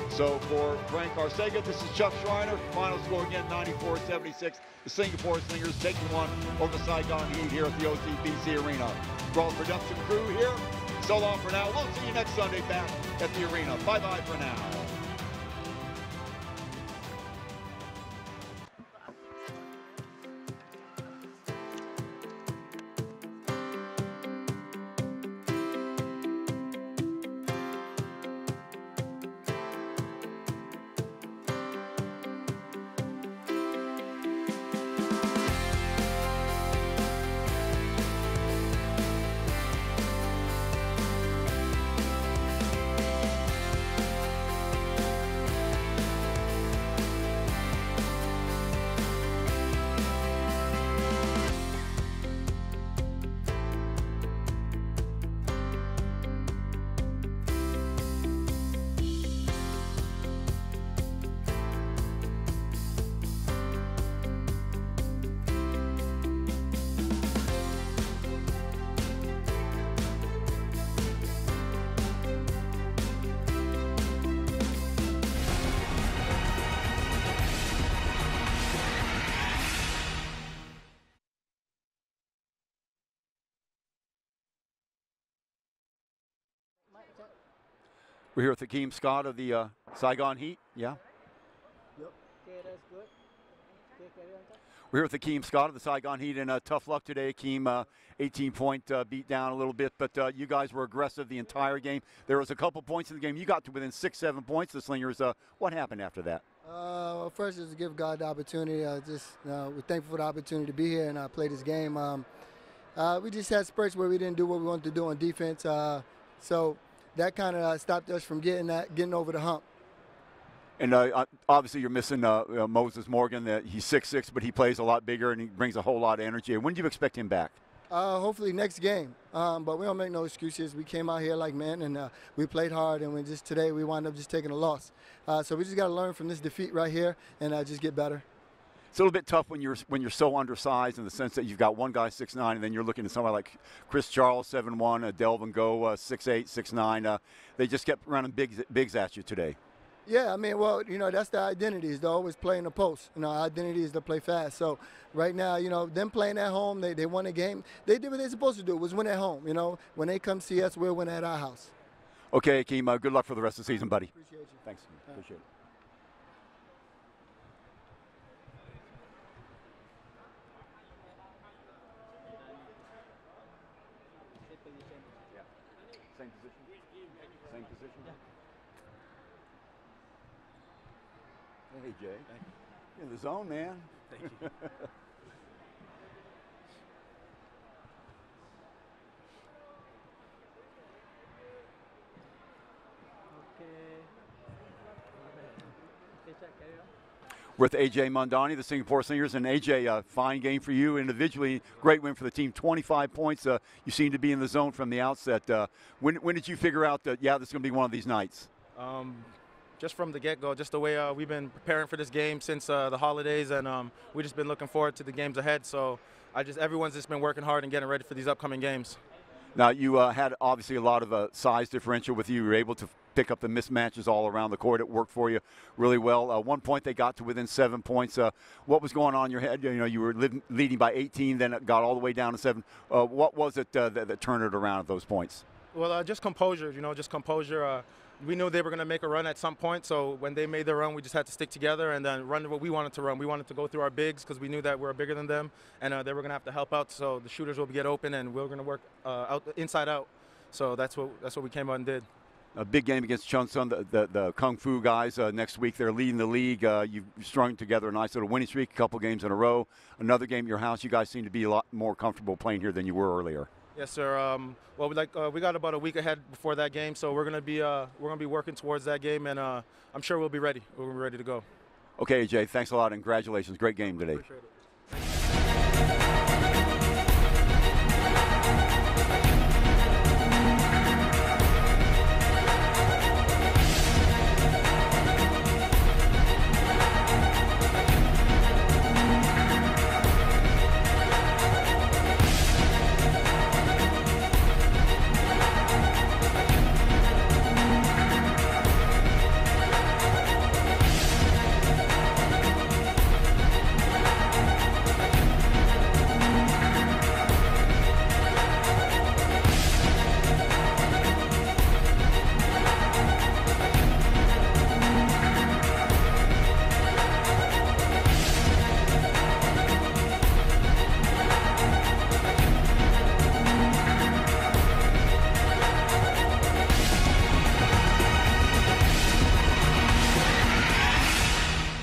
So for Frank Arcega, this is Chuck Schreiner. Final score again, 94-76. The Singapore Slingers taking one over the Saigon Heat here at the OCBC Arena. For all production crew here, so long for now. We'll see you next Sunday back at the arena. Bye-bye for now. We're here with Hakeem Scott of the Saigon Heat. Yeah. Yep. Okay, that's good. Okay, carry on. We're here with Hakeem Scott of the Saigon Heat, and tough luck today, Hakeem. 18-point beat down a little bit, but you guys were aggressive the entire game. There was a couple points in the game. You got to within 6-7 points, the Slingers. What happened after that? Well, first, just to give God the opportunity. We're thankful for the opportunity to be here and play this game. We just had spurts where we didn't do what we wanted to do on defense. So that kind of stopped us from getting over the hump. And obviously you're missing Moses Morgan. He's 6'6", but he plays a lot bigger and he brings a whole lot of energy. When do you expect him back? Hopefully next game. But we don't make no excuses. We came out here like men, and we played hard, and today we wound up just taking a loss. So we just got to learn from this defeat right here and just get better. It's a little bit tough when you're so undersized, in the sense that you've got one guy 6'9", and then you're looking at somebody like Chris Charles 7'1", Delvin Go 6'8", 6'9". They just kept running bigs at you today. Yeah, I mean, well, you know, that's the identity, is to always play in the post. You know, our identity is to play fast. So right now, you know, them playing at home, they won a game. They did what they're supposed to do, was win at home. You know, when they come see us, we'll win at our house. Okay, Akeem, good luck for the rest of the season, buddy. Appreciate you. Thanks. Appreciate it. Same position? Same position? Hey, Jay. You're in the zone, man. Thank you. With AJ Mondani, the Singapore Slingers, and AJ, fine game for you individually. Great win for the team, 25 points. You seem to be in the zone from the outset. When did you figure out that, yeah, this is going to be one of these nights? Just from the get-go, just the way we've been preparing for this game since the holidays, and we've just been looking forward to the games ahead. So everyone's just been working hard and getting ready for these upcoming games. Now, you had obviously a lot of size differential with you. You were able to pick up the mismatches all around the court. It worked for you really well. At one point, they got to within 7 points. What was going on in your head? You know, you were leading by 18, then it got all the way down to 7. What was it that turned it around at those points? Well, just composure, you know, just composure. We knew they were going to make a run at some point, so when they made their run, we just had to stick together and then run what we wanted to run. We wanted to go through our bigs because we knew that we were bigger than them, and they were going to have to help out, so the shooters will get open, and we were going to work inside out. So that's what we came out and did. A big game against Chunsun, the Kung Fu guys next week. They're leading the league. You've strung together a nice little winning streak, a couple games in a row. Another game at your house. You guys seem to be a lot more comfortable playing here than you were earlier. Yes, sir. Well, we got about a week ahead before that game, so we're gonna be working towards that game, and I'm sure we'll be ready. We'll be ready to go. Okay, AJ, thanks a lot, and congratulations. Great game today. Appreciate it.